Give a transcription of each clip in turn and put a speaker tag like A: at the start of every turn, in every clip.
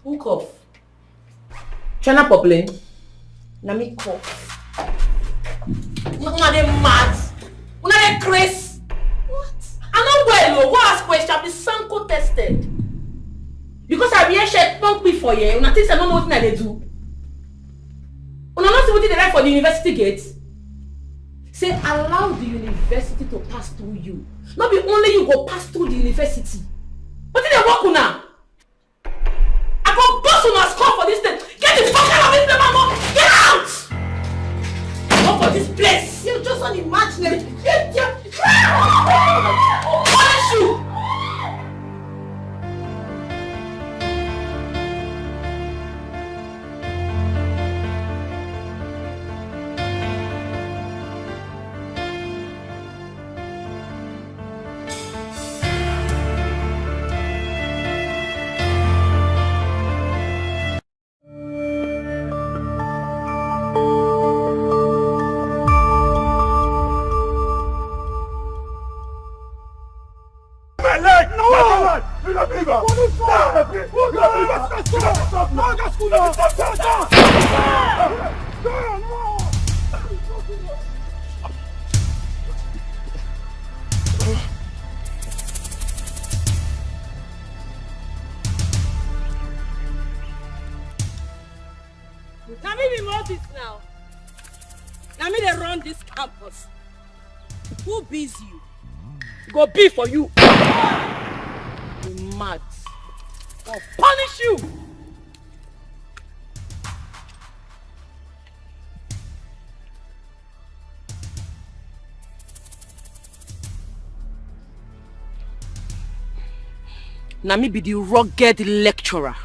A: Who cough? China poppling? Na me cough. Una dey mad? Una dey crazy? What? I'm not well, go ask question, I be Sanko tested. Because I be here shirt punk me for you. Una think I don't know what I dey do. Una not see what they write for the university gate. Say allow the university to pass through you. Not be only you go pass through the university. What did they work una? I go bust una score for this thing. Get the fuck out of this place, mama! Get out! Go for this place. You're just unimaginable. Get your punish you!
B: Can we remove this now? Now me they run this campus. Who beats you? Go be for you. You mad. I'll punish you. Now me be the rugged lecturer.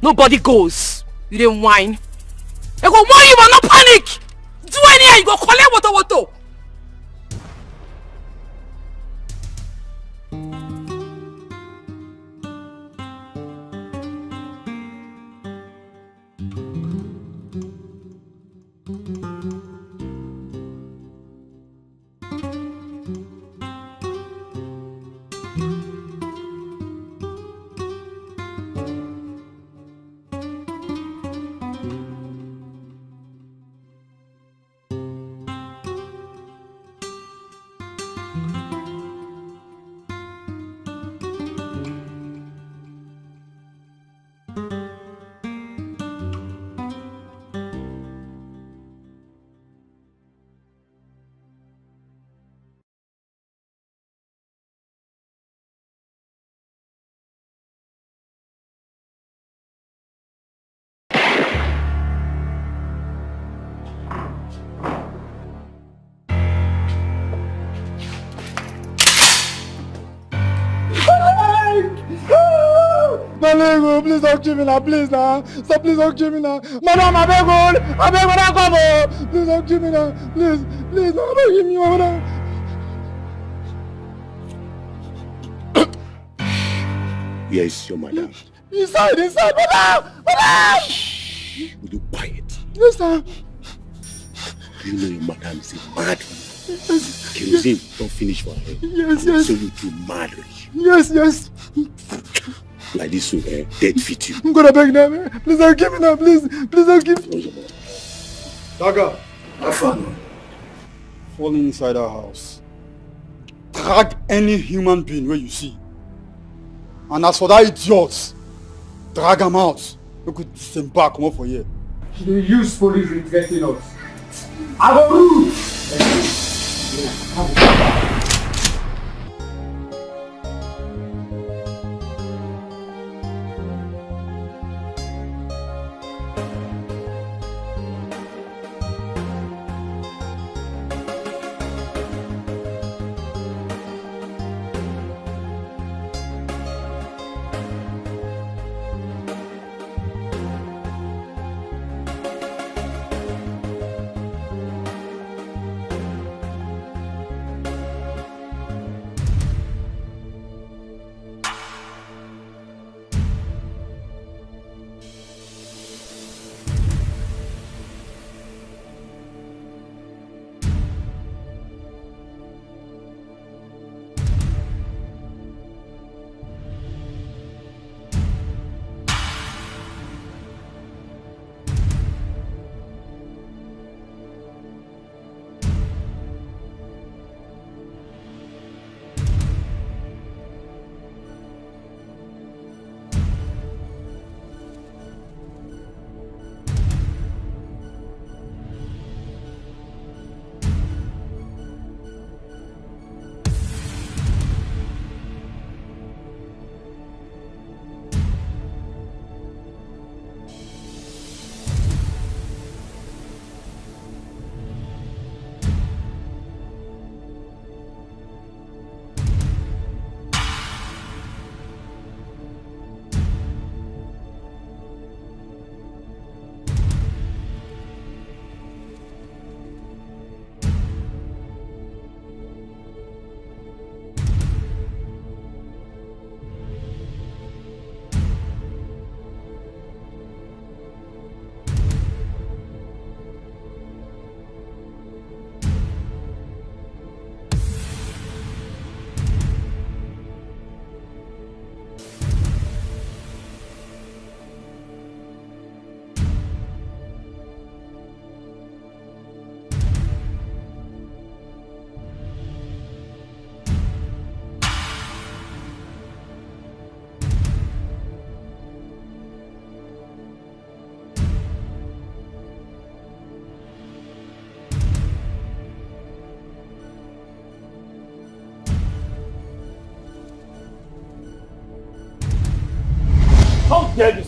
B: Nobody goes. You didn't whine. I go warn you, but no panic. Do anything, you go collect water.
C: Please don't kill me now, please now. So please don't kill me now. Madam, I beg when I come home. Please don't kill me now. Please, no, don't kill me, madam.
D: Where is your madam?
C: Inside, madam!
D: Will you quiet?
C: Yes, sir.
D: You know your madam is a mad woman. Kerosene don't finish for her.
C: Yes.
D: So you do madly.
C: Yes.
D: Like this will dead fit you.
C: I'm gonna beg now. Please don't kill me now, please. Please don't kill me.
E: Dagger. Fall inside our house. Drag any human being where you see. And as for that idiot, drag him out. You could disembark come up for here.
C: The use police in threatening us. I will rule.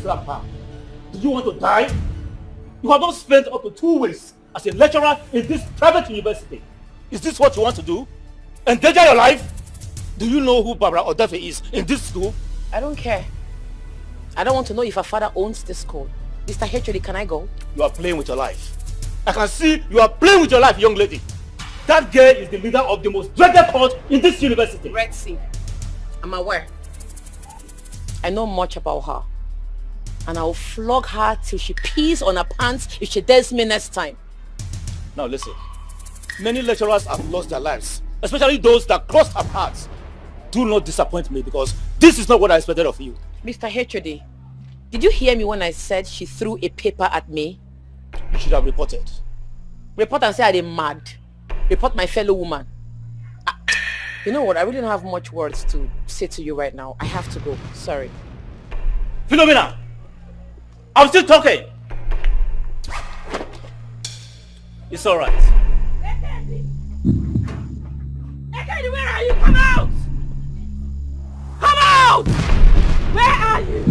F: slap her. Do you want to die? You have not spent up to 2 weeks as a lecturer in this private university. Is this what you want to do? Endanger your life? Do you know who Barbara Odefe is in this school?
A: I don't care. I don't want to know if her father owns this school. Mr. HOD, can I go?
F: You are playing with your life. I can see you are playing with your life, young lady. That girl is the leader of the most dreaded cult in this university.
A: Red Sea. I'm aware. I know much about her. And I will flog her till she pees on her pants if she dares me next time.
F: Now listen. Many lecturers have lost their lives, especially those that crossed our paths. Do not disappoint me because this is not what I expected of you.
A: Mr. HOD, did you hear me when I said she threw a paper at me?
F: You should have reported.
A: Report and say I am mad. Report my fellow woman. You know what? I really don't have much words to say to you right now. I have to go. Sorry.
F: Philomena! I'm still talking! It's alright.
B: Ekedi, where are you? Come out! Come out! Where are you?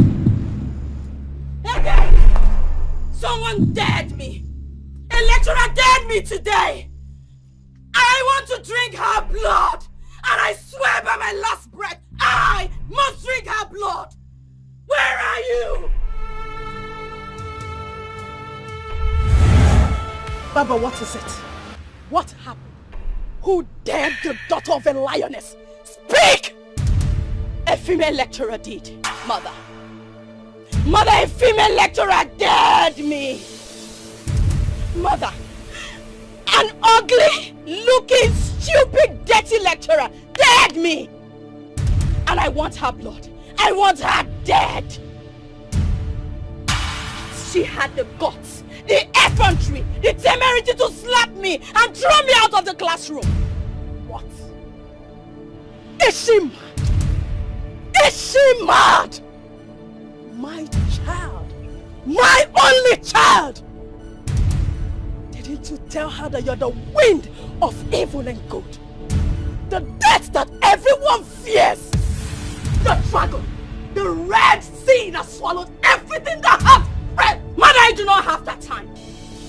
B: Ekedi! Someone dared me. A lecturer dared me today. I want to drink her blood. And I swear by my last breath, I must drink her blood. Where are you? Baba, what is it? What happened? Who dared the daughter of a lioness? Speak! A female lecturer did, Mother. Mother, a female lecturer dared me. Mother, an ugly, looking, stupid, dirty lecturer dared me. And I want her blood. I want her dead. She had the guts, the effrontery, the temerity to slap me and throw me out of the classroom. What? Is she mad? Is she mad? My child, my only child. Didn't you tell her that you're the wind of evil and good? The death that everyone fears. The dragon, the red sea that swallowed everything that has breath. Mother, I do not have that time.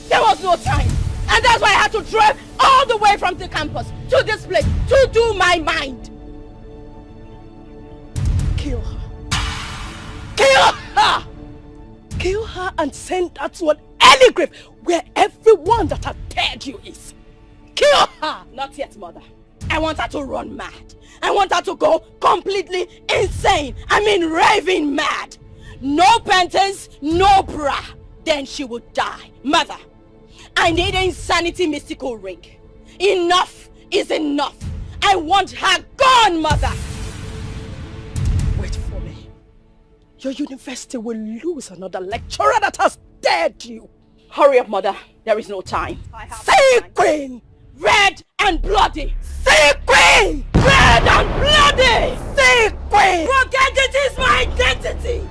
B: There was no time. And that's why I had to drive all the way from the campus to this place to do my mind. Kill her. Kill her! Kill her and send her to an early grave where everyone that had dared you is. Kill her! Not yet, Mother. I want her to run mad. I want her to go completely insane. I mean raving mad. No penance, no bra. Then she will die. Mother, I need an insanity mystical ring. Enough is enough. I want her gone, Mother. Wait for me. Your university will lose another lecturer that has dared you. Hurry up, Mother. There is no time. Say Queen! Red and bloody! Say Queen! Red and bloody! Say Queen! Forget it is my identity!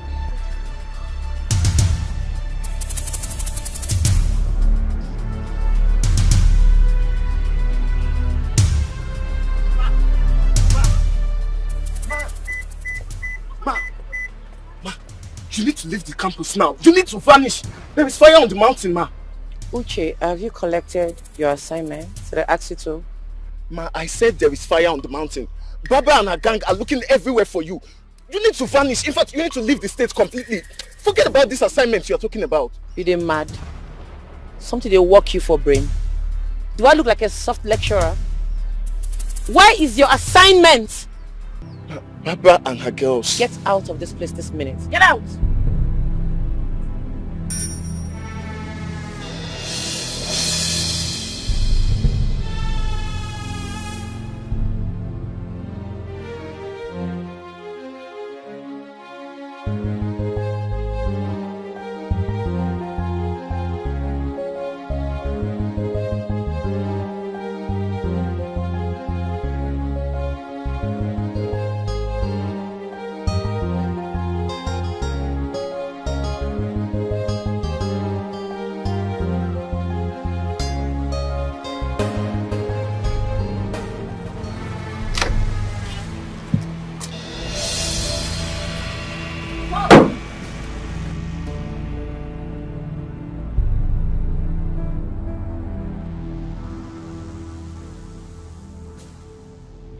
G: You need to leave the campus now. You need to vanish. There is fire on the mountain, ma.
A: Uche, have you collected your assignment? Did I ask you to?
G: Ma, I said there is fire on the mountain. Baba and her gang are looking everywhere for you. You need to vanish. In fact, you need to leave the state completely. Forget about this assignment you are talking about.
A: You dey mad? Something they work you for brain. Do I look like a soft lecturer? Where is your assignment?
G: Baba and her girls.
A: Get out of this place this minute. Get out!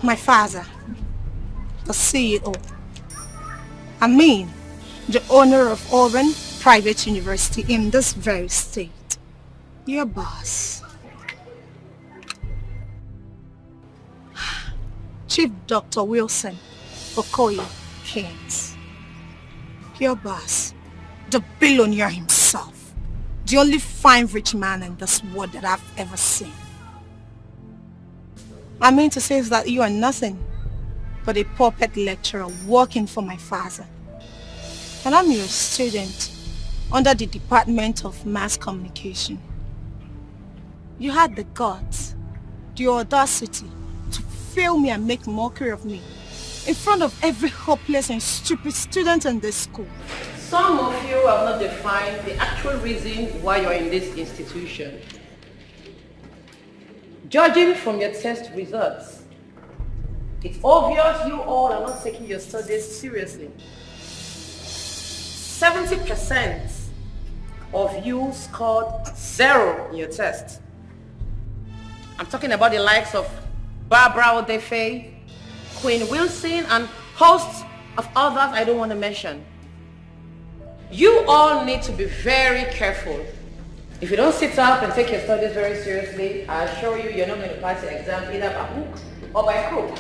H: My father, the CEO. I mean, the owner of Auburn Private University in this very state. Your boss. Chief Dr. Wilson Okoye Keynes. Your boss, the billionaire himself. The only fine rich man in this world that I've ever seen. I mean to say is that you are nothing but a puppet lecturer working for my father. And I'm your student under the Department of Mass Communication. You had the guts, the audacity to fail me and make mockery of me in front of every hopeless and stupid student in this school.
A: Some of you have not defined the actual reason why you're in this institution. Judging from your test results, it's obvious you all are not taking your studies seriously. 70% of you scored 0 in your test. I'm talking about the likes of Barbara Odefe, Queen Wilson, and hosts of others I don't want to mention. You all need to be very careful. If you don't sit up and take your studies very seriously, I assure you, you're not going to pass the exam either by hook or by crook.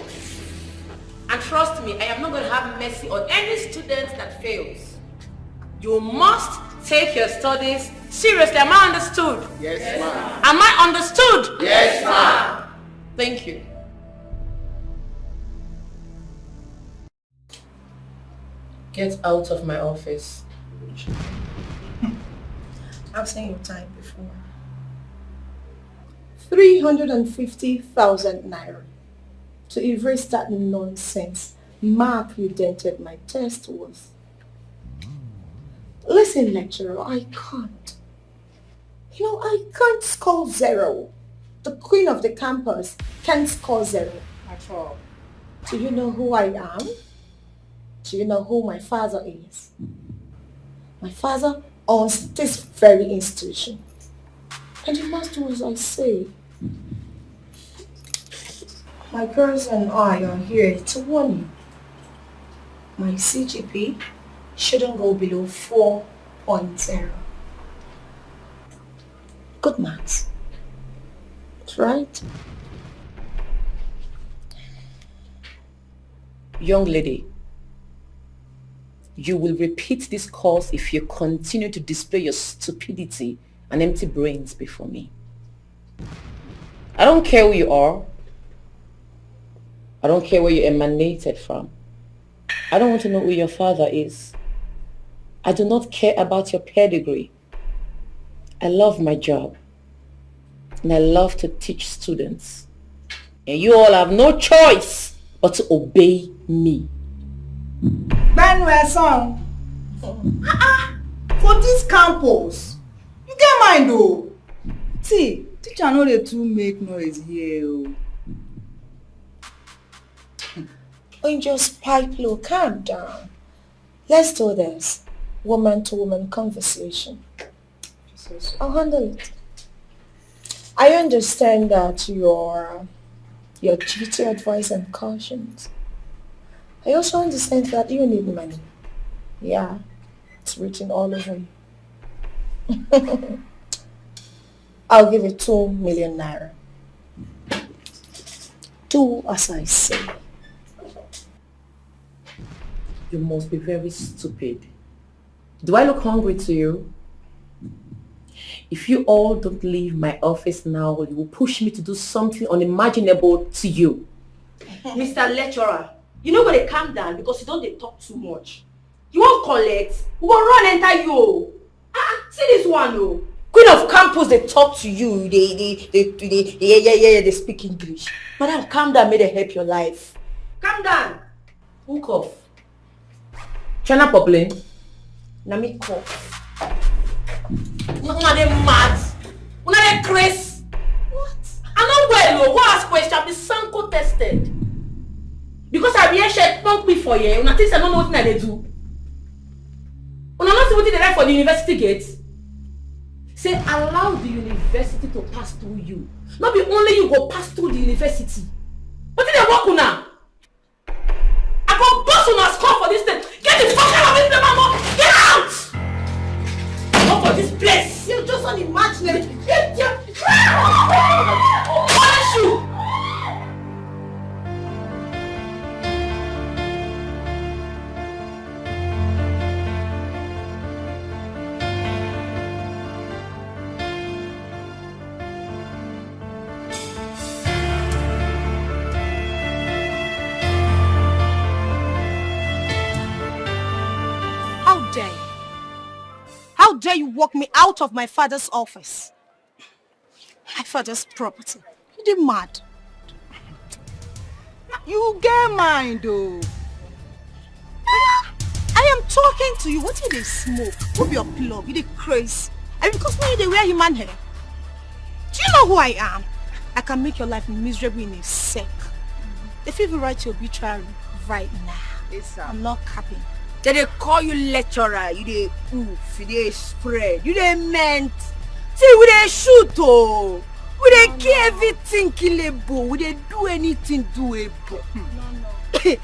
A: And trust me, I am not going to have mercy on any student that fails. You must take your studies seriously. Am I understood?
G: Yes, ma'am.
A: Am I understood?
G: Yes, ma'am.
A: Thank you. Get out of my office.
H: I've seen your time before. 350,000 naira to erase that nonsense mark you dented my test with. Listen, lecturer, I can't. I can't score 0. The queen of the campus can't score 0 at all. Do you know who I am? Do you know who my father is? My father owns this very institution. And you must do as I say. My girls and I are here to warn you. My CGP shouldn't go below 4.0. Good maths. That's right.
A: Young lady, you will repeat this course if you continue to display your stupidity and empty brains before me. I don't care who you are. I don't care where you emanated from. I don't want to know who your father is. I do not care about your pedigree. I love my job. And I love to teach students. And you all have no choice but to obey me.
I: Benwell son. For this campus. You get mind though. See, teacher know they too make noise here.
H: Just pipe low, calm down. Let's do this. Woman to woman conversation. I'll handle it. I understand that your duty, advice and cautions. I also understand that you need money. Yeah, it's written all over you. I'll give you 2 million naira. Do as I say.
A: You must be very stupid. Do I look hungry to you? If you all don't leave my office now, you will push me to do something unimaginable to you.
B: Mr. Lecturer, you know when they calm down because you don't they talk too much. You won't collect. We will run enter you. See this one though.
H: Queen of campus, they talk to you. They speak English. Madam, calm down, may they help your life.
B: Calm down.
A: Hook off. China Poplin.
H: Nami cough.
A: Una dey mad. Una dey crazy. What? I'm not well. Who ask question? I be Sanko tested. Because I be here punk me for you. Una think I don't know what I dey do. Una not see what they write for the university gate. Say allow the university to pass through you. Not be only you go pass through the university. What did they walk now? I got boss on our score for this thing. Get the fuck out of this place, mama! Get out! Not for this place!
H: You're just unimaginable.
A: Punish you!
H: How dare you walk me out of my father's office? My father's property. You did mad.
I: You get mine though.
H: I am talking to you. What did they smoke? Who be your plug? You did crazy. And because now they wear human hair. Do you know who I am? I can make your life miserable in a sec. If you even write your obituary right now,
I: Yes,
H: I'm not capping.
I: They call you lecturer, you dey oof, you dey spread, you dey meant. See, we dey shoot oh. We dey kill everything killable, we dey do anything doable. See,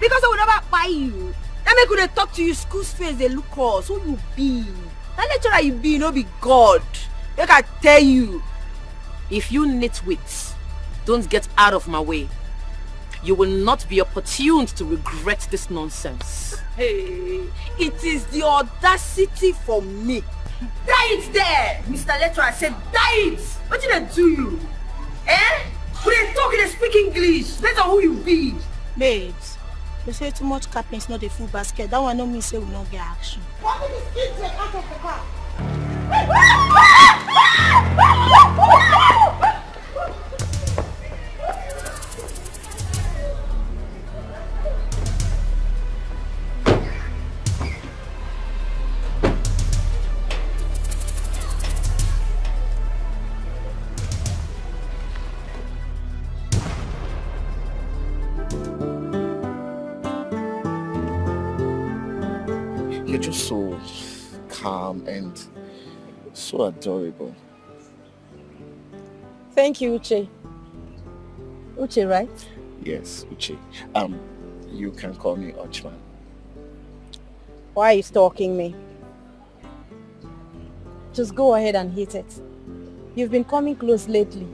I: because I will never buy you. That make we dey talk to you, school face, they look us, who you be? That lecturer you be, no be God. They can tell you.
A: If you nitwits don't get out of my way, you will not be opportuned to regret this nonsense.
I: Hey, it is the audacity for me. Die it there, Mr. Lecturer. I said die it. What did I do you? Eh? Who they talk, they speak English. That's who you be.
H: Babes, they say too much capping is not a full basket. That one don't mean say we don't get action.
B: What did this kid say out of the car?
G: You're just so calm and so adorable.
J: Thank you, Uche. Uche, right?
G: Yes, Uche. You can call me Ochman.
J: Why are you stalking me? Just go ahead and hit it. You've been coming close lately.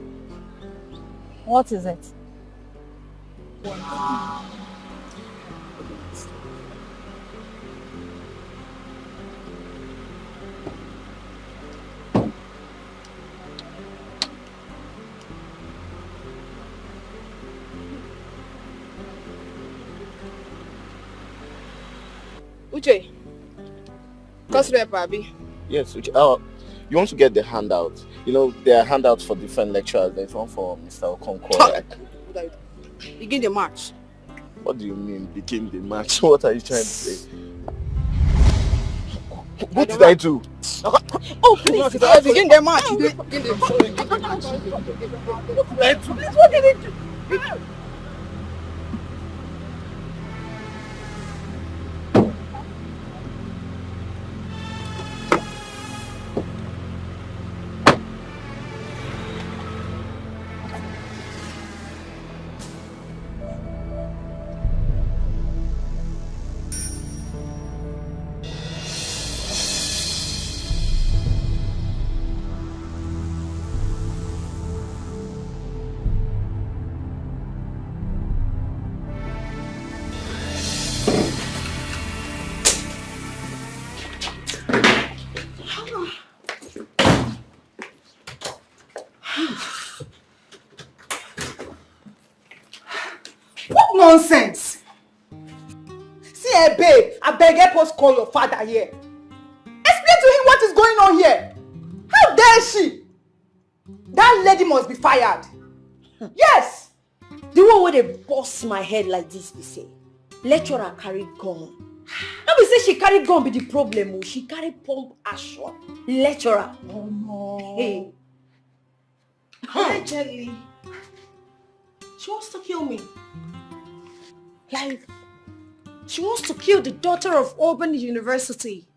J: What is it?
B: Uche, cost rep, Abi.
G: Yes, Uche. Oh, you want to get the handout? You know, there are handouts for different lecturers. There's one for Mr. Okonkwo.
B: Begin the march.
G: What do you mean, begin the match? What are you trying to say? What did I do?
B: Oh, please, begin the march. Begin the march. What did it do?
I: Nonsense! See, babe, I beg help us call your father here. Explain to him what is going on here. How dare she? That lady must be fired. Yes!
K: The one where they bust my head like this, be say, lecturer carry gun. No be say she carry gun be the problem, oh. She carry pump ashwa. Lecturer.
I: Oh no.
K: Hey.
H: Allegedly, she wants to kill me. Like, she wants to kill the daughter of Auburn University.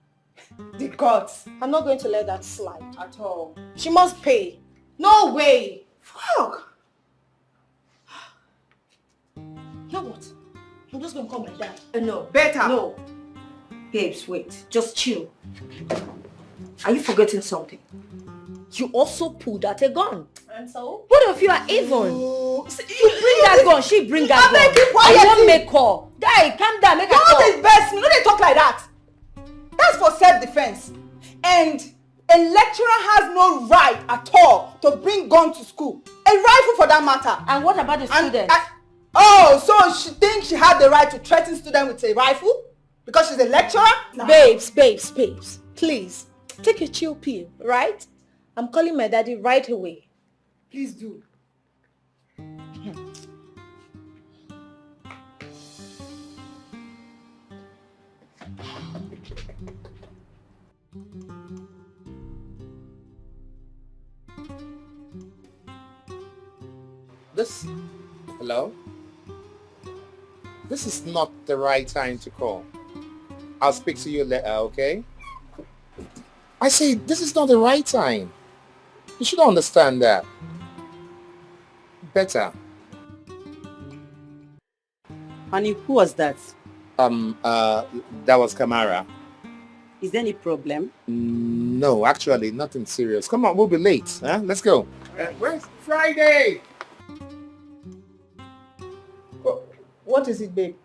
I: The gods.
H: I'm not going to let that slide.
I: At all.
H: She must pay. No way.
I: Fuck.
H: know what? I'm just gonna call my dad.
I: No.
K: Better.
I: No. Babes, wait. Just chill. Are you forgetting something? You also pulled out a gun.
H: And so?
I: Both of you are even. You bring that gun, she bring that gun.
K: I
I: won't make her. Guy, calm down, make her
K: Don't
I: call.
K: invest me. No, they talk like that. That's for self-defense. And a lecturer has no right at all to bring gun to school. A rifle for that matter.
I: And what about the students?
K: Oh, so she thinks she had the right to threaten students with a rifle? Because she's a lecturer?
H: No. Babes, please. Take a chill pill, right? I'm calling my daddy right away.
K: Please do.
L: Hello? This is not the right time to call. I'll speak to you later, okay? I say, this is not the right time. You should understand that. Better.
M: Honey, who was that?
L: That was Kamara.
M: Is there any problem?
L: No, actually, nothing serious. Come on, we'll be late. Huh? Let's go. Where's Friday?
K: What is it, babe?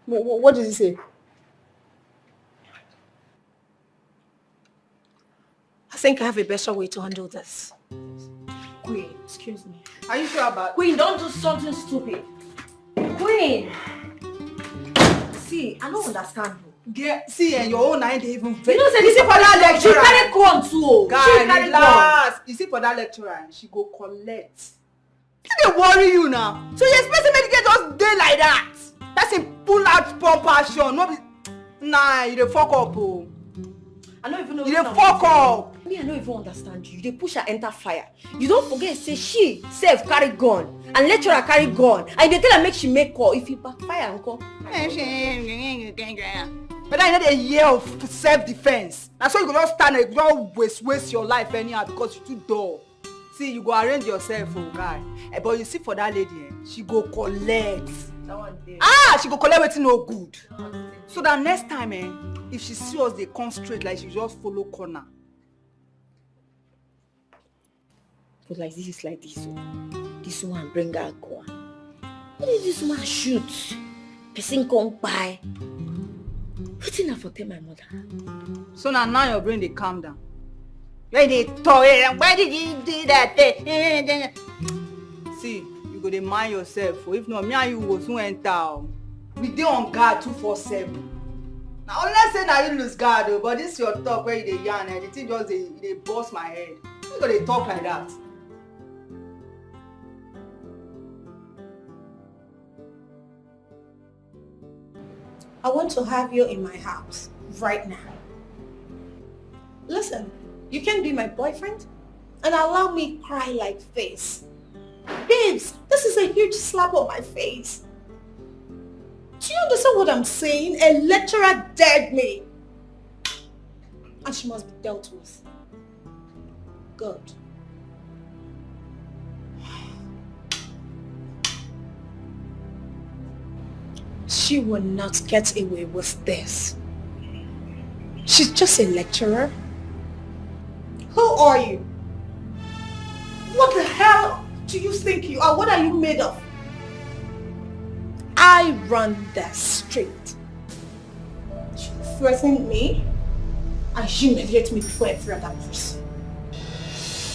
K: What does he say?
H: I think I have a better way to handle this. Queen, excuse me.
K: Are you sure about it?
I: Queen, don't do something stupid. Queen! See, I don't understand you.
K: See, and your own eye, they even...
I: You know, say this is for that lecturer. She carry gun too.
K: Guy, relax. You see, for that lecturer, she go collect. They worry you now. So you expect me to get just day like that? That's a pull-out pump passion. No be... Nah, you dey fuck up, oh.
I: I don't even know.
K: You dey fuck up.
I: Me, I don't even understand you. They push her enter fire. You don't forget, say she self carry gun and lecturer carry gun, and they tell her make she make call. If you backfire and call.
K: But I need a year of self-defense. That's why you go just stand and don't waste your life anyhow because you too dull. See, you go arrange yourself, oh guy. But you see for that lady, she go collect. She go collect wetin no good. So that next time, if she see us, they come straight like she just follow corner.
I: But like this is like this. This one bring her gun. What is this one shoot? Person come by. Wetin I for tell my mother?
K: So now your brain they calm down. When they talk, why did you do that? See, you go to mind yourself. Or if not, me and you will soon enter. We dey on guard 247. Now, unless say now you lose guard, but this your talk where you dey yarn and the thing just they bust my head. You go to talk like that.
H: I want to have you in my house right now. Listen, you can be my boyfriend and allow me cry like this. Babes, this is a huge slap on my face. Do you understand what I'm saying? A lecturer dared me. And she must be dealt with. Good. She will not get away with this. She's just a lecturer. Who are you? What the hell do you think you are? What are you made of? I run the street. She threatened me and she humiliated me before every other person.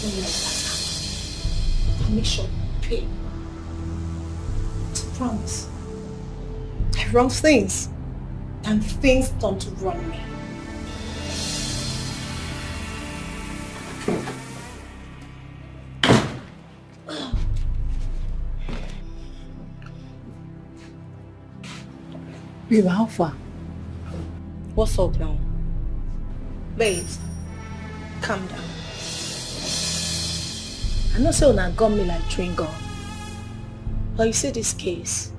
H: When you let that happen, I'll make sure you pay. It's a promise. I run things and things don't run me.
M: Babe, how far?
I: What's up now?
H: Babes, calm down. I know say una gun me like chewing gum. But you see this case,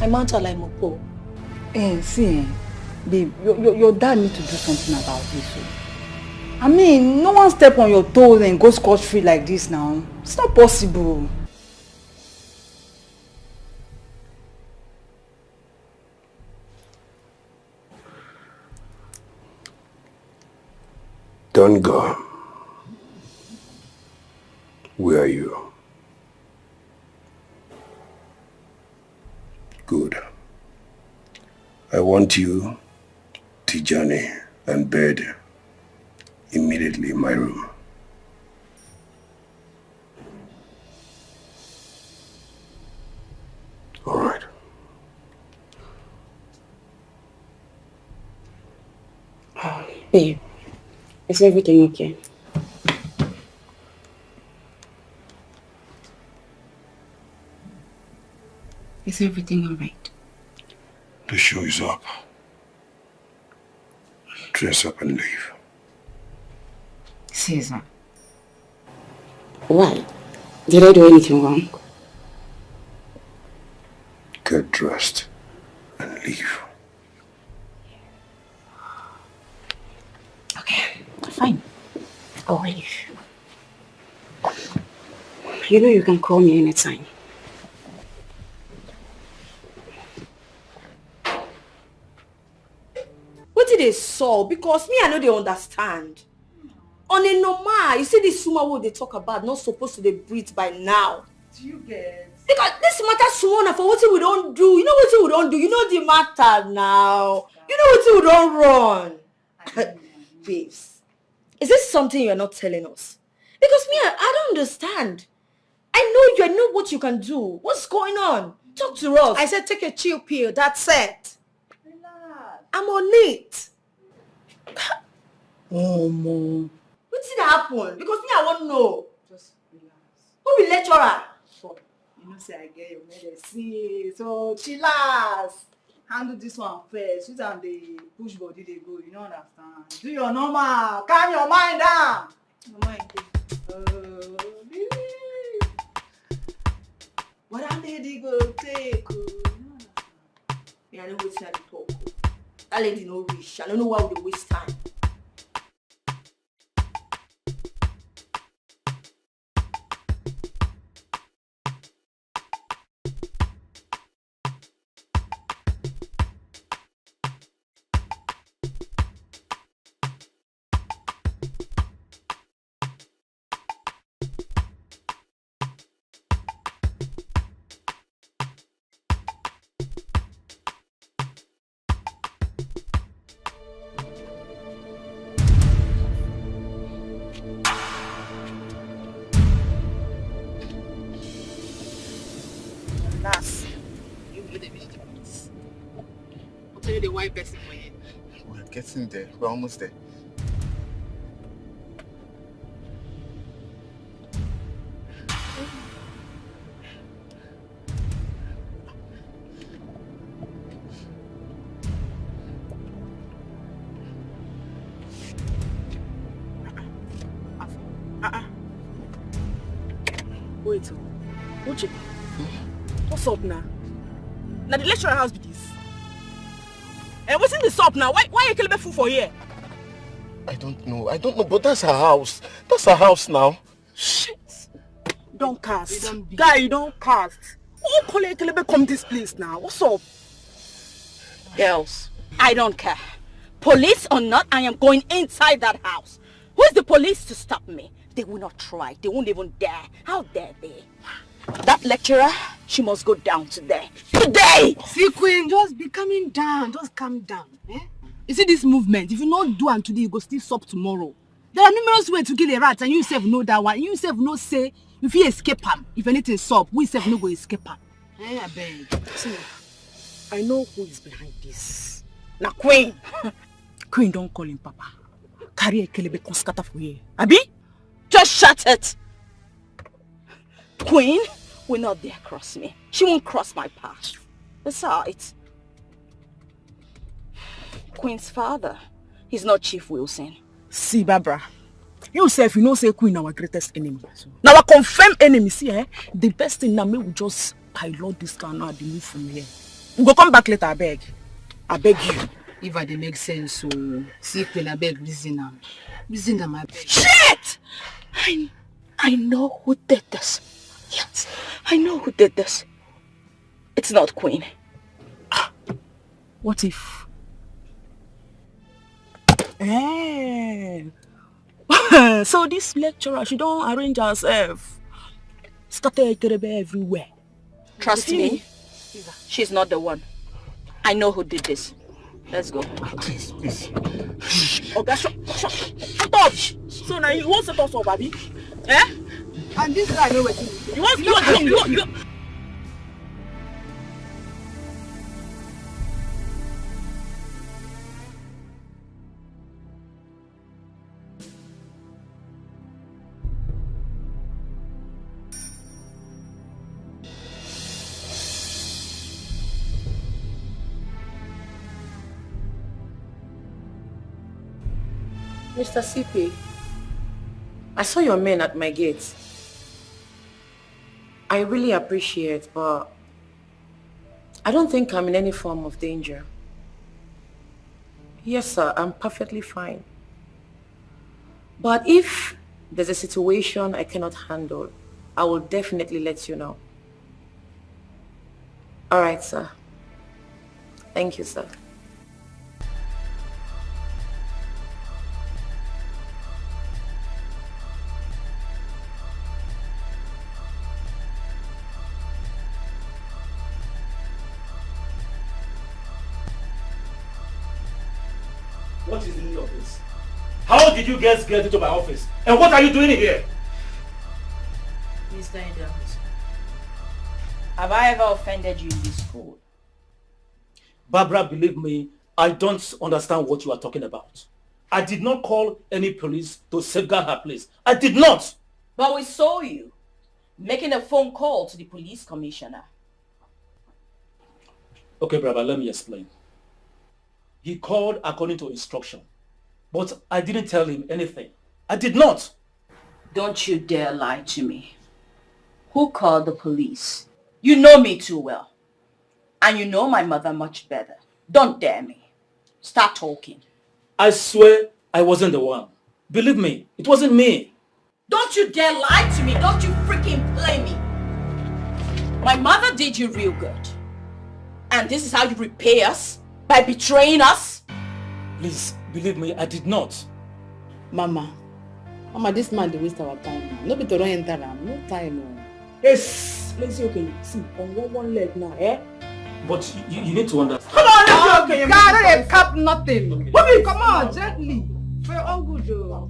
H: I mount her like Mopo.
M: See, babe, your dad need to do something about this. I mean, no one step on your toes and go scot-free like this now. It's not possible.
D: Don't go. Where are you? Good. I want you, Tijani, and bed immediately in my room. All right.
N: Babe, is everything okay? Is everything all right?
D: The show is up. Dress up and leave.
N: Caesar. Why? Did I do anything wrong?
D: Get dressed and leave.
N: Okay, fine. I'll leave. You know you can call me anytime.
I: What did they saw? Because me, I know they understand. On a normal, you see this woman what they talk about, not supposed to they breathe by now.
K: Do you get?
I: Because this matter someone for what we don't do. You know what we don't do. You know the matter now. You know what we don't run. Babes, is this something you're not telling us? Because me, I don't understand. I know you. I know what you can do. What's going on? Talk to us.
H: I said take a chill pill. That's it.
I: I'm on it.
K: Oh, Mom.
I: What did happen? Because me, I want to know.
K: Just relax.
I: Who be lecturer?
K: You know, say I get your medicine. So, chillax. Handle this one first. Use and the push body they go. You don't understand. Do your normal. Calm your mind down. Your mind. What a lady go take.
I: Me, I know what's not to talk. That lady no rich. I don't know why we waste time.
K: The white person for you.
G: We're getting there. We're almost there.
B: Wait, Uche, what's up now? Now the lecturer house be this. And what's in the shop now? Why you killing me food for here?
G: I don't know, but that's her house. That's her house now.
B: Shit. Don't cast. Guy, you don't cast. Who call it come this place now? What's up? Girls, I don't care. Police or not, I am going inside that house. Who is the police to stop me? They will not try. They won't even dare. How dare they? That lecturer, she must go down today. Today!
J: See, Queen, just be calming down. Just calm down. Eh? You see this movement? If you not do it today, you go still stop tomorrow. There are numerous ways to kill a rat, and you yourself know that one. You yourself know say, if you escape him, if anything stop, we yourself no go escape him. Eh, I beg.
B: See, I know who is behind this. Now, Queen. Queen, don't call him Papa. Carry a kelebe con scatter for you. Abi? Just shut it. Queen will not dare cross me. She won't cross my path. Besides, Queen's father, he's not Chief Wilson.
J: See, Barbara, you say if you know say Queen our greatest enemy. So. Now our confirmed enemy, see, the best thing now me will just pilot this car now and move from here. We go come back later, I beg. I beg you.
K: If I make sense, so see Queen, I beg reason them. Reason them, I beg.
B: Shit! I know who did this. Yes, I know who did this. It's not Queen.
J: What if? Eh,
B: So this lecturer, she don't arrange herself. Scatter everywhere.
I: Trust me, she's not the one. I know who did this. Let's go.
F: Please, please.
B: Okay, shut up. So now you want to talk about baby? Eh?
K: And this guy know what
B: you want.
A: Mr. CP, I saw your men at my gate. I really appreciate, but I don't think I'm in any form of danger. Yes, sir, I'm perfectly fine. But if there's a situation I cannot handle, I will definitely let you know. All right, sir. Thank you, sir.
F: What is the need of this? How did you guys get into my office? And what are you doing here?
I: Mr. Edo, have I ever offended you in this school?
F: Barbara, believe me, I don't understand what you are talking about. I did not call any police to safeguard her place. I did not!
I: But we saw you making a phone call to the police commissioner.
F: Okay, Barbara, let me explain. He called according to instruction, but I didn't tell him anything. I did not!
I: Don't you dare lie to me. Who called the police? You know me too well. And you know my mother much better. Don't dare me. Start talking.
F: I swear I wasn't the one. Believe me, it wasn't me.
I: Don't you dare lie to me. Don't you freaking play me. My mother did you real good. And this is how you repay us? By betraying us?
F: Please, believe me, I did not.
J: Mama, this man, they waste our time now. No be to run enter am, no time.
B: Yes, let's see, okay. See, on one leg now, eh?
F: But you need to understand.
K: Come on, let's see, okay. God, don't cap nothing. Okay. Come on, gently. For your own good, Joe.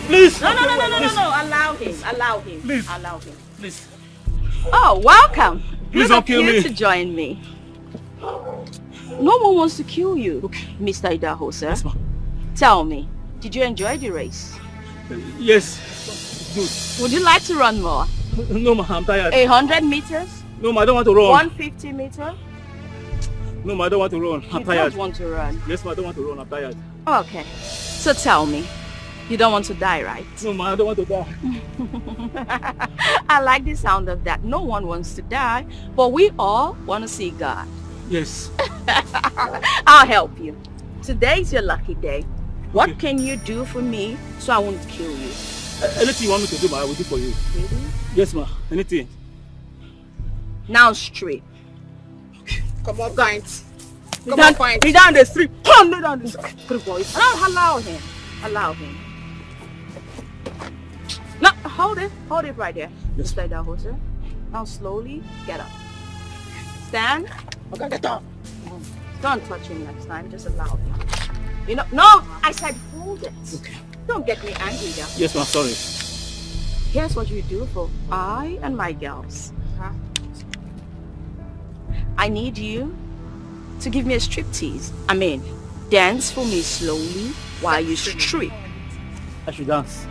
F: Please.
I: No. Allow him.
F: Please.
I: Allow him.
F: Please.
I: Oh, welcome.
F: Please don't kill me.
I: To join me. No one wants to kill you, okay. Mr. Idaho, sir.
F: Yes, ma'am.
I: Tell me, did you enjoy the race?
F: Yes. Good.
I: Would you like to run more?
F: No, ma'am, I'm tired.
I: 100 meters?
F: No, ma'am, I don't want to run.
I: 150 meters?
F: No, ma'am, I don't want to run. I'm tired.
I: You don't want to run?
F: Yes, ma'am, I don't want to run. I'm tired.
I: Okay. So tell me, you don't want to die, right?
F: No, ma'am, I don't want to die.
I: I like the sound of that. No one wants to die, but we all want to see God.
F: Yes.
I: I'll help you. Today's your lucky day. What can you do for me so I won't kill you?
F: Anything you want me to do, ma'am, I will do for you.
I: Really?
F: Yes, ma'am. Anything.
I: Now straight.
K: Come on, guys.
B: Come on, fight. He down the street. Come down the street, boys.
I: No, allow him. Allow him. No, hold it. Hold it right there.
F: Yes.
I: Stay down, sir. Now slowly get up. Stand.
F: Okay, get up.
I: Don't touch him next time. Just allow him. You know, no, I said hold it.
F: Okay.
I: Don't get me angry now.
F: Yes, ma'am, sorry.
I: Here's what you do for I and my girls. Huh? I need you to give me a striptease. I mean, dance for me slowly while you strip.
F: I should dance.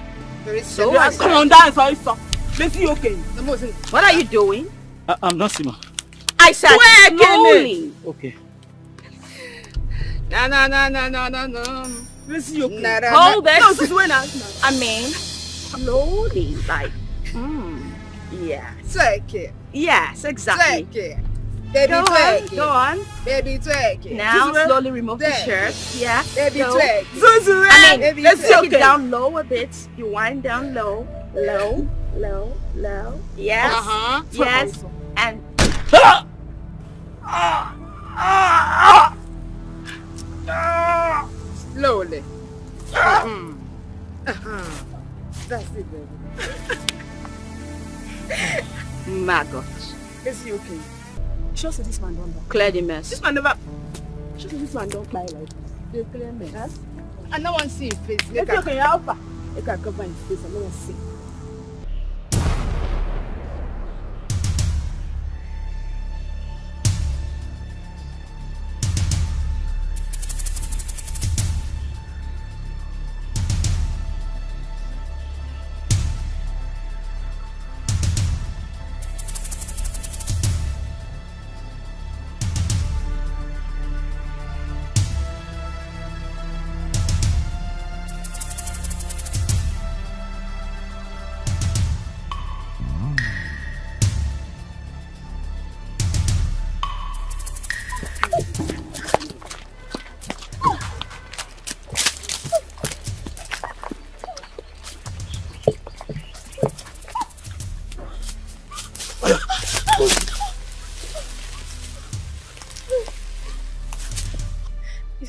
I: So
B: come on, dance, let's see, okay.
I: What are you doing?
F: I'm dancing, ma'am.
I: I said slowly.
F: Okay.
B: No. Let's see, okay.
I: Hold it.
B: No, this is when
I: I mean, slowly, like,
B: Yeah.
K: Twerk it.
B: Yes, exactly.
K: Twerk it. Baby,
B: Go
K: twerk
B: on,
K: it.
B: go on.
K: Baby, twerk it.
B: Now
K: Zuzu,
B: slowly remove the
K: twerk.
B: shirt. Yeah.
K: Baby,
B: go.
K: twerk.
B: Zuzu, I mean,
K: baby,
B: let's
K: twerk.
B: take it down low a bit. You wind down low, low, low, low. Yes.
K: Uh-huh.
B: Yes. And
K: slowly. That's it, baby.
B: maggot.
K: Is he okay? Sure, so this man don't die.
B: Clear the mess.
K: This man never. Sure, so this man don't die like this. They clear me, huh? I don't want to see his face. It's okay, Alpha. You can cover his face. I don't want to see.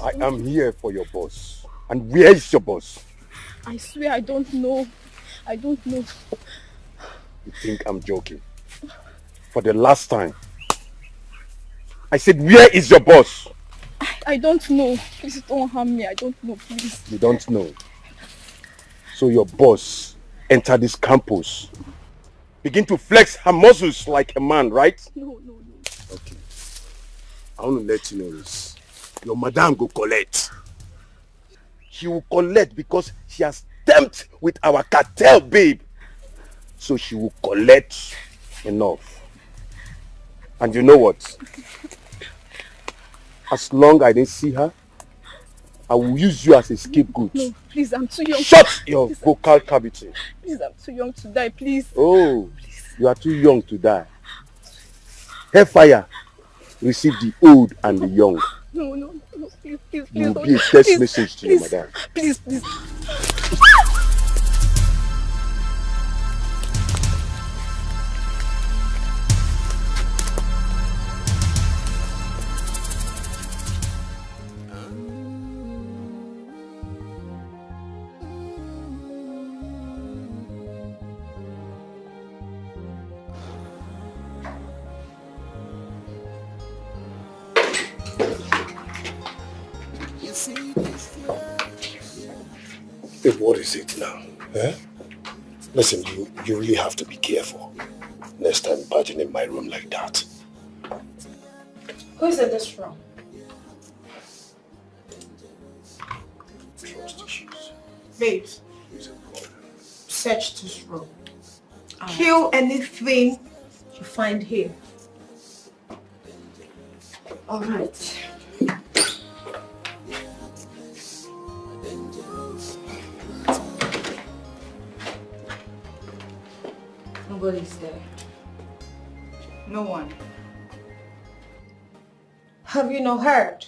D: I am here for your boss. And where is your boss?
K: I swear I don't know. I don't know.
D: You think I'm joking? For the last time. I said, where is your boss?
K: I don't know. Please don't harm me. I don't know, please.
D: You don't know. So your boss entered this campus. Begin to flex her muscles like a man, right?
K: No.
D: Okay. I want to let you know this. Your madam go collect. She will collect because she has tempted with our cartel, babe. So she will collect enough. And you know what? As long as I didn't see her, I will use you as a scapegoat.
K: No, please, I'm too young.
D: Shut your vocal cavity.
K: Please, I'm too young to die, please.
D: Oh, you are too young to die. Hellfire, receive the old and the young.
K: No, please,
D: You
K: don't.
D: will be a text message to your madam.
K: Please.
D: Babe, what is it now? Eh? Listen, you really have to be careful. Next time, barging in my room like that.
H: Who's in this room?
D: Trust issues.
H: Babe, search this room. Kill anything you find here. All right. Nobody's there.
K: No one.
H: Have you not heard?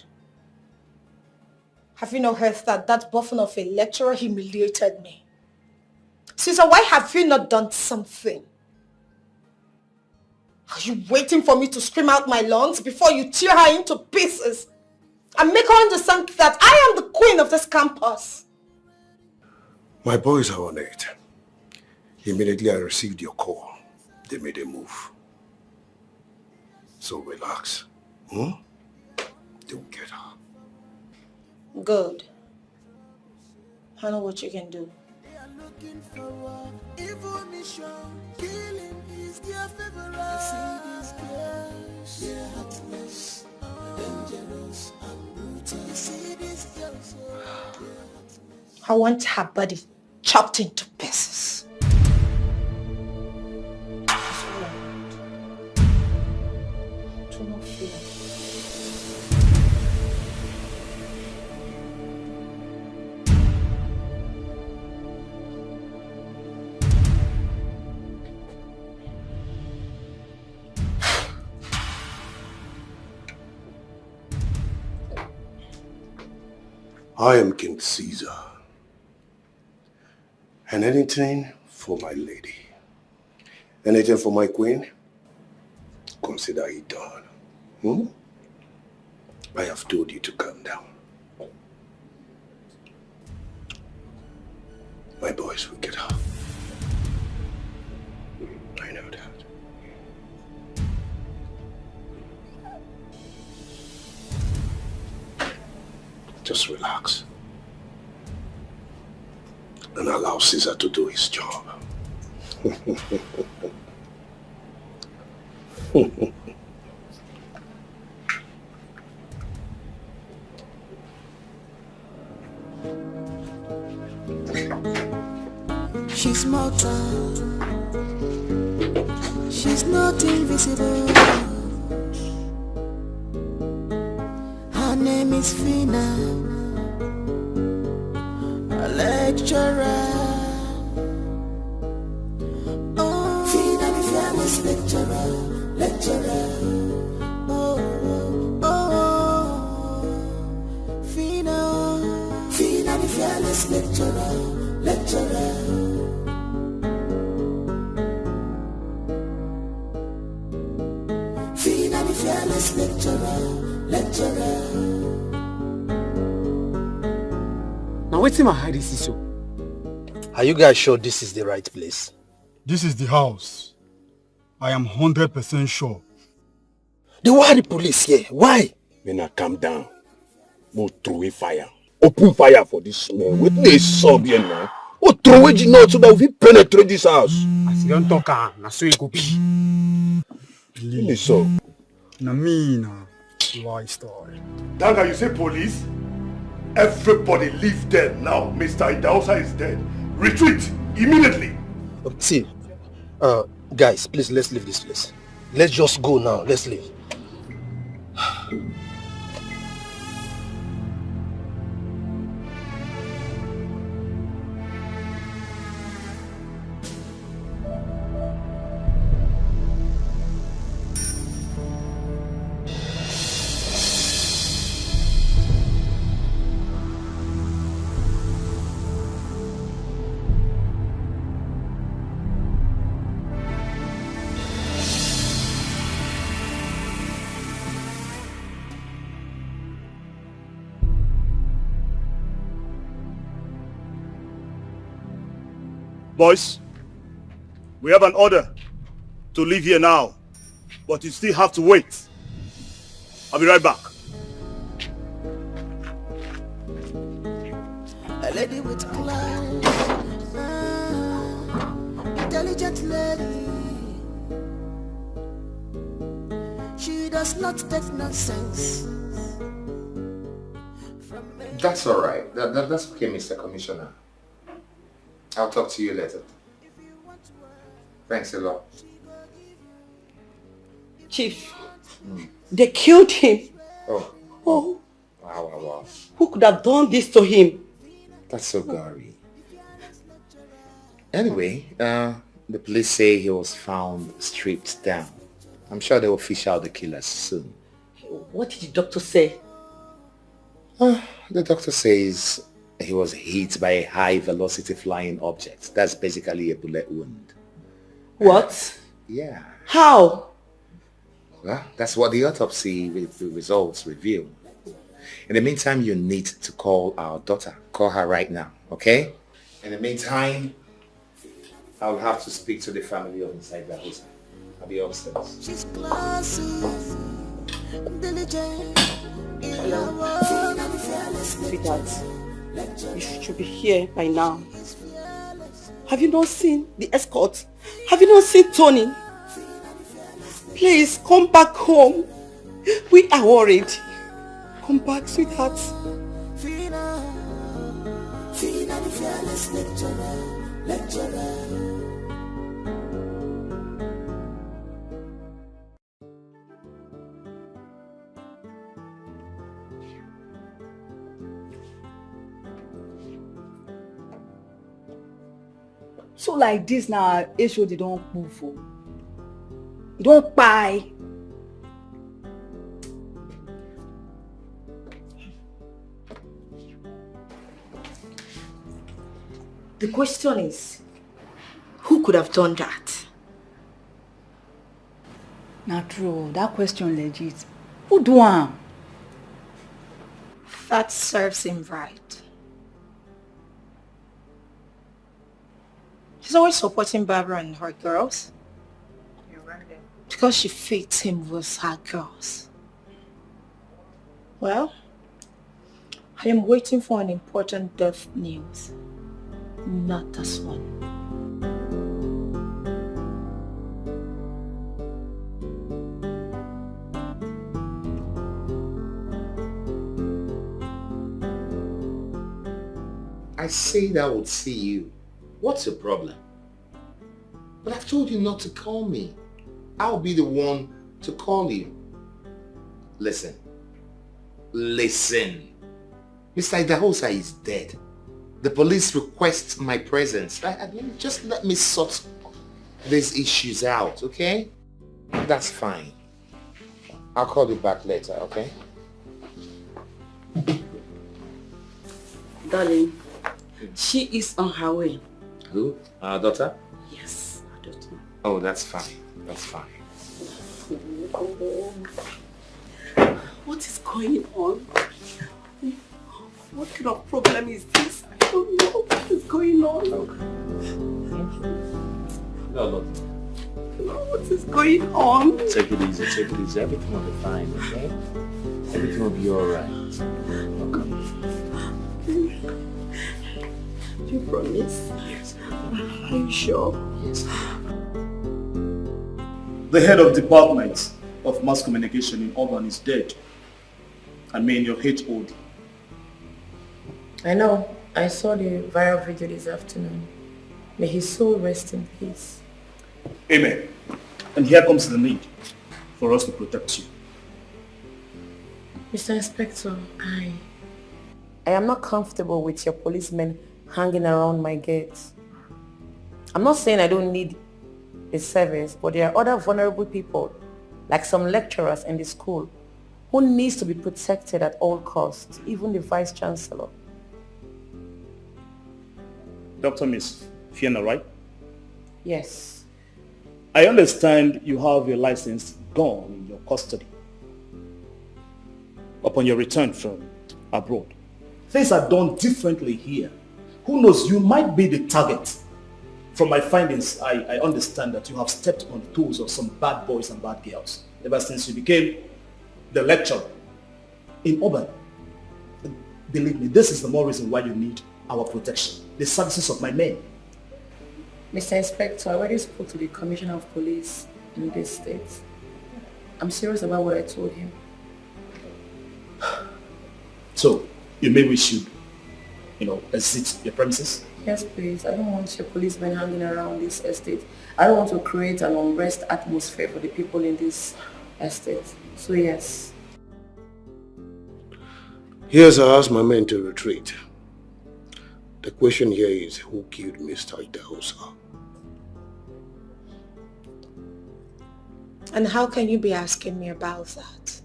H: Have you not heard that that buffon of a lecturer humiliated me? Caesar, why have you not done something? Are you waiting for me to scream out my lungs before you tear her into pieces and make her understand that I am the queen of this campus?
D: My boys are on it. Immediately I received your call, they made a move. So relax. Don't get her.
H: Good. I know what you can do. I want her body chopped into pieces. Do not fear.
D: I am King Caesar. And anything for my lady. Anything for my queen? Consider it done. I have told you to calm down. My boys will get off. I know that. Just relax. And allow Caesar to do his job.
O: She's mortal. She's not invisible. Her name is Fina, a lecturer. Oh, Fina the fearless lecturer. Oh, Fina the fearless lecturer. Fina the fearless lecturer.
P: Now what's in my head is so?
Q: Are you guys sure this is the right place?
E: This is the house. I am 100% sure.
D: Then why the police here? Why? Now calm down. No throw away fire. Open fire for this man. What they sub here now? Oh, throw away the note so that we penetrate this house.
P: As you don't talk, now so it could be.
E: Please, so. Namina, why story?
D: Danga, you say police? Everybody leave there now. Mr. Idaosa is dead. Retreat immediately.
Q: See, guys, please, let's leave this place. Let's just go now. Let's leave.
F: Boys, we have an order to leave here now, but you still have to wait. I'll be right back.
O: A lady with class, intelligent lady. She does not take nonsense.
L: That's all right. That's okay, Mr. Commissioner. I'll talk to you later. Thanks a lot.
I: Chief, they killed him.
L: Oh. Wow.
I: Who could have done this to him?
L: That's so gory. Anyway, the police say he was found stripped down. I'm sure they will fish out the killers soon.
I: What did the doctor say?
L: The doctor says he was hit by a high-velocity flying object. That's basically a bullet wound.
I: What?
L: Yeah.
I: How?
L: Well, that's what the autopsy results reveal. In the meantime, you need to call our daughter. Call her right now, okay? In the meantime, I'll have to speak to the family of inside the house. I'll be upstairs.
O: She's classy, diligent.
I: Sweetheart, you should be here by now. Have you not seen the escort? Have you not seen Tony? Please, come back home. We are worried. Come back, sweetheart.
O: Fina the fearless lecturer.
M: So like this now, Esho they don't move for. Don't buy.
I: The question is, who could have done that?
M: Not true. That question legit. Who do one?
I: That serves him right. He's always supporting Barbara and her girls. Because she fits him with her girls. Well, I am waiting for an important death news. Not this one.
L: I said I would see you. What's your problem? But I've told you not to call me. I'll be the one to call you. Listen. Listen. Mr. Idahosa is dead. The police request my presence. Just let me sort these issues out, okay? That's fine. I'll call you back later, okay?
N: Darling, she is on her way.
L: Who? Our daughter?
N: Yes, our daughter.
L: Oh, that's fine. That's fine.
N: What is going on? What kind of problem is this? I don't know what is going on.
F: No.
N: What is going on?
F: Take it easy, take it easy. Everything will be fine, okay? Everything will be alright.
N: Do you promise?
F: Yes.
N: Are you sure?
F: Yes. The head of department of mass communication in Auburn is dead. I mean your HOD.
A: I know. I saw the viral video this afternoon. May his soul rest in peace.
F: Amen. And here comes the need for us to protect you.
A: Mr. Inspector, I am not comfortable with your policemen hanging around my gates. I'm not saying I don't need a service, but there are other vulnerable people, like some lecturers in the school, who needs to be protected at all costs, even the Vice Chancellor.
F: Dr. Miss Fiona, right?
A: Yes.
F: I understand you have your license gone in your custody upon your return from abroad. Things are done differently here. Who knows, you might be the target. From my findings, I understand that you have stepped on the toes of some bad boys and bad girls ever since you became the lecturer in Auburn. Believe me, this is the more reason why you need our protection, the services of my men.
A: Mr. Inspector, I already spoke to the Commissioner of Police in this state. I'm serious about what I told him.
F: So, you may wish you, exit your premises?
A: Yes, please. I don't want your policemen hanging around this estate. I don't want to create an unrest atmosphere for the people in this estate. So, yes.
Q: Yes, I asked my men to retreat. The question here is, who killed Mr. Idahosa?
H: And how can you be asking me about that?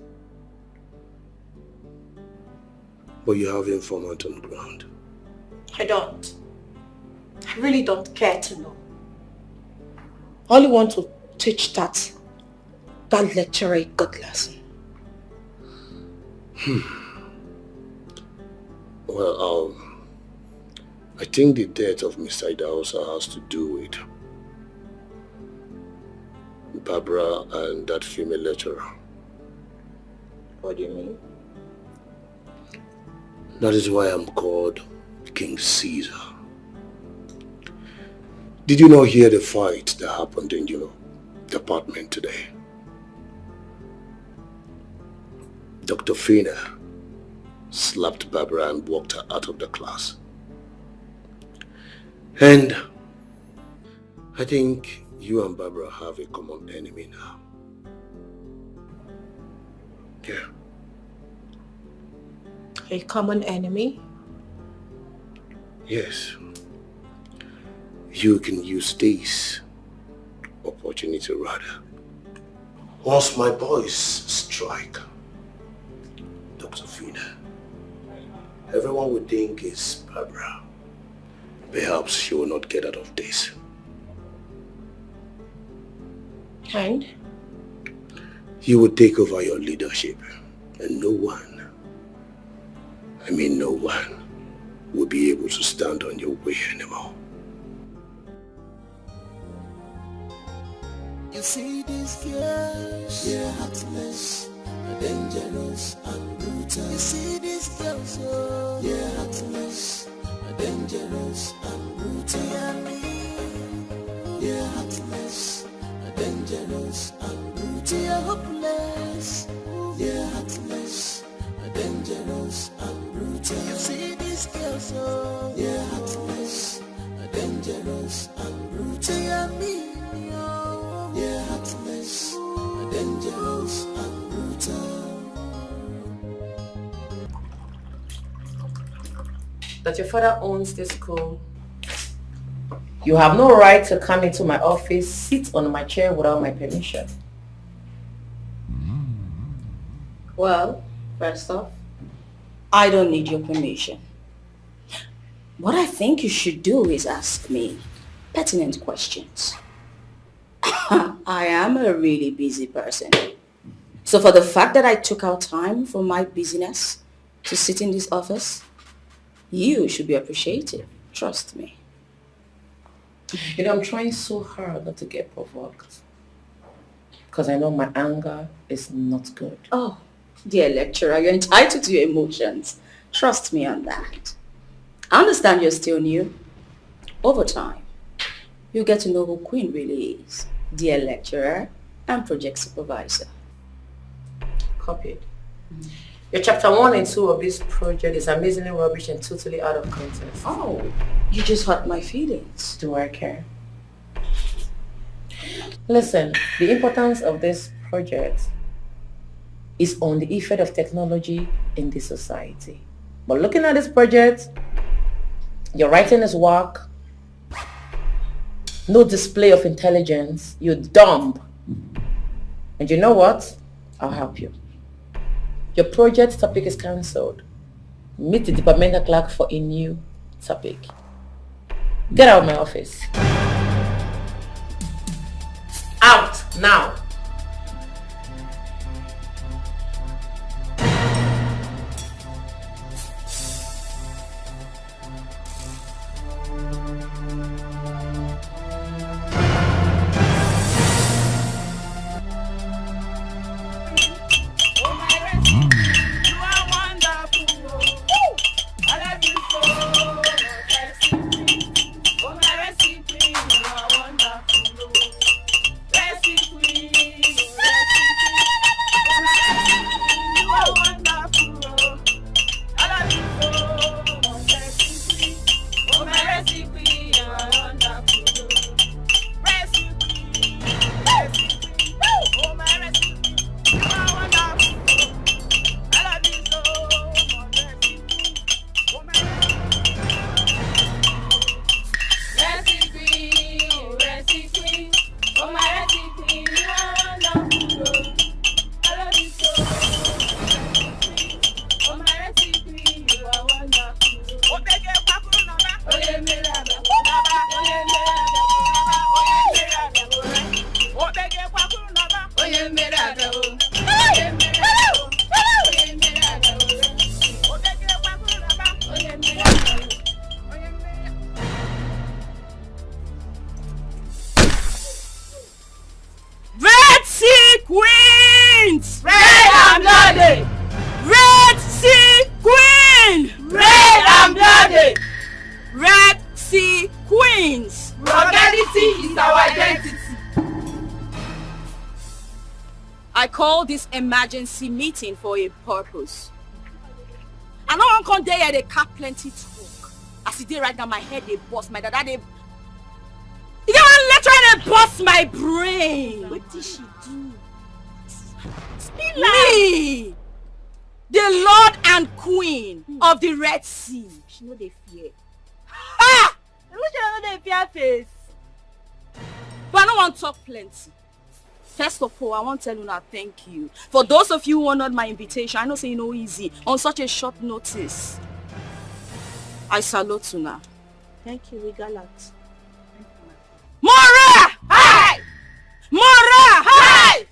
Q: But you have informant on the ground.
H: I don't. I really don't care to know. I only want to teach that lecturer a good lesson.
Q: Well, I think the death of Mr. Idahosa has to do with Barbara and that female lecturer.
H: What do you mean?
Q: That is why I'm called King Caesar. Did you not hear the fight that happened in your department today? Dr. Fina slapped Barbara and walked her out of the class. And I think you and Barbara have a common enemy now. Yeah.
H: A common enemy?
Q: Yes. You can use this opportunity rather. Once my boys strike Dr. Fina, everyone would think it's Barbara. perhaps she will not get out of this.
A: And?
Q: You will take over your leadership, and no one, I mean no one, will be able to stand on your way anymore.
O: You see these girls, they're heartless, dangerous and brutal. You see these girls, oh, they're heartless, dangerous and brutal. Yeah, me, they're heartless, dangerous and brutal. They're hopeless, they're heartless, dangerous and brutal. You see these girls, oh, they're heartless, dangerous and brutal. Yeah, me. Yeah, heartless, dangerous and brutal.
A: That your father owns this school. You have no right to come into my office, sit on my chair without my permission.
M: Well, first off, I don't need your permission. What I think you should do is ask me pertinent questions. I am a really busy person. So for the fact that I took out time from my busyness to sit in this office, you should be appreciative. Trust me.
A: You know, I'm trying so hard not to get provoked. Because I know my anger is not good.
M: Oh, dear lecturer, you're entitled to your emotions. Trust me on that. I understand you're still new. Over time, you get to know who Queen really is. Dear lecturer and project supervisor.
A: Copied. Your chapter 1 and 2 of this project is amazingly rubbish and totally out of context.
M: Oh, you just hurt my feelings.
A: Do I care? Listen, the importance of this project is on the effect of technology in this society. But looking at this project, your writing is whack. No display of intelligence. You're dumb. And you know what? I'll help you. Your project topic is cancelled. Meet the departmental clerk for a new topic. Get out of my office. Out now.
B: This emergency meeting for a purpose. I know one come there they cap plenty talk. As it did right now, my head they bust, my dada they. You get one lecturer they bust my brain. What did she do? Me, the Lord and Queen of the Red Sea. She know they fear. Ah! I wish I know they fear face. But I don't want to talk plenty. First of all, I want to tell you now, thank you. For those of you who honored my invitation, I know say you know easy on such a short notice. I salute you now. Thank you, we gallant.
I: Mora! Hey! Mora! Hey!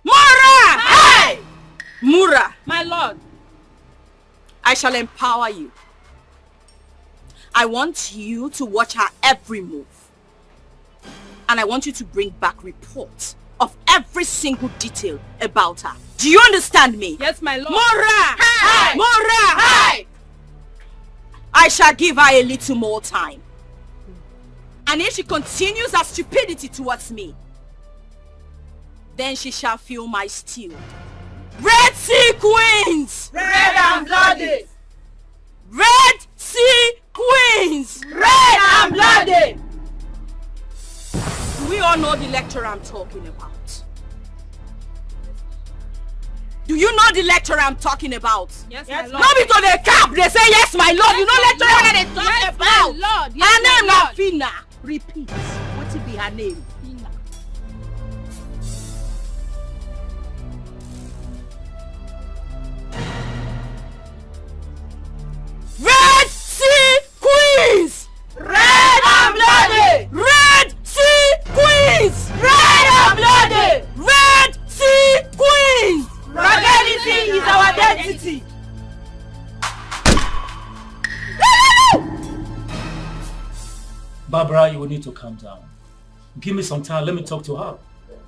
I: Mora! Hey! Mura!
B: My lord.
I: I shall empower you. I want you to watch her every move. And I want you to bring back reports of every single detail about her. Do you understand me?
B: Yes, my lord.
I: Mora!
B: Hey!
I: Mora! Hey! I shall give her a little more time. And if she continues her stupidity towards me, then she shall feel my steel. Red Sea Queens!
B: Red and bloody!
I: Red Sea Queens!
B: Red and bloody!
I: We all know the lecturer I'm talking about. Do you know the lecturer I'm talking about?
B: Yes, my lord.
I: Not be to the cap, they say yes, my lord.
B: Yes,
I: You know lecturer
B: lord.
I: where they talk
B: Yes,
I: about.
B: my lord. Yes,
I: Her name
B: my
I: na
B: lord.
I: Fina. Repeat. What will be her name?
B: Fina.
I: Red Sea Queens!
B: Red and bloody!
I: Red Sea Queens!
B: Red and bloody!
I: Red Sea Queens!
B: Ruggedity is our identity.
F: Barbara, you will need to calm down. Give me some time, let me talk to her.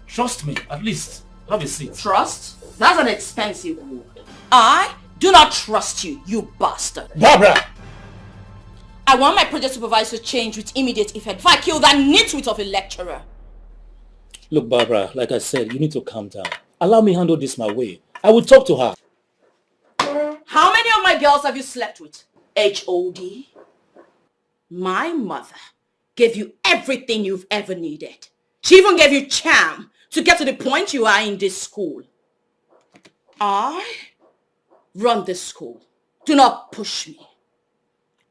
F: Trust me, at least. Have a seat.
I: Trust? That's an expensive word. I do not trust you, you bastard.
F: Barbara!
I: I want my project supervisor to change with immediate effect if I kill that nitwit of a lecturer.
F: Look, Barbara, like I said, you need to calm down. Allow me handle this my way. I will talk to her.
I: How many of my girls have you slept with? H.O.D. My mother gave you everything you've ever needed. She even gave you charm to get to the point you are in this school. I run this school. Do not push me.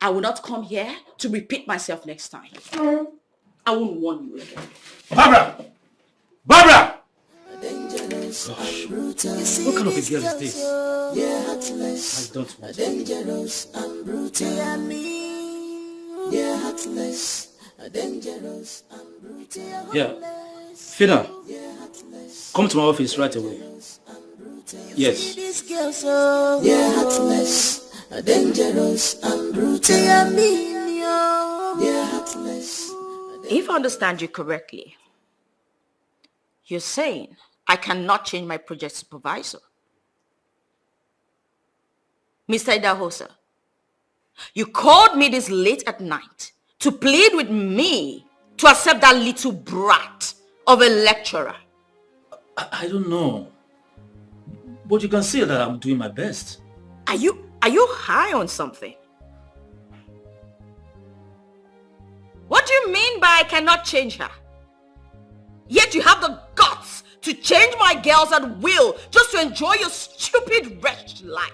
I: I will not come here to repeat myself next time. I won't warn you again.
F: Barbara! Barbara!
O: Gosh,
F: what kind of a girl is this? I don't want
O: dangerous and brutal. Yeah, heartless, dangerous and brutal.
F: Yeah. Fina, come to my office right away. Yes.
O: Yeah, heartless, dangerous and brutal. Yeah, heartless.
I: If I understand you correctly, you're saying I cannot change my project supervisor. Mr. Idahosa, you called me this late at night to plead with me to accept that little brat of a lecturer.
F: I don't know. But you can see that I'm doing my best.
I: Are you high on something? What do you mean by I cannot change her? Yet you have the guts to change my girls at will just to enjoy your stupid, wretched life.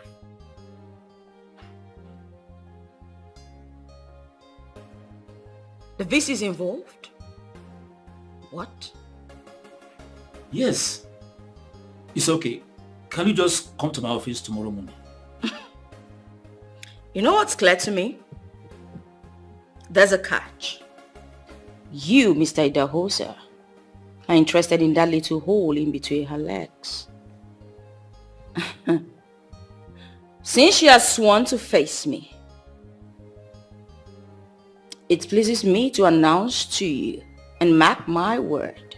I: The VC is involved? What?
F: Yes. It's okay. Can you just come to my office tomorrow morning?
I: You know what's clear to me? There's a catch. You, Mr. Idahosa, are interested in that little hole in between her legs. Since she has sworn to face me, it pleases me to announce to you and mark my word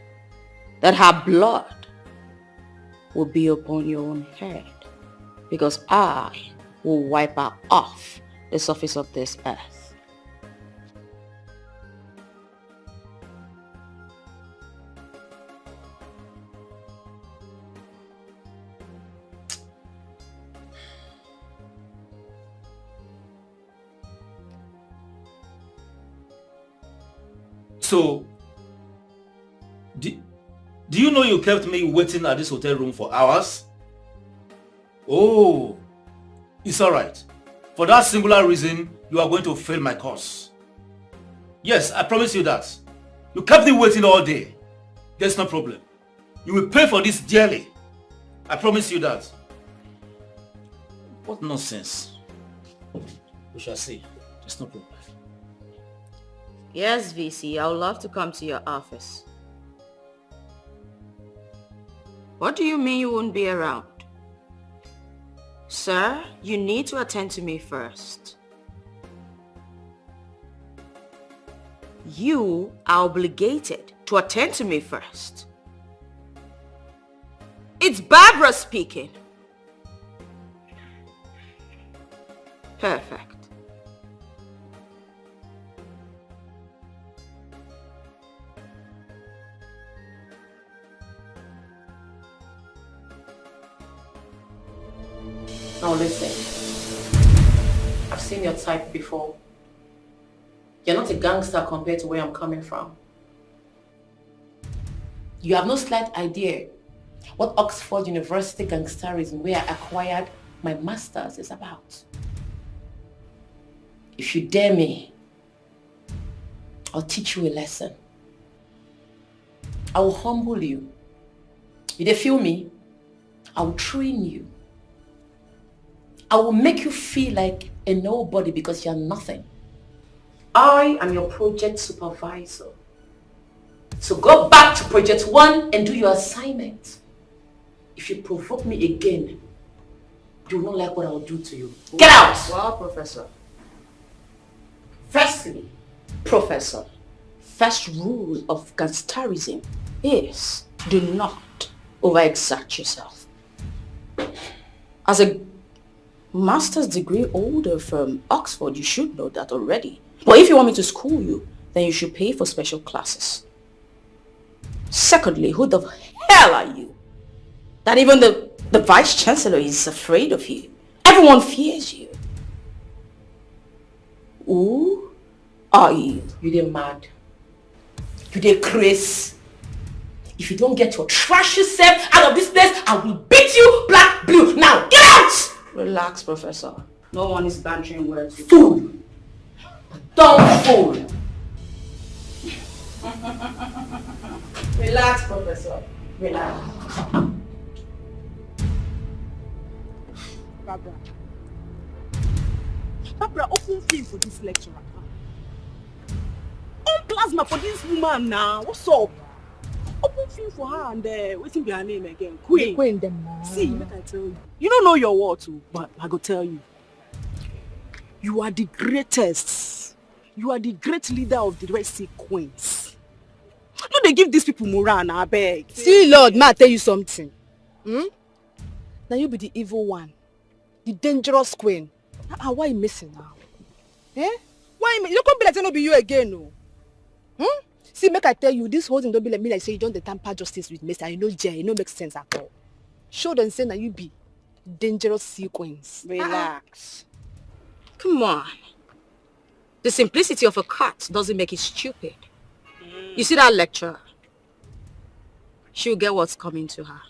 I: that her blood will be upon your own head, because I will wipe her off the surface of this earth.
F: So, do you know you kept me waiting at this hotel room for hours? Oh, it's alright. For that singular reason, you are going to fail my course. Yes, I promise you that. You kept me waiting all day. There's no problem. You will pay for this dearly. I promise you that. What nonsense. We shall see. There's no problem.
M: Yes, VC, I would love to come to your office. What do you mean you won't be around? Sir, you need to attend to me first. You are obligated to attend to me first. It's Barbara speaking. Perfect.
A: Now listen, I've seen your type before. You're not a gangster compared to where I'm coming from. You have no slight idea what Oxford University gangsterism, where I acquired my master's, is about. If you dare me, I'll teach you a lesson. I will humble you. If they feel me, I will train you. I will make you feel like a nobody because you're nothing. I am your project supervisor. So go back to project 1 and do your assignment. If you provoke me again, you will not like what I'll do to you. Get out!
M: Well, Professor.
A: Firstly,
M: Professor, first rule of gangsterism is do not overexert yourself. As a master's degree holder from Oxford, you should know that already. But if you want me to school you, then you should pay for special classes. Secondly, who the hell are you? That even the Vice Chancellor is afraid of you. Everyone fears you. Who are you?
A: You dey mad. You dey crazy. If you don't get your trashy self out of this place, I will beat you black blue. Now, get out!
M: Relax, Professor. No one is bantering words.
A: Fool! Don't fool!
M: Relax, Professor. Relax.
J: Barbara, open field for this lecturer. On plasma for this woman now. What's up? Open field for her and waiting be her name again. Queen.
K: Queen them now.
J: See, make I tell you. You don't know your word, but I go tell you. You are the greatest. You are the great leader of the Red Sea Queens. No, they give these people morale, I beg.
K: See, Lord, may I tell you something? Now you be the evil one. The dangerous queen. Why you missing now? Eh? Why you don't be like no be you again, no? See, make I tell you, this whole thing don't be like me like say you don't tamper justice with Mr. You know, Jay, it no make sense at all. Show them say that you be dangerous sequence.
M: Relax. Come on. The simplicity of a cat doesn't make it stupid. You see that lecturer? She'll get what's coming to her.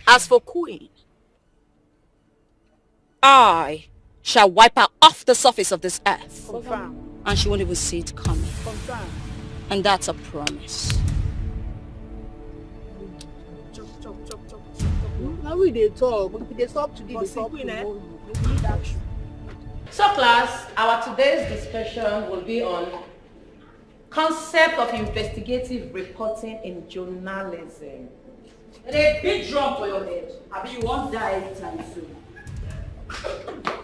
M: As for Queen, I shall wipe her off the surface of this earth.
J: Confirm.
M: And she won't even see it coming.
J: Confirm.
M: And that's a promise.
K: Now we they talk. If they stop today, they stop tomorrow.
A: So class, our today's discussion will be on concept of investigative reporting in journalism.
B: A big drum for your head. I mean, you won't die anytime soon.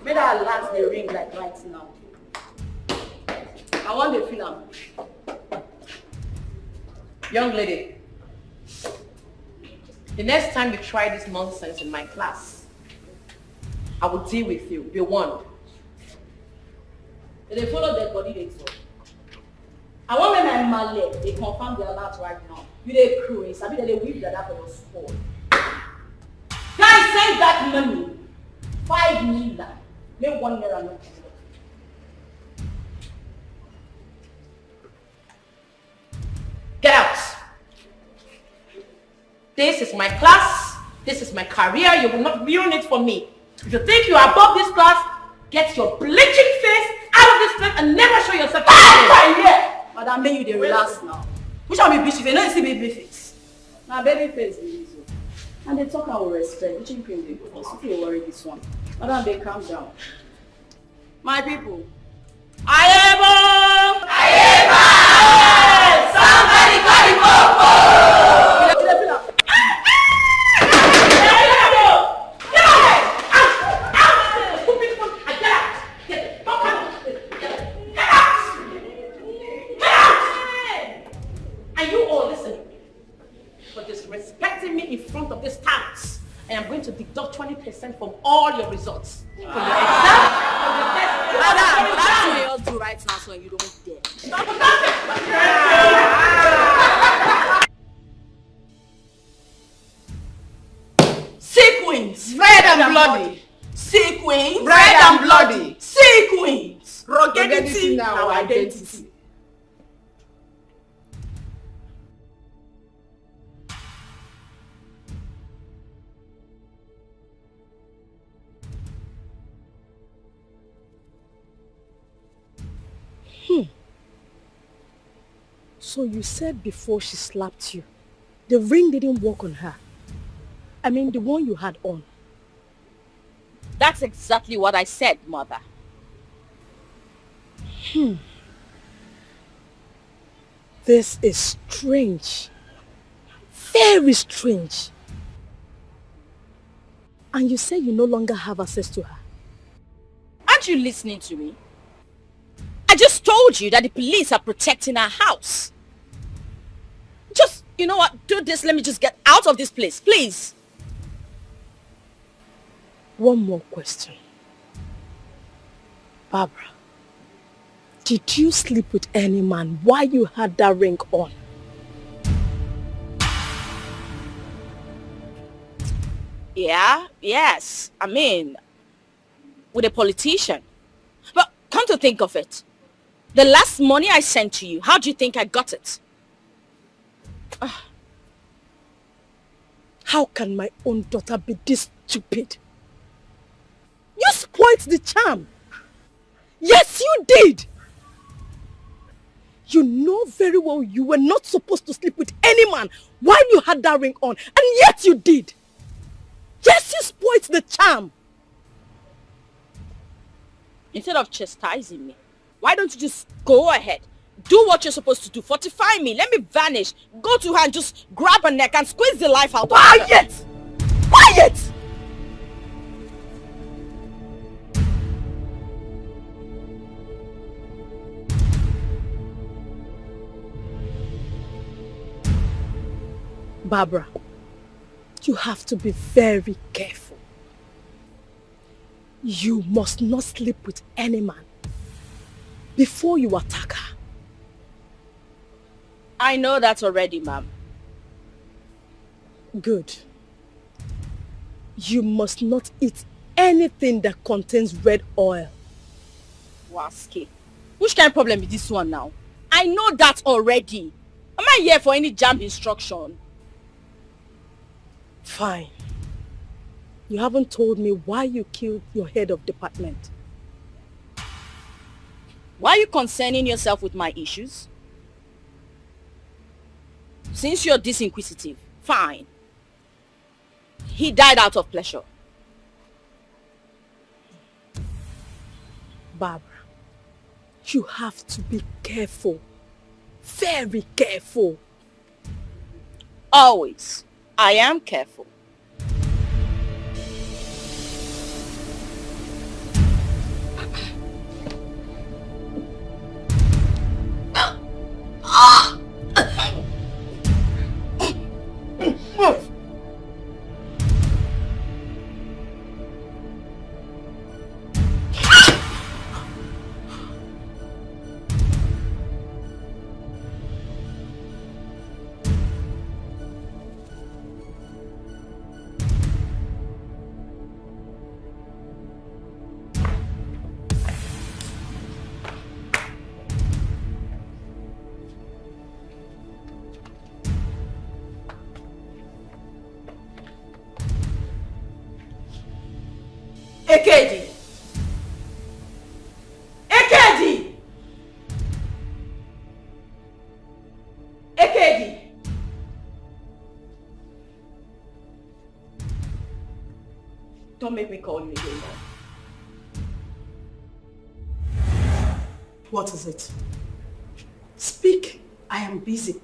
B: May that alert the ring like right now. I want the film.
A: Young lady, the next time you try this nonsense in my class, I will deal with you. Be warned.
B: They follow their body they talk. I want them my mallet. They confirm the alert right now. You they cruise. I mean they weave that up for your school. Guys, send that money. 5 million. Make 1 year and not.
A: Get out. This is my class. This is my career. You will not ruin it for me. If you think you are above this class, get your bleaching face out of this place and never show yourself.
B: Yeah. Madam, may you they relax now. Which one be bitch if you know you see baby face? Now baby face is easy. And they talk our respect. Which in cream they go for? So you worry this one. Madam, they calm down. My people.
A: I I am going to deduct 20% from all your results. For your exam, for your test.
I: That's what you all do right now, so you don't dare.
A: Sequins,
K: red and bloody.
A: Sequins,
K: red and bloody.
A: Sequins,
K: ruggedity, our identity.
J: So you said before she slapped you, the ring didn't work on her. I mean, the one you had on.
M: That's exactly what I said, Mother.
J: This is strange. Very strange. And you say you no longer have access to her.
M: Aren't you listening to me? I just told you that the police are protecting our house. Just, you know what, do this, let me just get out of this place, please.
J: One more question. Barbara, did you sleep with any man while you had that ring on?
M: Yeah, yes, I mean, with a politician. But come to think of it, the last money I sent to you, how do you think I got it?
J: How can my own daughter be this stupid? You spoiled the charm. Yes, you did. You know very well you were not supposed to sleep with any man while you had that ring on, and yet you did. Yes, you spoiled the charm.
M: Instead of chastising me, why don't you just go ahead? Do what you're supposed to do. Fortify me. Let me vanish. Go to her and just grab her neck and squeeze the life out of her.
J: Quiet! Quiet! Barbara, you have to be very careful. You must not sleep with any man before you attack her.
M: I know that already, ma'am.
J: Good. You must not eat anything that contains red oil.
M: Waski. Which kind of problem is this one now? I know that already. Am I here for any jam instruction?
J: Fine. You haven't told me why you killed your head of department.
M: Why are you concerning yourself with my issues? Since you're this inquisitive, fine. He died out of pleasure.
J: Barbara, you have to be careful. Very careful.
M: Always. I am careful.
A: Ekedi! Ekedi! Ekedi! Don't make me call you again.
J: What is it? Speak. I am busy.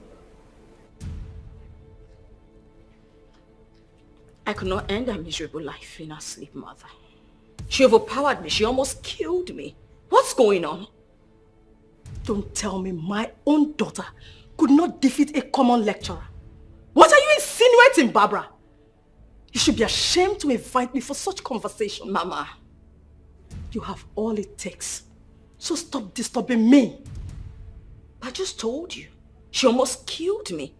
M: I could not end a miserable life in her sleep, Mother. She overpowered me. She almost killed me. What's going on?
J: Don't tell me my own daughter could not defeat a common lecturer. What are you insinuating, Barbara?
K: You should be ashamed to invite me for such conversation.
M: Mama.
K: You have all it takes. So stop disturbing me.
M: I just told you. She almost killed me.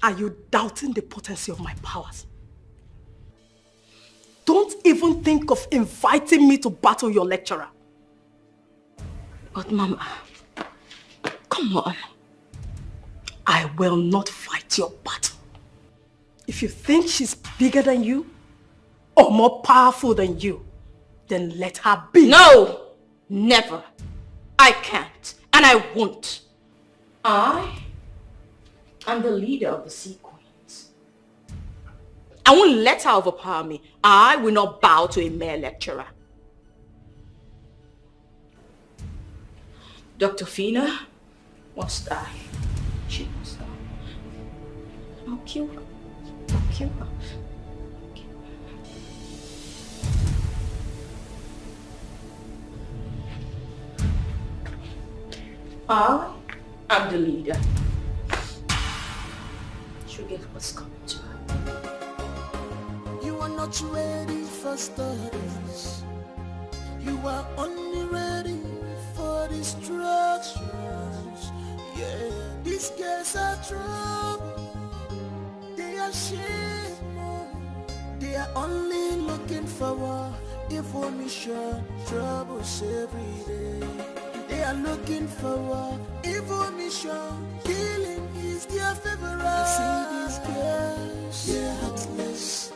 K: Are you doubting the potency of my powers? Don't even think of inviting me to battle your lecturer.
M: But Mama, come on.
K: I will not fight your battle. If you think she's bigger than you or more powerful than you, then let her be.
M: No! Never. I can't and I won't. I am the leader of the Sea Queens. I won't let her overpower me. I will not bow to a mere lecturer. Dr. Fina must die. She must die. I'll kill her. I'll kill her. I am the leader. She'll get what's coming to her.
O: You are not ready for studies. You are only ready for distractions. Yeah, these girls are trouble. They are shame. They are only looking for war. Information, troubles every day. They are looking for war. Information, killing is their favorite. You see these girls, they're heartless,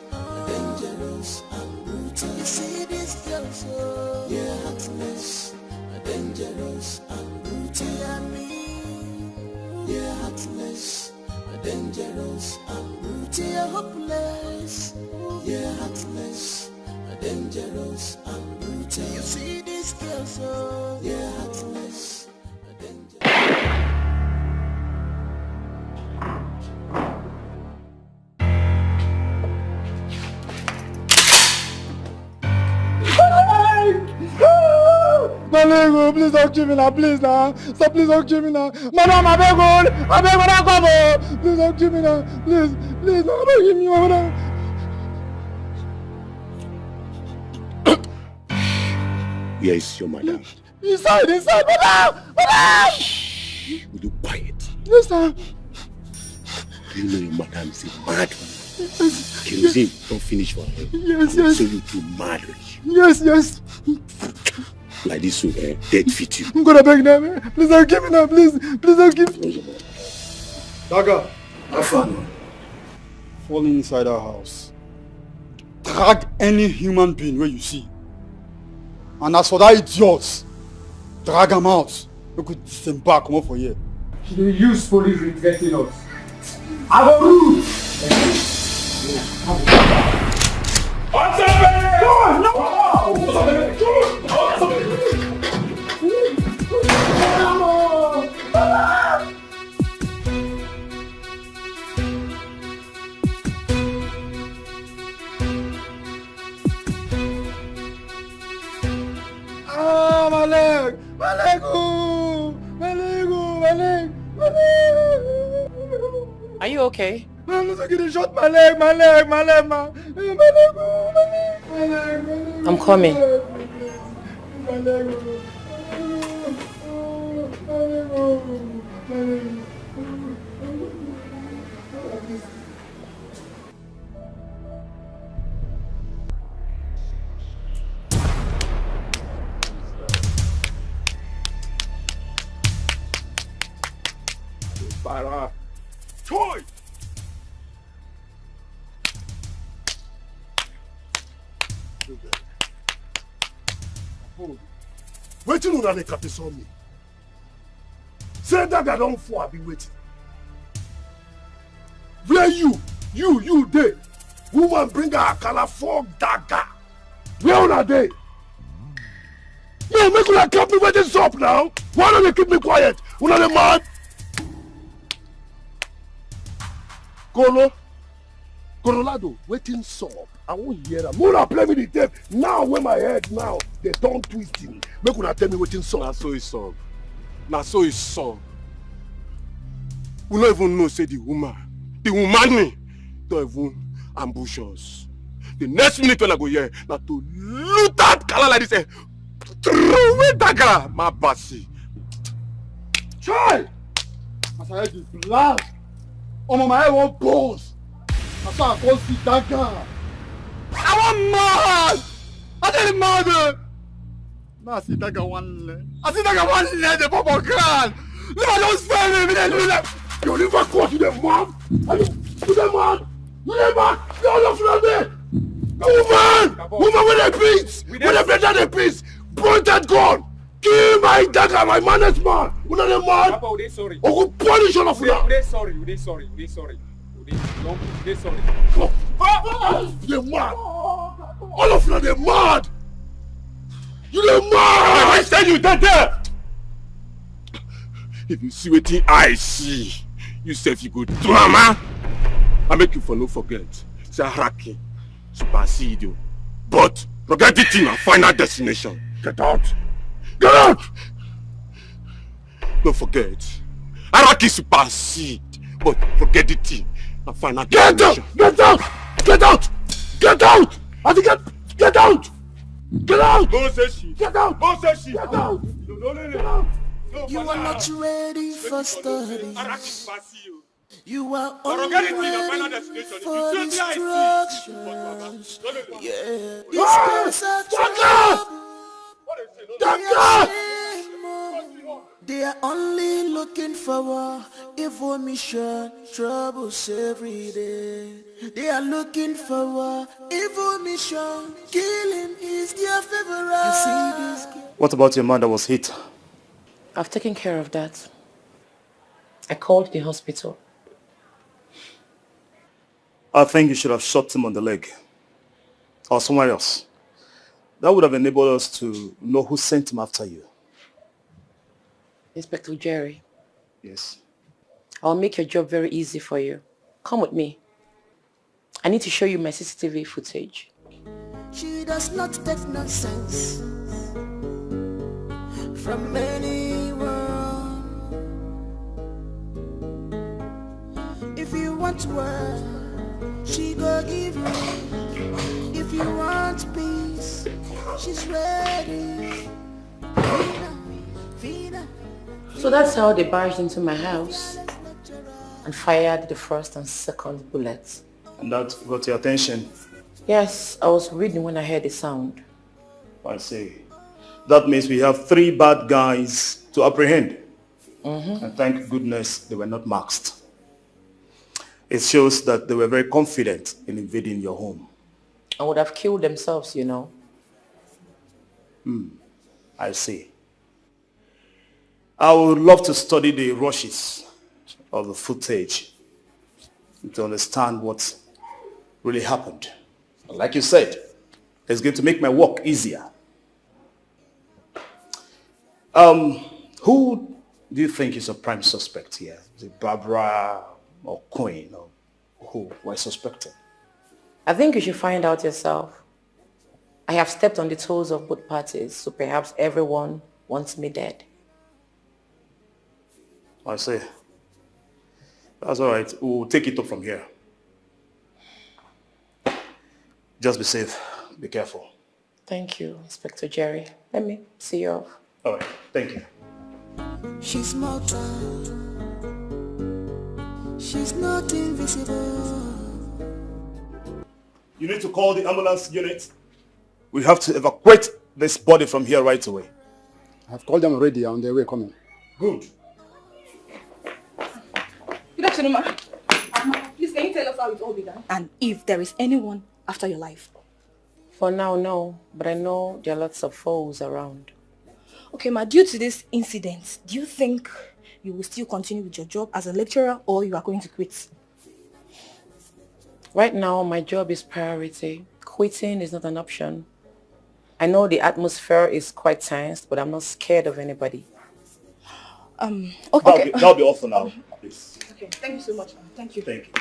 O: dangerous and brutal. You see these girls, oh, they're heartless, dangerous and brutal. They are mean, they're heartless, dangerous and brutal. They are hopeless, they're heartless, dangerous and brutal. You see these girls, oh, they're heartless, dangerous.
C: Malego, please don't kill me now, please now. Stop, please don't kill me now. Madam, I beg you, don't come. Please don't kill me now, please, please, don't kill me, madam.
Q: Where is your madam?
C: Inside, madam! Madam!
Q: Shh, will you quiet?
C: Yes, sir.
Q: You know your madam is a mad one. Kerosene, don't finish for her.
C: Yes.
Q: So you too mad.
C: Yes.
Q: Like this will dead fit you.
C: I'm gonna beg now. Please don't give me now, please. Please don't give me.
E: Dagger.
Q: Have fun.
E: Fall inside our house. Drag any human being where you see. And as for that idiot, drag him out. You could disembark more for here.
P: They use police rejecting us. I will rule. What's happening?
C: My leg! My leg!
A: Are you okay?
C: I'm not getting shot. My leg!
A: I'm coming.
C: My leg!
D: Para. Toy! Waiting on the captain saw me. Say that I don't fall, I be waiting. Where you there? Woman bring her color for dagger. Where are they? No, make una keep me waiting up now. Why don't you keep me quiet? Una the man. Colorado, waiting up. I won't hear them. Muna play me the tape. Now when my head now, they don't twist me. Make una tell me waiting up. Na so it's song. Na so it's song. We don't even know say the woman don't even ambush us. The next minute when I go here, now to loot that color like this, throw away that girl, my bassy.
E: Child! As I heard this blast, my head won't bones. That's why I can't see that girl. I want mad! I tell you mad! Now I see that girl one leg. I see that girl one leg, the papa girl! Look at those family, you never caught to them, man! Are you to them, man? You never! You all of them! Woman! Woman with a piece! With a better than a piece! Point that gun! Kill my dagger, my manners, man! You know them, man?
P: Papa, we sorry.
E: I will punish all of you!
P: We sorry. We sorry. We sorry. We sorry.
E: They're mad! All of you, they're mad! You're mad!
D: I said you dead there! If you see what I see, you say if you go drama, I make you for no forget. Say Haraki, supersede you. But forget the thing and final destination. Get out! Get out! Don't forget. Haraki supersede, but forget the thing and final destination.
E: Get out! Get out! Get out! I think get out! Get out!
D: Don't say she.
E: Get out!
D: Don't say she.
E: Get out!
D: Get out!
O: You are not ready for studies. You are only ready for instructions. Yeah, these girls are trouble. They are only looking for war, information, troubles every day. They are looking for war, information, killing is their favorite.
F: What about your man that was hit?
A: I've taken care of that. I called the hospital.
F: I think you should have shot him on the leg. Or somewhere else. That would have enabled us to know who sent him after you.
A: Inspector Jerry.
F: Yes.
A: I'll make your job very easy for you. Come with me. I need to show you my CCTV footage.
O: She does not take nonsense from anyone. If you want work, she go give you. If you want peace, she's ready.
A: So that's how they barged into my house and fired the first and second bullets.
F: And that got your attention?
A: Yes, I was reading when I heard the sound.
F: I see. That means we have 3 bad guys to apprehend. And thank goodness they were not masked. It shows that they were very confident in invading your home.
A: And would have killed themselves, you know.
F: I see. I would love to study the rushes of the footage to understand what really happened. Like you said, it's going to make my work easier. Who do you think is a prime suspect here? Is it Barbara or Queen or who we're suspecting?
A: I think you should find out yourself. I have stepped on the toes of both parties, so perhaps everyone wants me dead.
F: I see. That's all right. We'll take it up from here. Just be safe. Be careful.
A: Thank you, Inspector Jerry. Let me see you off.
F: All right. Thank you.
O: She's mortal. She's not invisible.
F: You need to call the ambulance unit. We have to evacuate this body from here right away.
E: I've called them already. On their way coming.
F: Good.
J: Good afternoon, ma'am. Please, can you tell us how it all began? And if there is anyone after your life?
A: For now, no. But I know there are lots of foes around.
J: Okay, ma, due to this incident, do you think you will still continue with your job as a lecturer or you are going to quit?
A: Right now, my job is priority. Quitting is not an option. I know the atmosphere is quite tense, but I'm not scared of anybody.
J: Okay.
F: That'll be all for now, please.
J: Okay, thank you so much, ma'am. Thank you.
F: Thank you.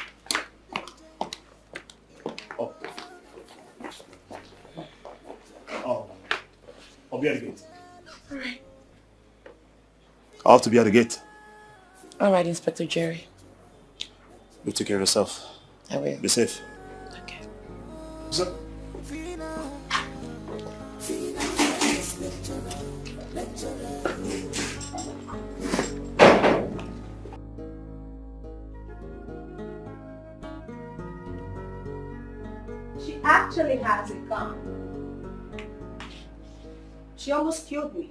F: I'll be at the gate.
A: All right.
F: I'll have to be at the gate.
A: All right, Inspector Jerry.
F: You take care of yourself.
H: I will.
F: Be safe.
H: Okay.
F: So,
H: she actually has a gun. She almost killed me.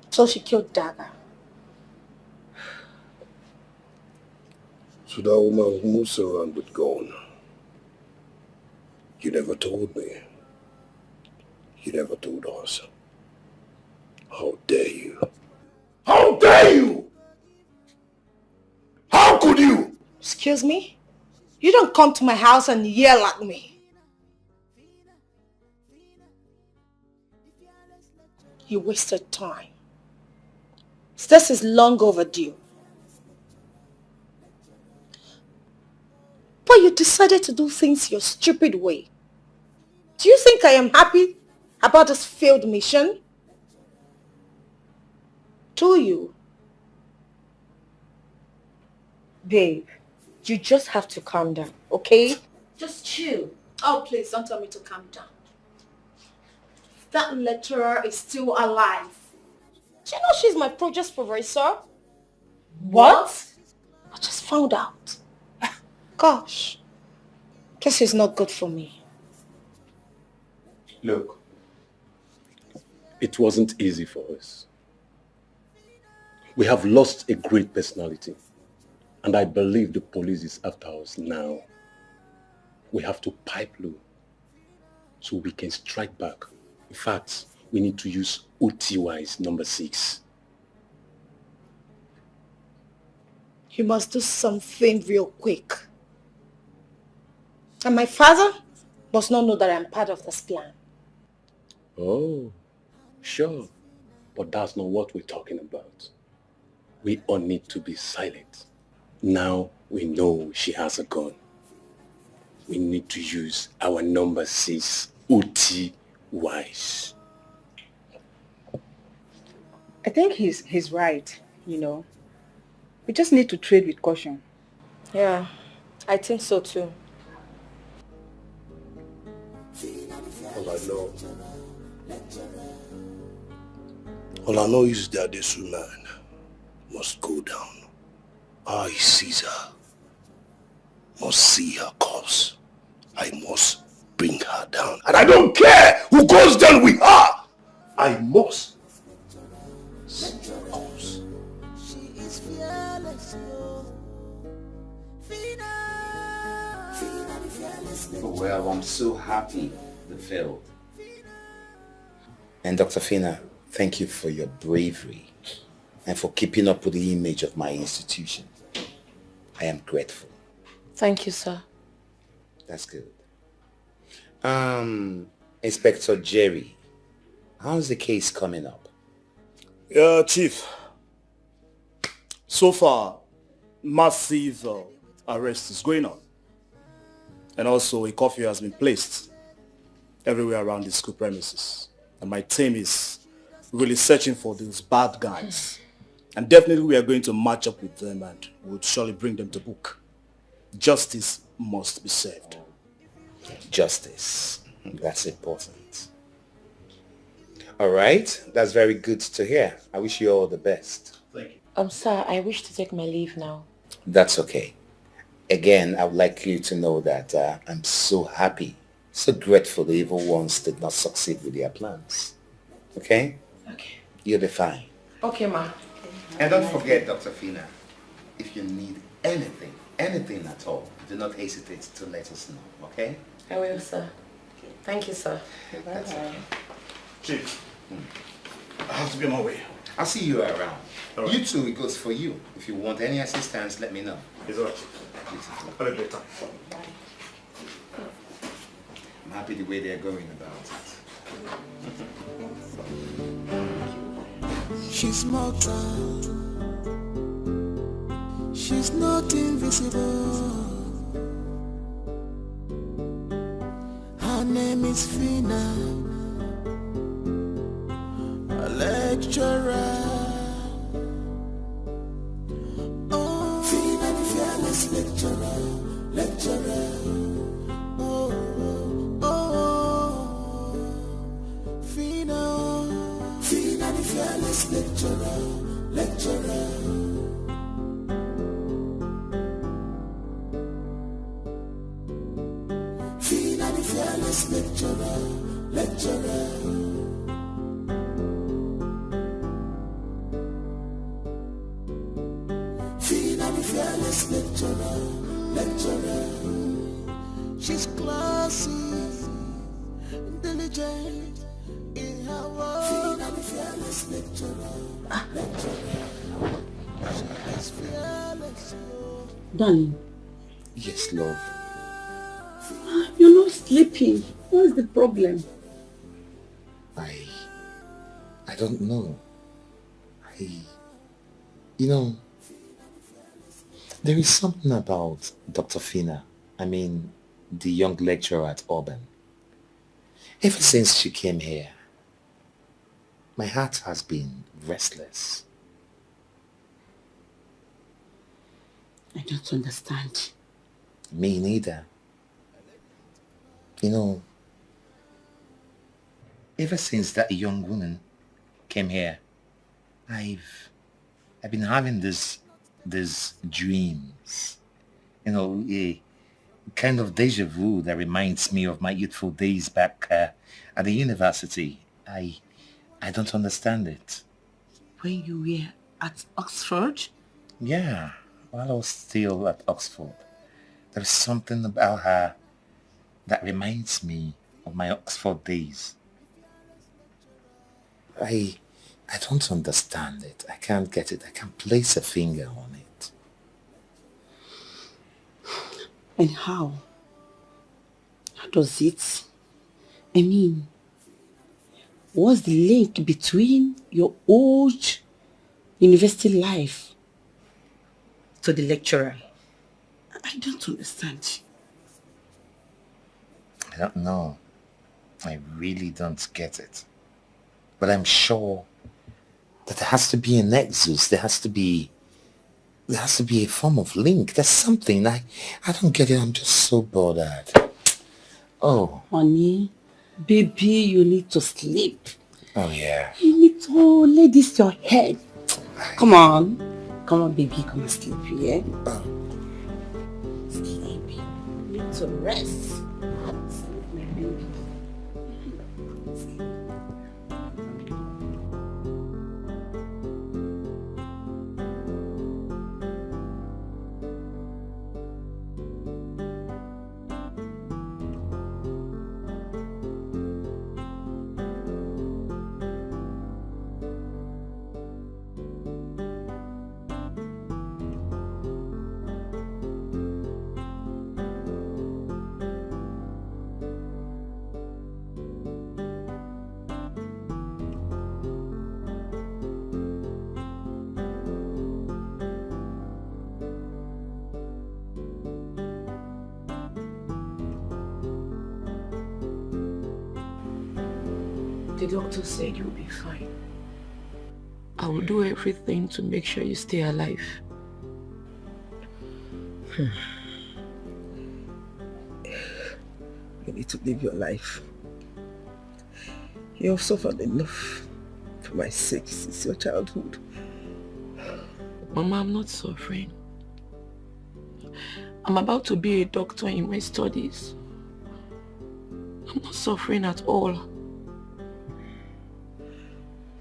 H: So she killed Dagger.
Q: So that woman who moves around with gun, you never told me. You never told us. How dare you? How dare you? How could you?
H: Excuse me? You don't come to my house and yell at me. You wasted time. This is long overdue. But you decided to do things your stupid way. Do you think I am happy about this failed mission? Do you? Babe, you just have to calm down, okay? Just chill. Oh, please, don't tell me to calm down. That lecturer is still alive. Do you know she's my project professor? What? I just found out. Gosh. Guess it's not good for me.
D: Look, it wasn't easy for us. We have lost a great personality, and I believe the police is after us now. We have to pipe low so we can strike back. In fact, we need to use OTY's number 6.
H: You must do something real quick. And my father must not know that I'm part of this plan.
D: Oh, sure. But that's not what we're talking about. We all need to be silent. Now we know she has a gun. We need to use our number 6 OTYs.
K: I think he's right, you know. We just need to trade with caution.
H: Yeah, I think so too.
Q: All I know is that this woman must go down. I, Caesar, must see her corpse. I must bring her down. And I don't care who goes down with her. I must see her corpse.
L: Well, I'm so happy they failed. And Dr. Fina, thank you for your bravery and for keeping up with the image of my institution. I am grateful.
H: Thank you, sir.
L: That's good. Inspector Jerry, how's the case coming up?
F: Yeah, Chief. So far, massive arrest is going on. And also a curfew has been placed everywhere around the school premises. And my team is really searching for those bad guys. And definitely we are going to match up with them and we'll surely bring them to book. Justice must be served.
L: Justice. That's important. All right. That's very good to hear. I wish you all the best.
F: Thank you.
H: Sir, I wish to take my leave now.
L: That's okay. Again, I would like you to know that I'm so happy, so grateful the evil ones did not succeed with their plans. Okay?
H: Okay.
L: You'll be fine.
H: Okay, ma.
L: And don't forget, Dr. Fina, if you need anything at all, do not hesitate to let us know, okay?
H: I will, sir. Thank you, sir.
L: That's okay.
F: Chief, I have to be on my way.
L: I'll see you around.
F: Right.
L: You too, it goes for you. If you want any assistance, let me know.
F: It's all right. Have a great time.
L: I'm happy the way they're going about it.
O: She's mortal. She's not invisible. Her name is Fina, a lecturer. fearless lecturer, lecturer. Oh, oh, oh. Fina the fearless lecturer, lecturer. Fina the fearless lecturer, lecturer. Fina the fearless lecturer, lecturer. She's classy, diligent in her work. Fina the fearless lecturer, lecturer. She is fearless.
M: Darling.
L: Yes, love.
M: You're not sleeping. What's the problem?
L: I don't know. You know, there is something about Dr. Fina. I mean, the young lecturer at Auburn. Ever since she came here, my heart has been restless.
M: I don't understand.
L: Me neither. You know, ever since that young woman came here, I've been having these dreams. You know, a kind of deja vu that reminds me of my youthful days back at the university. I don't understand it.
M: When you were at Oxford?
L: Yeah, while I was still at Oxford. There's something about her that reminds me of my Oxford days. I don't understand it. I can't get it. I can't place a finger on it.
M: And how? How does it? I mean, what's the link between your old university life to the lecturer? I don't understand.
L: I don't know. I really don't get it. But I'm sure that there has to be a nexus. There has to be a form of link. There's something. I don't get it. I'm just so bothered. Oh.
M: Honey, baby, you need to sleep.
L: Oh, yeah.
M: You need to lay this to your head. Come on. Come on, baby. Come and sleep, yeah? Sleep. You need to rest. Sleep, my baby.
A: The doctor said you'll be fine. I will do everything to make sure you stay alive.
R: You need to live your life. You have suffered enough for my sake since your childhood.
A: Mama, I'm not suffering. I'm about to be a doctor in my studies. I'm not suffering at all.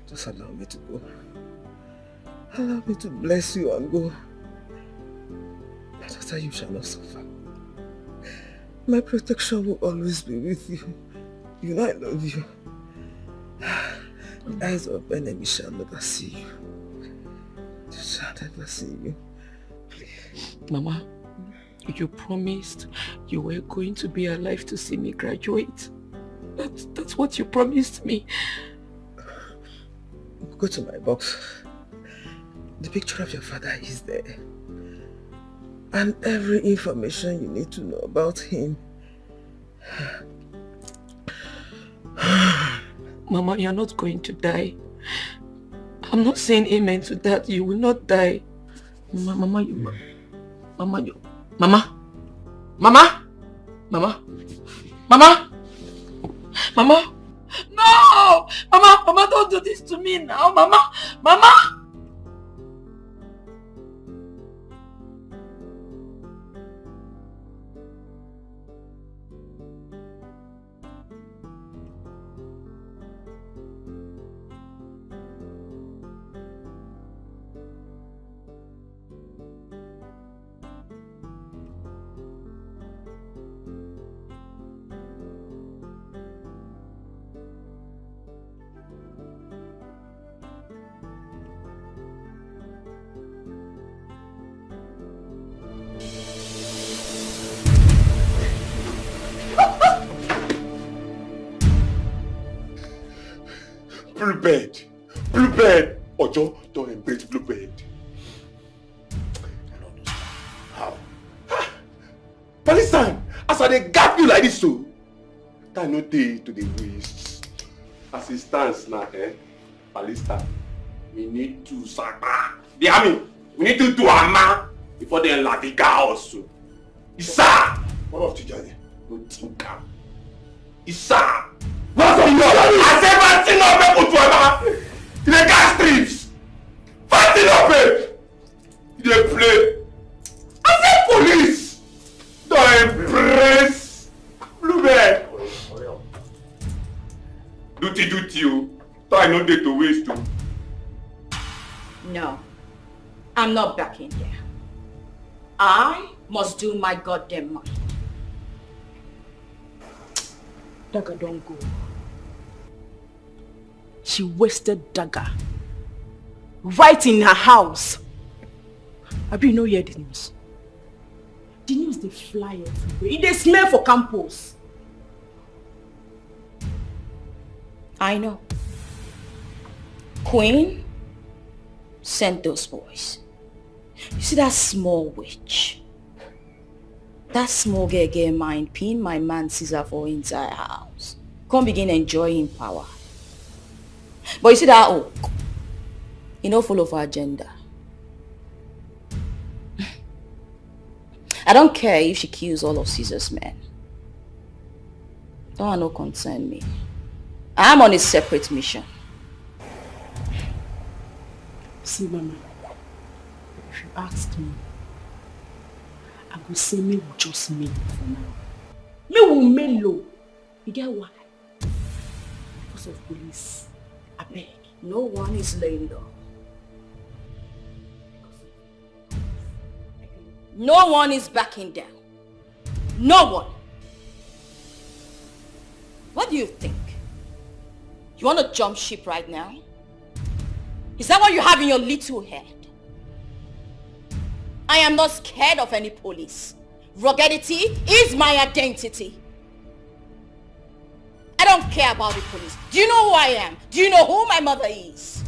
R: Just allow me to go. Allow me to bless you and go. But after you shall not suffer. My protection will always be with you. You know I love you. The eyes of enemy shall never see you. They shall never see you. Please.
A: Mama, you promised you were going to be alive to see me graduate. That's what you promised me.
R: Go to my box. The picture of your father is there. And every information you need to know about him.
A: Mama, you're not going to die. I'm not saying amen to that. You will not die. Mama, Mama, Mama, Mama, Mama, Mama, Mama, no, Mama, Mama, don't do this to me now, Mama, Mama.
D: Bluebird. Ojo, don't embrace Bluebird. I don't understand. How? Palestine, as I dey gap you like this so, that no day to the waste. As it stands now, Palestine, we need to sapa the army. We need to do ama before they like the chaos. Isa, what of Tijani? No tinker. Isa. What's on your life? I said, fighting up people to Emma. In the gas streets. Fighting up it. They play. I said, police. Don't embrace Bluebird. Duty, you. Time no day to waste too.
M: No. I'm not backing here. I must do my goddamn mind.
B: Dagger, don't go. She wasted Dagger. Right in her house. Abi, you know hear the news. The news they fly everywhere. They smell for campus.
M: I know. Queen sent those boys. You see that small witch? That small girl mind pin my man Caesar for inside house. Come begin enjoying power. But you see that oak? You know full of agenda. I don't care if she kills all of Caesar's men. Don't have no concern me. I'm on a separate mission.
B: See, Mama, if you ask me, I will say me just me for now. Me will mellow. You get why? Because of police. I beg.
M: No one is laying low. No one is backing down. No one. What do you think? You want to jump ship right now? Is that what you have in your little head? I am not scared of any police. Ruggedity is my identity. I don't care about the police. Do you know who I am? Do you know who my mother is?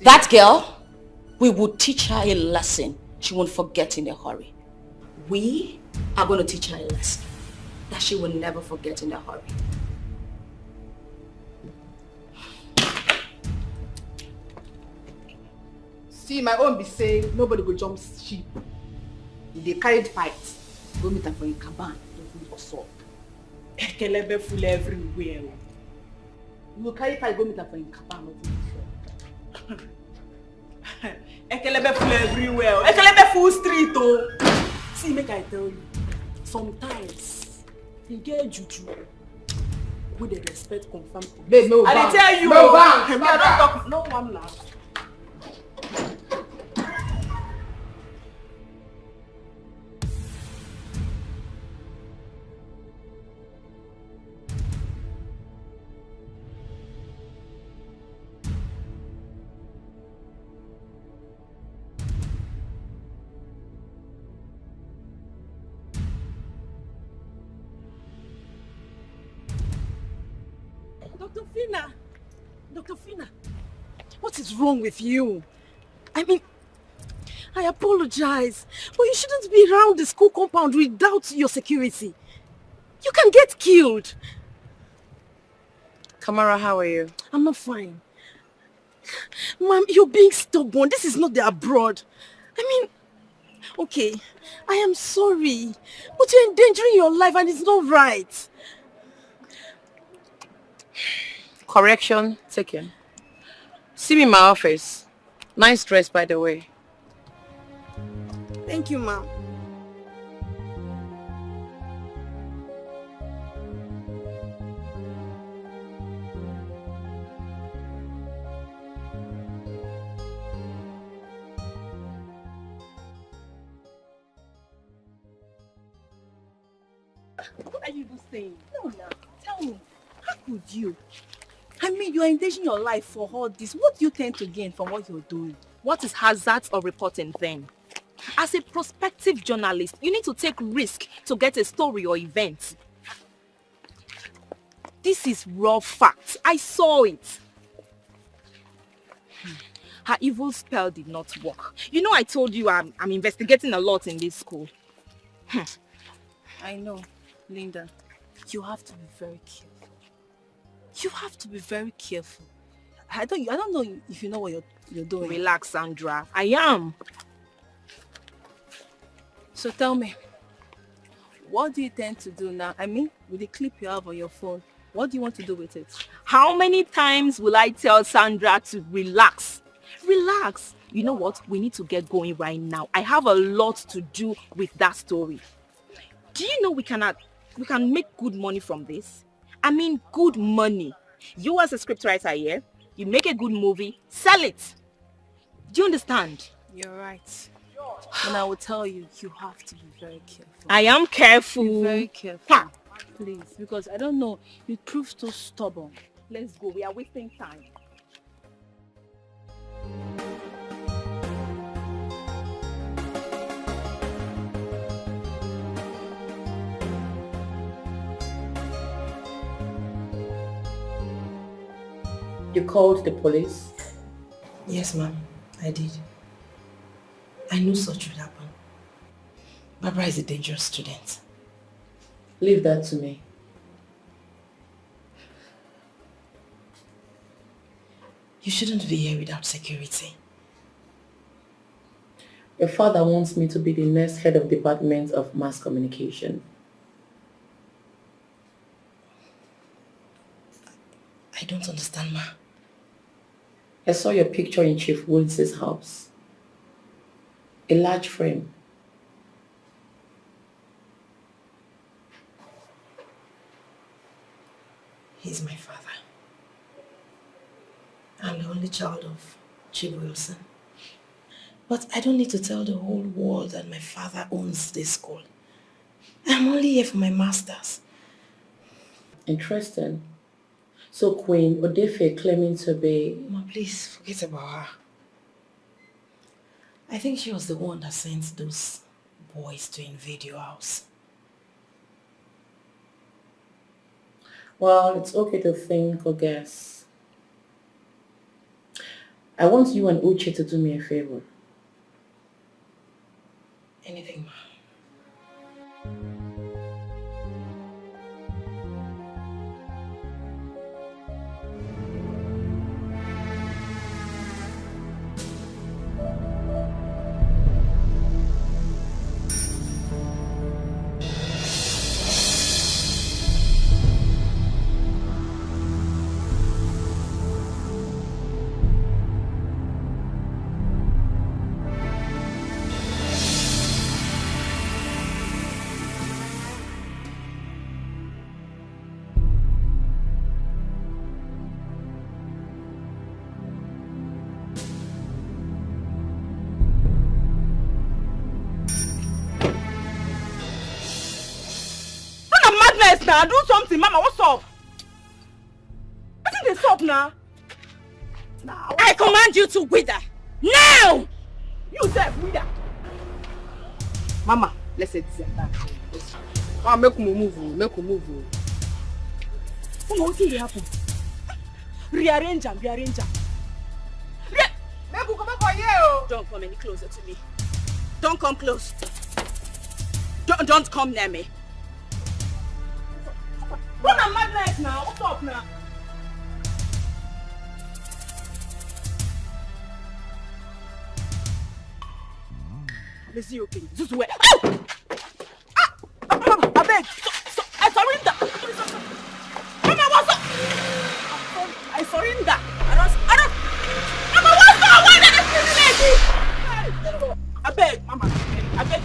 M: That girl, we will teach her a lesson she won't forget in a hurry. We are going to teach her a lesson that she will never forget in a hurry.
B: See, my own be say nobody go jump ship. They carried fight. Go meet her for a caban. Don't assault. Ekelebe full everywhere. You go carry fight. Go meet her for a caban. Ekelebe full everywhere. Ekelebe full street. Oh, see, make I tell you. Sometimes you get juju. We dey respect confirm. Babe, no. I dey tell you. No, I don't talk. No one laugh. Dr. Fina, what is wrong with you? I mean, I apologize, but you shouldn't be around the school compound without your security. You can get killed.
H: Kamara, how are you?
B: I'm not fine.
J: Mom, you're being stubborn. This is not the abroad. I mean, okay, I am sorry, but you're endangering your life and it's not right.
A: Correction taken. See me in my office. Nice dress, by the way.
J: Thank you, Mom.
B: What are you saying? No, now, tell me, how could you? I mean, you are endangering your life for all this. What do you tend to gain from what you're doing?
A: What is hazards or reporting then? As a prospective journalist, you need to take risk to get a story or event. This is raw fact. I saw it. Her evil spell did not work. You know I told you I'm investigating a lot in this school.
B: I know, Linda. You have to be very careful. You have to be very careful. I don't know if you know what you're doing.
A: Relax, Sandra. I am.
B: So tell me, what do you tend to do now? I mean, with the clip you have on your phone, what do you want to do with it?
A: How many times will I tell Sandra to relax? Relax. You know what? We need to get going right now. I have a lot to do with that story. Do you know we can make good money from this? I mean, good money. You as a scriptwriter here, you make a good movie, sell it. Do you understand?
B: You're right. And I will tell you, you have to be very careful.
A: I am careful.
B: Be very careful. Please, because I don't know, you prove so stubborn.
A: Let's go. We are wasting time. You called the police?
H: Yes, ma'am, I did. I knew such would happen. Barbara is a dangerous student.
A: Leave that to me.
H: You shouldn't be here without security.
A: Your father wants me to be the next head of department of mass communication.
H: I don't understand, ma.
A: I saw your picture in Chief Woods' house. A large frame.
H: He's my father. I'm the only child of Chief Wilson. But I don't need to tell the whole world that my father owns this school. I'm only here for my master's.
A: Interesting. So Queen Odefe claiming to be...
H: Ma, please forget about her. I think she was the one that sent those boys to invade your house.
A: Well, it's okay to think or guess. I want you and Uche to do me a favor.
H: Anything, ma.
B: Now do something, Mama. What's up? I think they up now.
A: I command you to wither now.
B: You said wither.
J: Mama, let's say this. Make me move.
B: What will happen? Rearrange them. Make you come up for you.
A: Don't come any closer to me. Don't come close. Don't come near me.
B: Run a madness now. What's up now? Let's see, okay. Just wait. I beg. I surrender. Mama, what's up? I surrender. I don't. Mama, what's up? Why did you feel like this? I beg, Mama. I beg.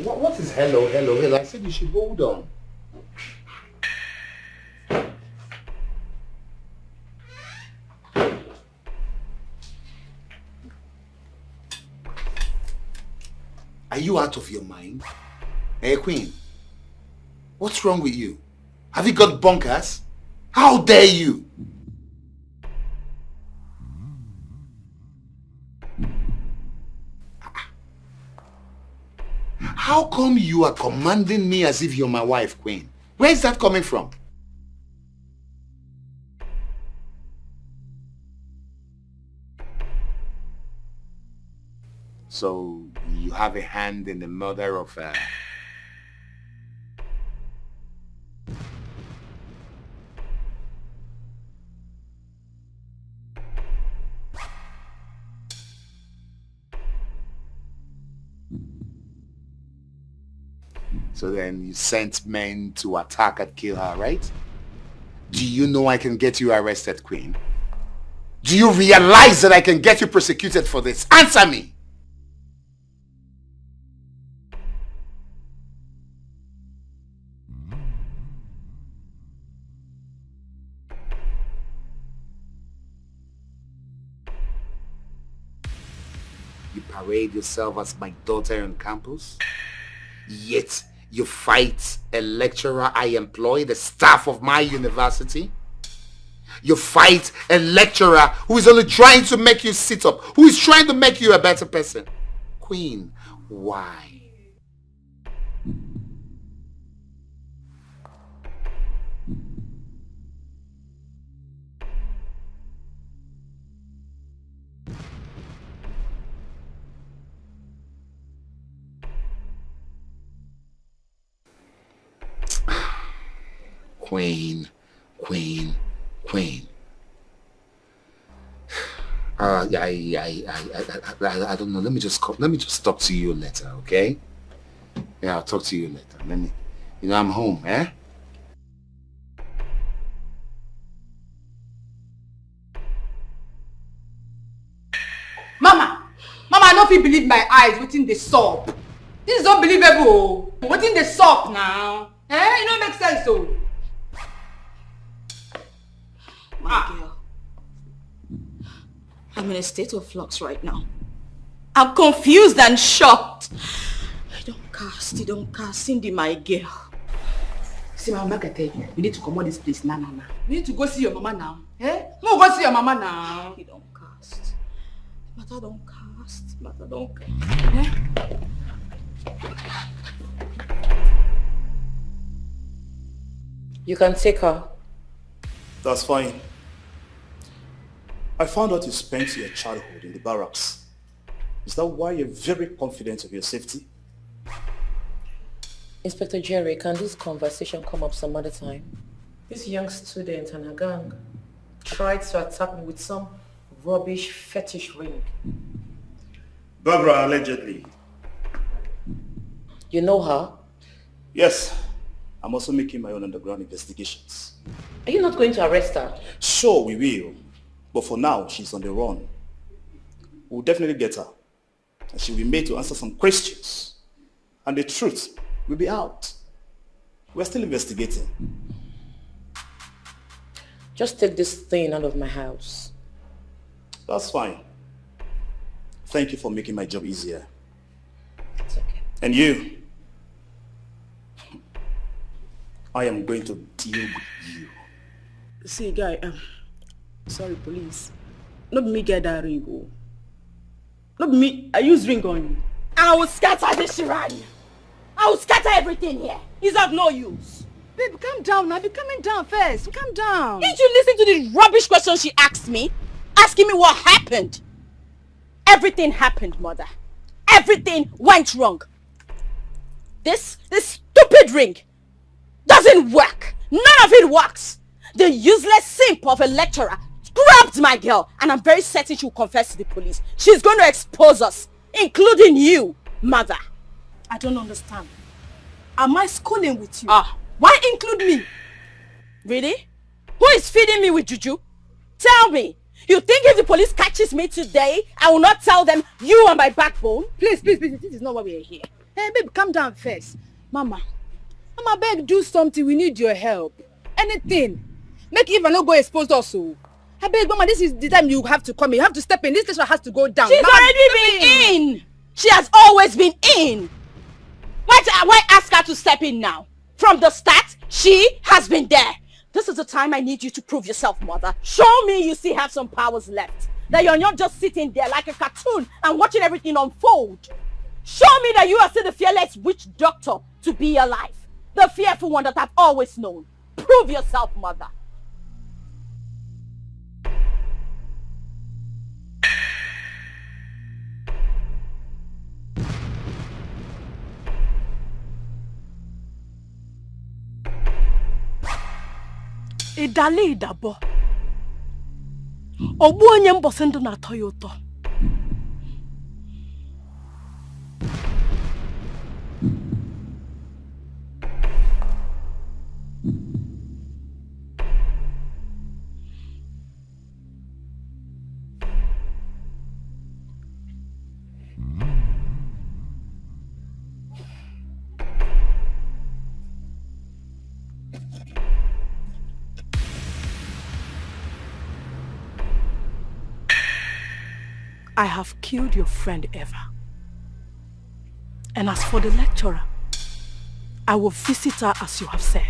L: What is hello? I said you should hold on. Are you out of your mind? Hey, Queen. What's wrong with you? Have you got bonkers? How dare you? How come you are commanding me as if you're my wife, Queen? Where is that coming from? So, you have a hand in the murder of So then you sent men to attack and kill her, right? Do you know I can get you arrested, Queen? Do you realize that I can get you prosecuted for this? Answer me! You parade yourself as my daughter on campus, yet you fight a lecturer I employ, the staff of my university. You fight a lecturer who is only trying to make you sit up, who is trying to make you a better person. Queen, why? Queen. I don't know. Let me just talk to you later, okay? Yeah, I'll talk to you later. I'm home, eh?
K: Mama, I don't feel believe my eyes within the soap. This is unbelievable. Within the soap now. It don't make sense, so.
M: My girl, I'm in a state of flux right now. I'm confused and shocked. You don't cast, Cindy, my girl.
K: See, Mama, I tell you, we need to come out this place now. We need to go see your mama now. No, go see your mama now.
M: You don't cast. Mata don't cast.
A: You can take her.
F: That's fine. I found out you spent your childhood in the barracks. Is that why you're very confident of your safety?
A: Inspector Jerry, can this conversation come up some other time? This young student and her gang tried to attack me with some rubbish fetish ring.
F: Barbara, allegedly.
A: You know her?
F: Yes. I'm also making my own underground investigations.
A: Are you not going to arrest her?
F: Sure, we will. But for now, she's on the run. We'll definitely get her. And she'll be made to answer some questions. And the truth will be out. We're still investigating.
A: Just take this thing out of my house.
F: That's fine. Thank you for making my job easier.
A: It's okay.
F: And you, I am going to deal with you.
B: See, guy, sorry, police. Not me get that ring, oh. Not me. I use ring on you. I will scatter this shrine. I will scatter everything here. It's of no use.
J: Babe, calm down now. Be calming down first. Calm down.
B: Did you listen to the rubbish question she asked me? Asking me what happened. Everything happened, mother. everything went wrong. This stupid ring doesn't work. None of it works. The useless simp of a lecturer grabbed my girl, and I'm very certain she will confess to the police. She's going to expose us, including you, mother.
J: I don't understand. Am I schooling with you?
B: Why include me? Really? Who is feeding me with juju? Tell me. You think if the police catches me today, I will not tell them you are my backbone?
J: Please, this is not why we are here. Hey, babe, calm down first. Mama, beg, do something. We need your help. Anything. Make Eva not go expose us. So. I beg, Mama, this is the time you have to come in. You have to step in. This station has to go down.
B: She's already been in. She has always been in. Why ask her to step in now? From the start, she has been there. This is the time I need you to prove yourself, mother. Show me you still have some powers left. That you're not just sitting there like a cartoon and watching everything unfold. Show me that you are still the fearless witch doctor to be alive. The fearful one that I've always known. Prove yourself, mother.
J: Idali idabo. Obu onye mbosi ndu na-atọ ya ụtọ. I have killed your friend Eva. And as for the lecturer, I will visit her as you have said.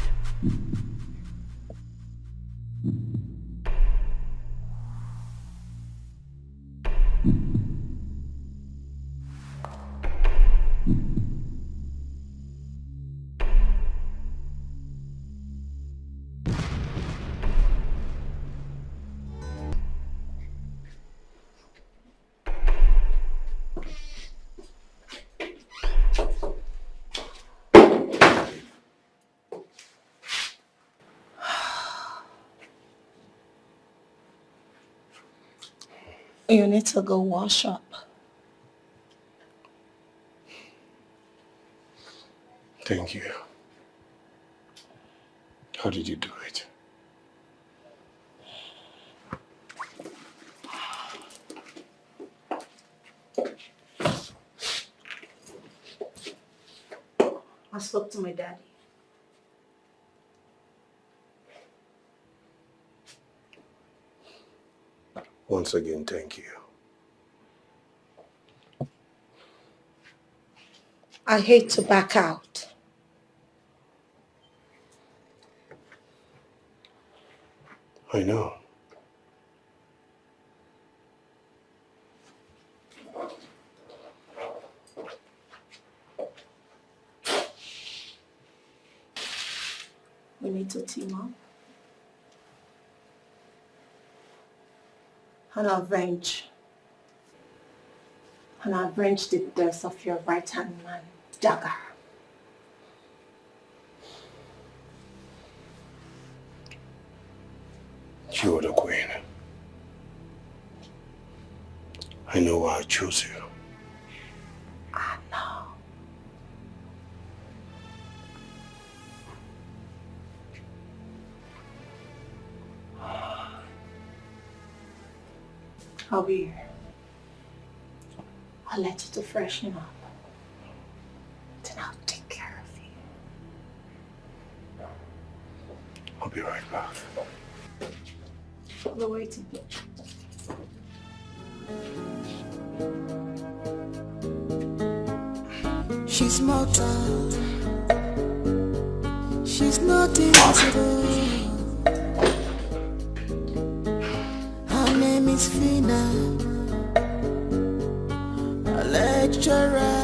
H: You need to go wash up.
Q: Thank you. How did you do it?
H: I spoke to my daddy.
Q: Once again, thank you.
H: I hate to back out.
Q: I know.
H: We need to team up and avenge the death of your right-hand man, Dikeh.
Q: You are the queen. I know why I chose you.
H: I know. I'll be here. I'll let you to freshen up. Then I'll take care of you.
Q: I'll be right back.
H: I'll be waiting.
O: She's mortal. She's not invisible. Her name is Fina, a lecturer.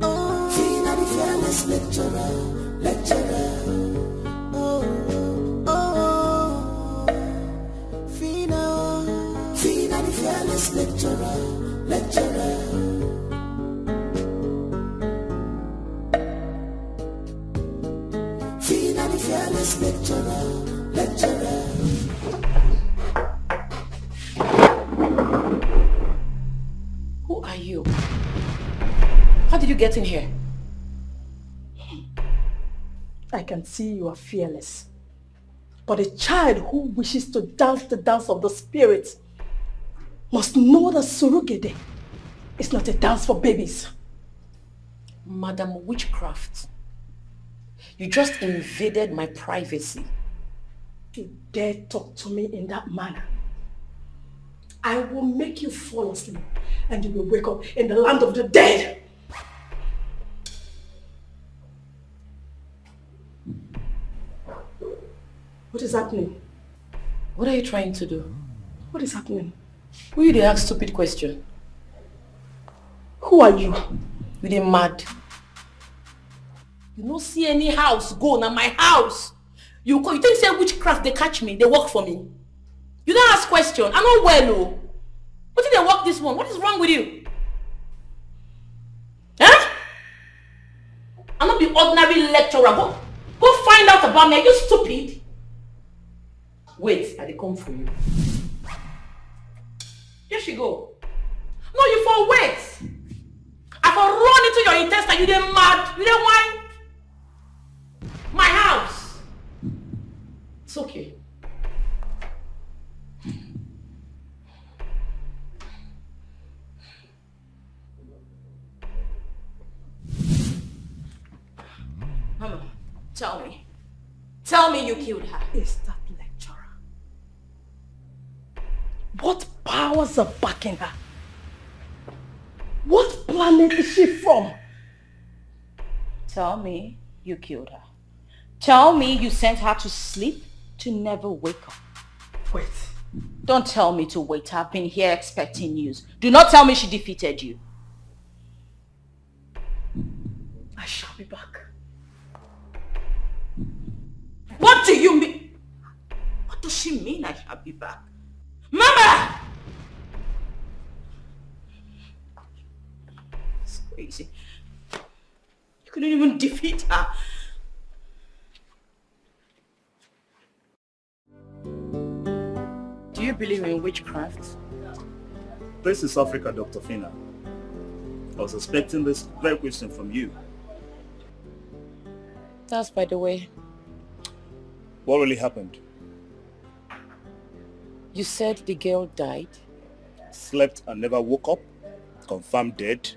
O: Oh, Fina the fearless lecturer, Oh, Fina the fearless lecturer, lecturer. Finally fearless lecturer, lecturer.
A: Who are you? How did you get in here?
S: I can see you are fearless. But a child who wishes to dance the dance of the spirit must know that surugede is not a dance for babies.
A: Madam Witchcraft, you just invaded my privacy.
S: You dare talk to me in that manner. I will make you fall asleep and you will wake up in the land of the dead. What is happening?
A: What are you trying to do?
S: What is happening?
A: Who you dey ask stupid question?
S: Who are you?
A: You dey mad? You no see any house go na my house. You think say witchcraft they catch me, they work for me. You don't ask question. I know well oh. What did they work this one? What is wrong with you? Huh? I'm not the ordinary lecturer. Go find out about me. Are you stupid? Wait, I dey come for you. Here she go. No, you for wait. I for run into your intestine. You dey mad. You dey whine. My house. It's okay. Mama, tell me. Tell me you killed her.
S: Is that lecturer? What powers are backing her? What planet is she from?
M: Tell me you killed her. Tell me you sent her to sleep to never wake up.
S: Wait.
M: Don't tell me to wait. I've been here expecting news. Do not tell me she defeated you.
S: I shall be back.
A: What do you mean? What does she mean I shall be back? Mama! It's crazy. You couldn't even defeat her. Do you believe in witchcraft?
F: This is Africa, Dr. Fina. I was expecting this very question from you.
A: That's by the way.
F: What really happened?
A: You said the girl died?
F: Slept and never woke up, confirmed dead,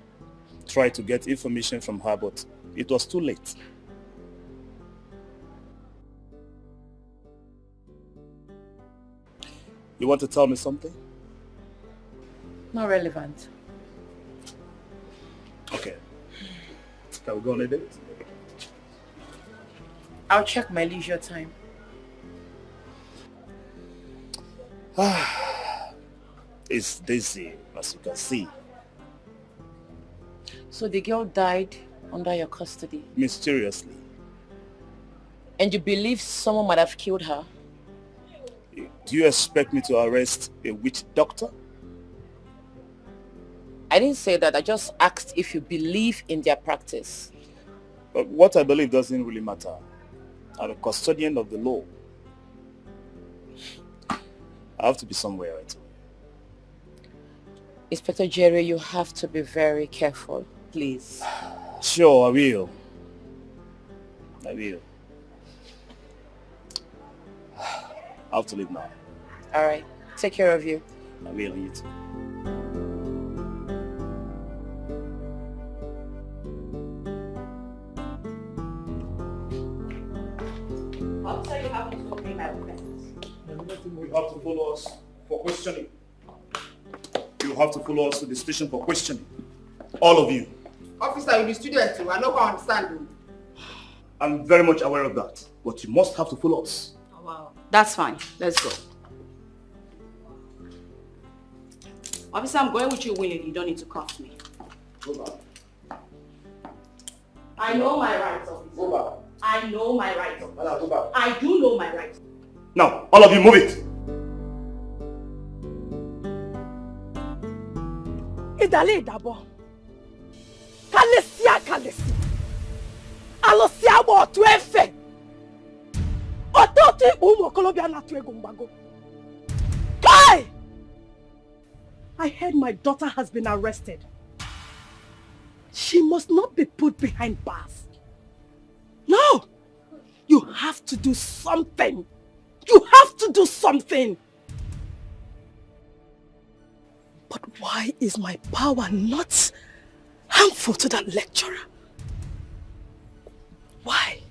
F: tried to get information from her, but it was too late. You want to tell me something?
A: Not relevant.
F: Okay. Can we go on a date?
A: I'll check my leisure time.
F: It's dizzy, as you can see.
A: So the girl died under your custody?
F: Mysteriously.
A: And you believe someone might have killed her?
F: Do you expect me to arrest a witch doctor?
A: I didn't say that. I just asked if you believe in their practice.
F: But what I believe doesn't really matter. I'm a custodian of the law. I have to be somewhere, right?
A: Inspector Jerry, you have to be very careful, please.
F: Sure, I will. I will. I have to leave now.
A: Alright, take care of you.
F: I will, and you too.
M: Officer, you have to obey my request.
F: You have to follow us for questioning. You have to follow us to the station for questioning. All of you.
K: Officer, you be student too. I don't understand you.
F: I'm very much aware of that. But you must have to follow us.
M: Oh, wow. That's fine. Let's go. Officer, I'm going with you willingly. You don't need to cuff me.
F: Go back.
M: I know my rights, officer.
F: Go back.
M: I know my rights.
F: Go back.
M: I do know my rights.
F: Now, all of you move it.
S: Idale Dabo. Kalesia Kalesi. Alosia mo to efe. Ototi umo Colombia na to egumbago. Kai! I heard my daughter has been arrested. She must not be put behind bars. No! You have to do something. You have to do something. But why is my power not harmful to that lecturer? Why?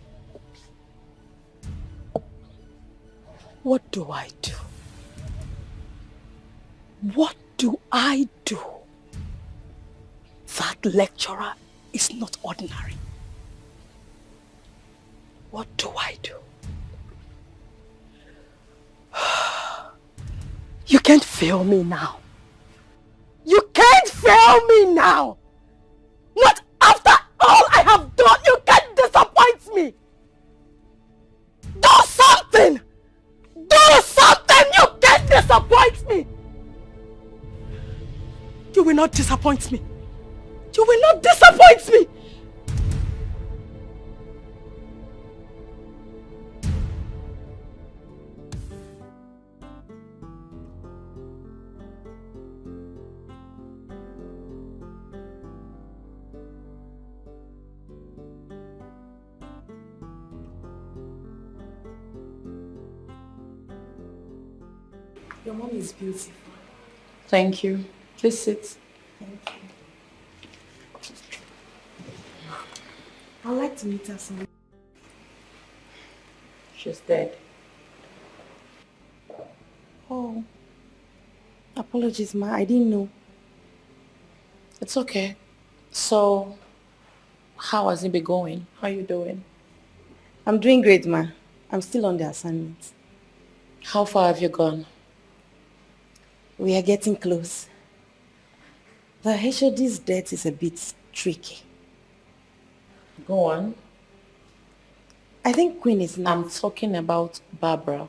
S: What do I do? What do I do? That lecturer is not ordinary. What do I do? You can't fail me now. You can't fail me now. Not after all I have done. You can't disappoint me. Do something. Do something. You can't disappoint me. You will not disappoint me. You will not disappoint me.
A: Your mom is beautiful.
M: Thank you. Please sit.
A: Thank you. I'd like to meet her soon.
M: She's dead.
A: Oh. Apologies, ma. I didn't know.
M: It's okay. So, how has it been going? How are you doing?
A: I'm doing great, ma. I'm still on the assignment.
M: How far have you gone?
A: We are getting close. The HOD's death is a bit tricky.
M: Go on.
A: I think Queen is not.
M: I'm talking about Barbara.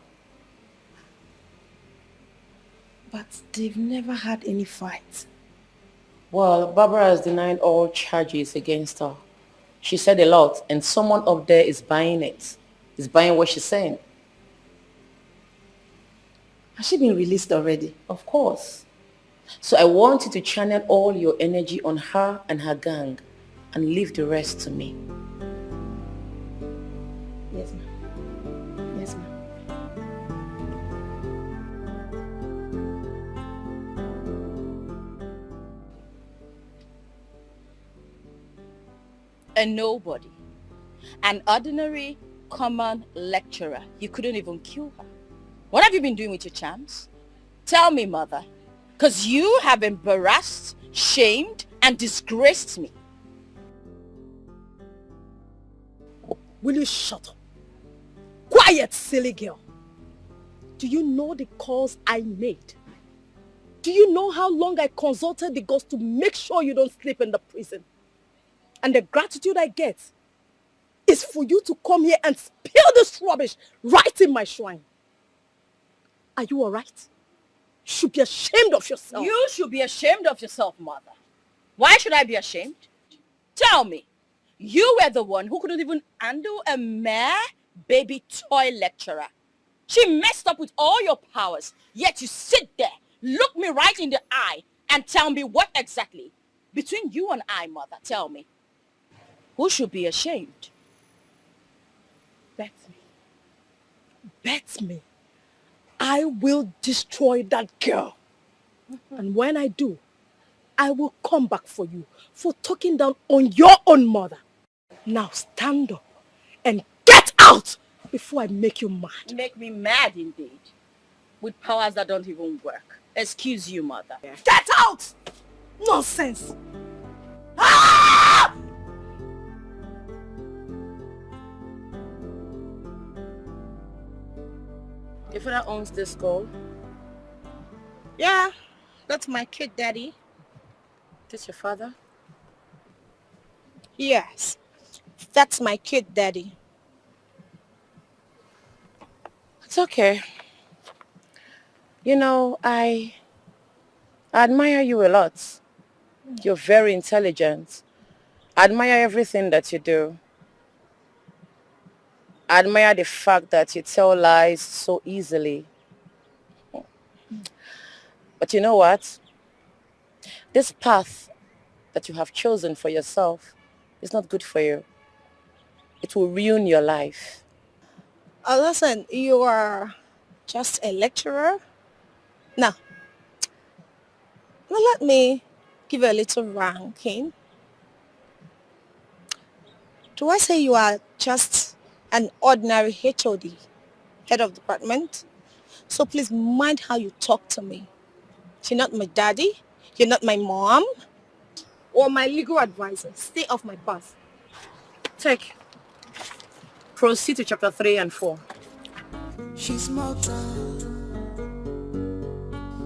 A: But they've never had any fight.
M: Well, Barbara has denied all charges against her. She said a lot, and someone up there is buying it. Is buying what she's saying.
A: Has she been released already?
M: Of course. So I want you to channel all your energy on her and her gang and leave the rest to me.
A: Yes, ma'am. Yes, ma'am.
I: A nobody. An ordinary, common lecturer. You couldn't even kill her. What have you been doing with your charms? Tell me, mother. Because you have embarrassed, shamed, and disgraced me.
S: Will you shut up? Quiet, silly girl. Do you know the calls I made? Do you know how long I consulted the gods to make sure you don't sleep in the prison? And the gratitude I get is for you to come here and spill this rubbish right in my shrine. Are you all right? You should be ashamed of yourself.
I: You should be ashamed of yourself, mother. Why should I be ashamed? Tell me. You were the one who couldn't even handle a mere baby toy lecturer. She messed up with all your powers, yet you sit there, look me right in the eye, and tell me what exactly? Between you and I, mother, tell me. Who should be ashamed?
S: Bet me. Bet me. I will destroy that girl. And when I do, I will come back for you for talking down on your own mother. Now stand up and get out before I make you mad.
I: Make me mad indeed. With powers that don't even work. Excuse you, mother.
S: Get out! Nonsense! Ah!
M: Your father owns this school?
J: Yeah, that's my kid, Daddy.
M: This your father?
J: Yes, that's my kid, Daddy.
M: It's okay. You know, I admire you a lot.
A: You're very intelligent. I admire everything that you do. I admire the fact that you tell lies so easily. But you know what? This path that you have chosen for yourself is not good for you. It will ruin your life.
H: Listen, you are just a lecturer? Now, let me give you a little ranking. Do I say you are just an ordinary HOD, head of department? So please mind how you talk to me. You're not my daddy, you're not my mom, or my legal advisor. Stay off my path.
A: Take. Proceed to chapter 3 and 4.
O: She's mortal.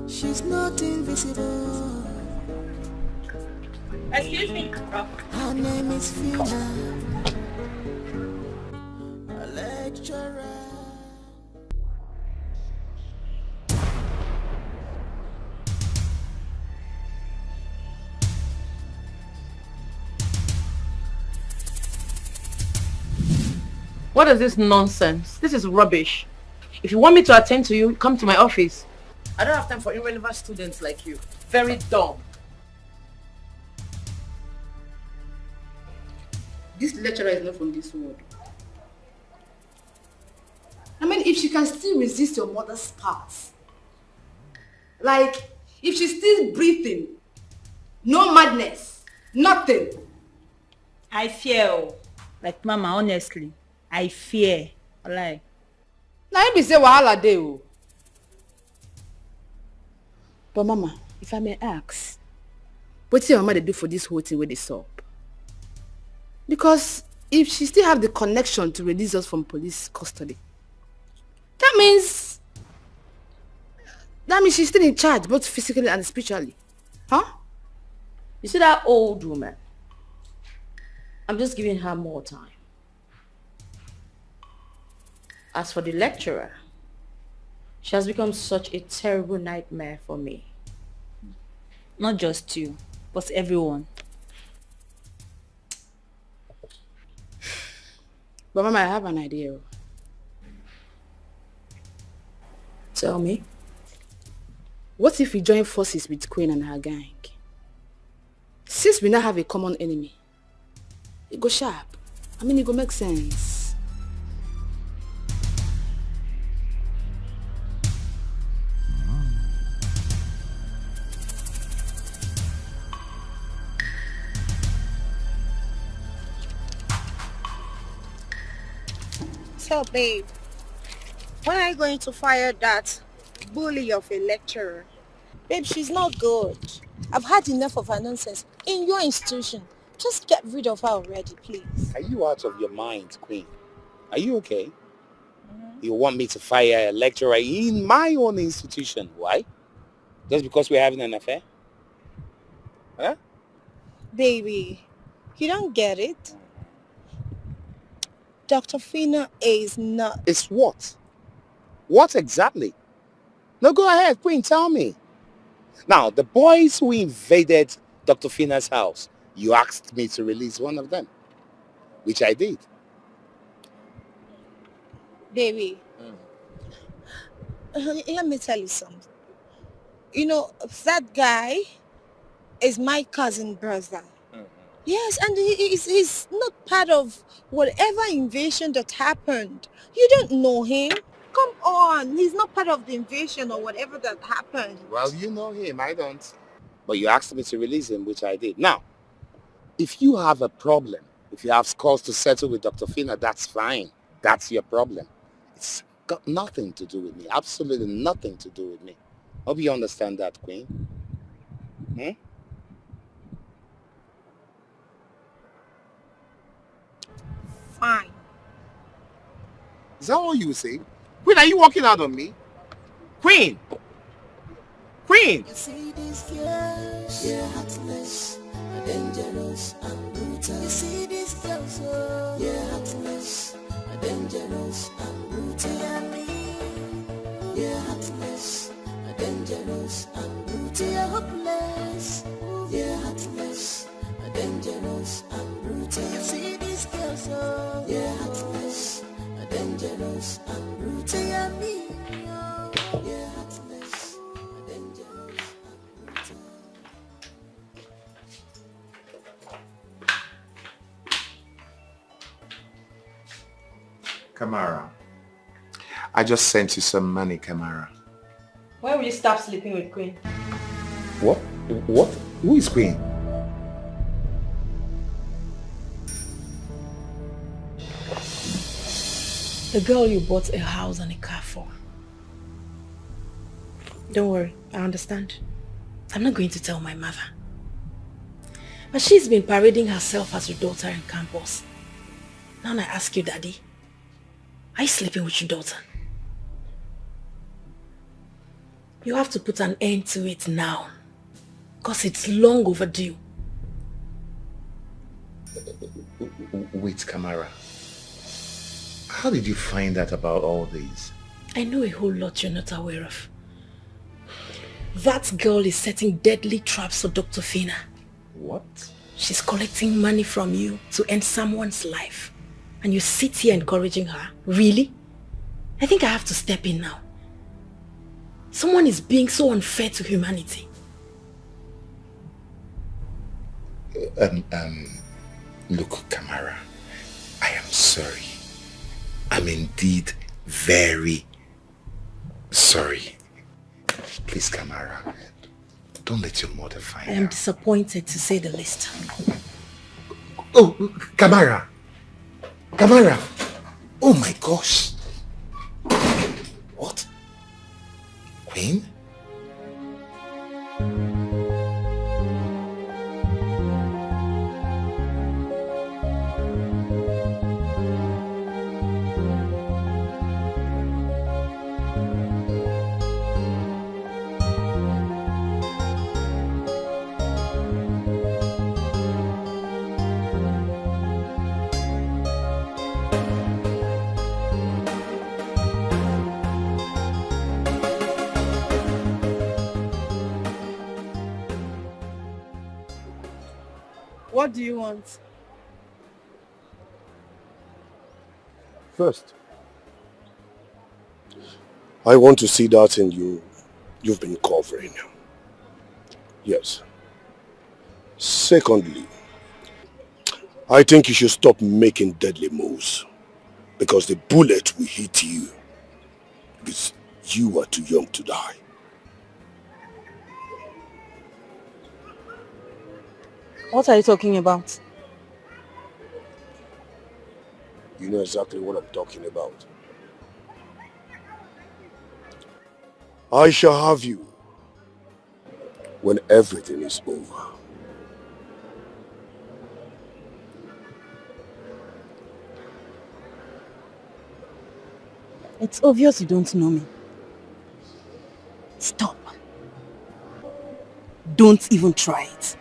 O: She's not invisible.
A: Excuse me.
O: Her name is Fina, a lecturer.
A: What is this nonsense? This is rubbish. If you want me to attend to you, come to my office. I don't have time for irrelevant students like you. Very dumb. This lecturer is not from this world.
J: I mean, if she can still resist your mother's pass, like, if she's still breathing, no madness, nothing.
K: I fear, like mama, honestly, I fear. Like.
J: Now you be say wahala dey o. But mama, if I may ask, what your mama dey do for this whole thing with the sub? Because if she still have the connection to release us from police custody, that means she's still in charge, both physically and spiritually. Huh?
M: You see that old woman? I'm just giving her more time. As for the lecturer, she has become such a terrible nightmare for me.
K: Not just you, but everyone.
J: But mama, I have an idea.
M: Tell me.
J: What if we join forces with Queen and her gang? Since we now have a common enemy, it go sharp. I mean, it go make sense.
H: So, babe, when are you going to fire that bully of a lecturer? Babe, she's not good. I've had enough of her nonsense in your institution. Just get rid of her already, please.
L: Are you out of your mind, Queen? Are you okay? You want me to fire a lecturer in my own institution? Why? Just because we're having an affair? Huh?
H: Baby, you don't get it? Dr. Fina is not...
L: It's what? What exactly? No, go ahead, Queen, tell me. Now, the boys who invaded Dr. Fina's house, you asked me to release one of them, which I did.
H: Baby, let me tell you something. You know, that guy is my cousin brother. Yes, and he's not part of whatever invasion that happened. You don't know him. Come on, he's not part of the invasion or whatever that happened.
L: Well, you know him, I don't. But you asked me to release him, which I did. Now, if you have a problem, if you have cause to settle with Dr. Fina, that's fine. That's your problem. It's got nothing to do with me. Absolutely nothing to do with me. Hope you understand that, Queen. Hmm?
H: Fine.
L: Is that all you say? Queen, are you walking out on me? Queen! Queen!
O: You see these girls, they're heartless, dangerous and brutal. You see these girls, oh, they're heartless, dangerous and brutal. Yeah, me, they're heartless, dangerous and brutal. They're hopeless, they're heartless. heartless, dangerous and brutal. You see these girls, oh, yeah, heartless, dangerous and brutal. Yeah, me, oh, yeah, heartless, dangerous and brutal.
L: Kamara, I just sent you some money, Kamara.
S: When will you stop sleeping with Queen?
L: What? What? Who is Queen?
S: The girl you bought a house and a car for. Don't worry, I understand. I'm not going to tell my mother. But she's been parading herself as your daughter in campus. Now I ask you, Daddy, are you sleeping with your daughter? You have to put an end to it now. Because it's long overdue.
L: Wait, Kamara. How did you find out about all these?
S: I know a whole lot you're not aware of. That girl is setting deadly traps for Dr. Fina.
L: What?
S: She's collecting money from you to end someone's life. And you sit here encouraging her? Really? I think I have to step in now. Someone is being so unfair to humanity.
L: Look, Kamara, I am sorry. I'm indeed very sorry. Please, Kamara, don't let your mother find out.
S: I am disappointed, to say the least.
L: Oh, Kamara! Kamara! Oh my gosh! What? Queen?
B: What do you want?
Q: First, I want to see that thing you've been covering. Yes. Secondly, I think you should stop making deadly moves because the bullet will hit you because you are too young to die.
B: What are you talking about?
Q: You know exactly what I'm talking about. I shall have you when everything is over.
B: It's obvious you don't know me. Stop. Don't even try it.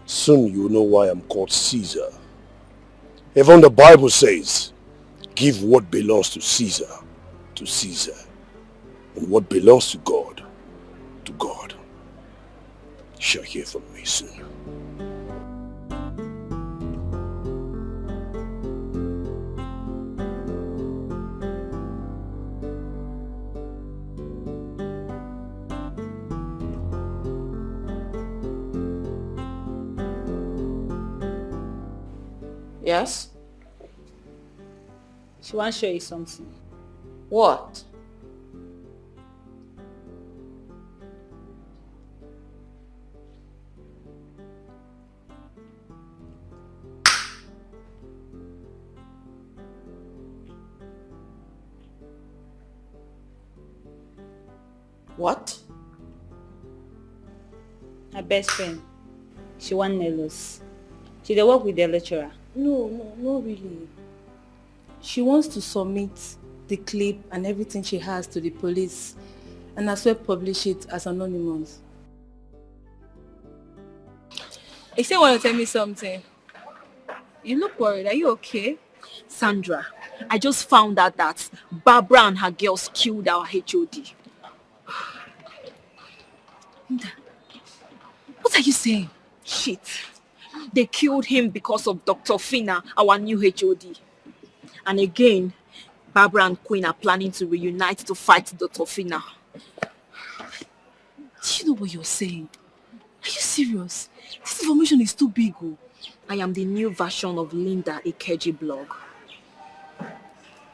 Q: Soon you'll know why I'm called Caesar. Even the Bible says, give what belongs to Caesar, and what belongs to God. You shall hear from me soon.
M: Yes?
B: She wants to show you something.
M: What? What?
B: Her best friend. She want Nelos. She dey work with the lecturer.
S: No, really. She wants to submit the clip and everything she has to the police and as well publish it as anonymous.
B: You say you want to tell me something. You look worried. Are you okay?
M: Sandra, I just found out that Barbara and her girls killed our HOD.
B: What are you saying?
M: Shit. They killed him because of Dr. Fina, our new HOD. And again, Barbara and Queen are planning to reunite to fight Dr. Fina.
B: Do you know what you're saying? Are you serious? This information is too big. Oh.
M: I am the new version of Linda Ikeji blog.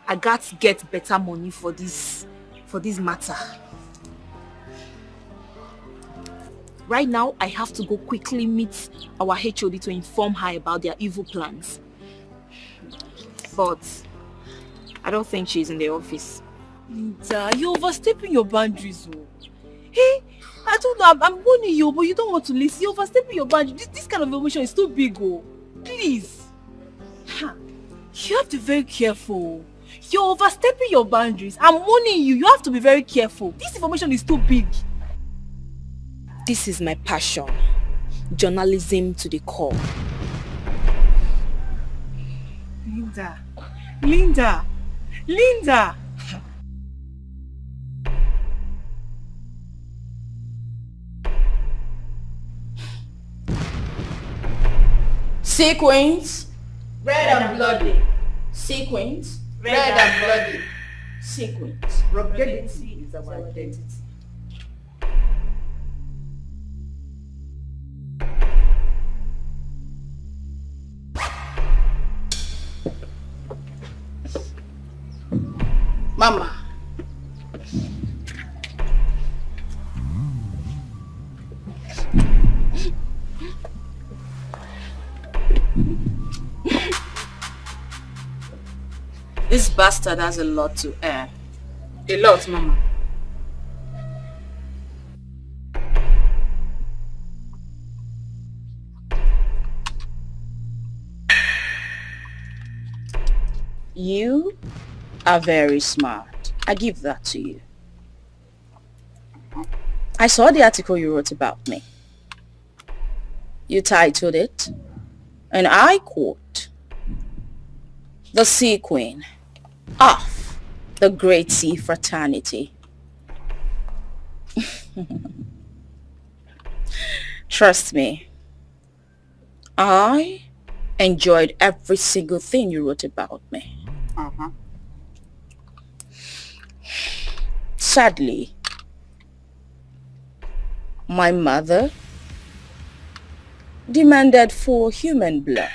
M: I got to get better money for this matter. Right now, I have to go quickly meet our HOD to inform her about their evil plans. But I don't think she's in the office.
B: Linda, you're overstepping your boundaries. Oh. Hey, I don't know, I'm warning you, but you don't want to listen. You're overstepping your boundaries. This kind of information is too big. Oh. Please. You have to be very careful. You're overstepping your boundaries. I'm warning you. You have to be very careful. This information is too big.
M: This is my passion. Journalism to the core.
B: Linda.
A: Sequins, red and bloody. Sequins, red and bloody. Sequins.
K: Ruggedity is our identity.
A: Mama. This bastard has a lot to earn. A lot, Mama.
M: You are very smart. I give that to you. I saw the article you wrote about me. You titled it, and I quote, "The Sea Queen of the Great Sea Fraternity." Trust me, I enjoyed every single thing you wrote about me. Sadly, my mother demanded for human blood,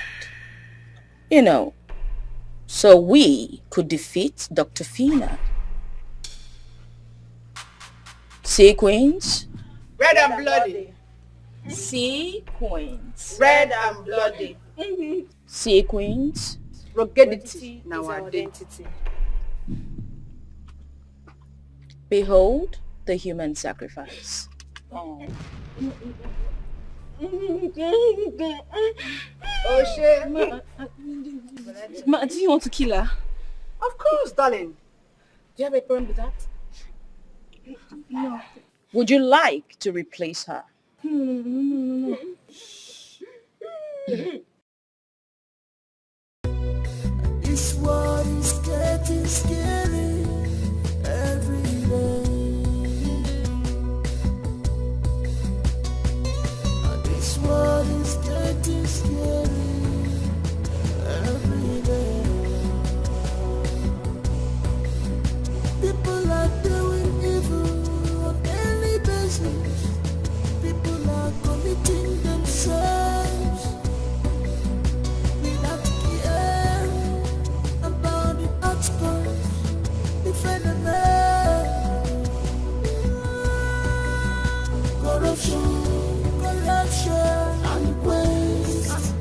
M: so we could defeat Dr. Fina. Sequins,
A: Red and bloody.
M: Sequins,
A: Red and bloody.
M: Sequins,
K: Ruggedity in our identity.
M: Behold the human sacrifice.
K: Oh shit.
B: Ma, do you want to kill her?
K: Of course, darling.
A: Do you have a problem with that?
B: No.
M: Would you like to replace her?
B: No.
O: This world is getting scary every day. This world is getting scary every day. People are doing evil on daily basis. People are committing themselves without care about the outcomes. Defend the man. Corruption and waste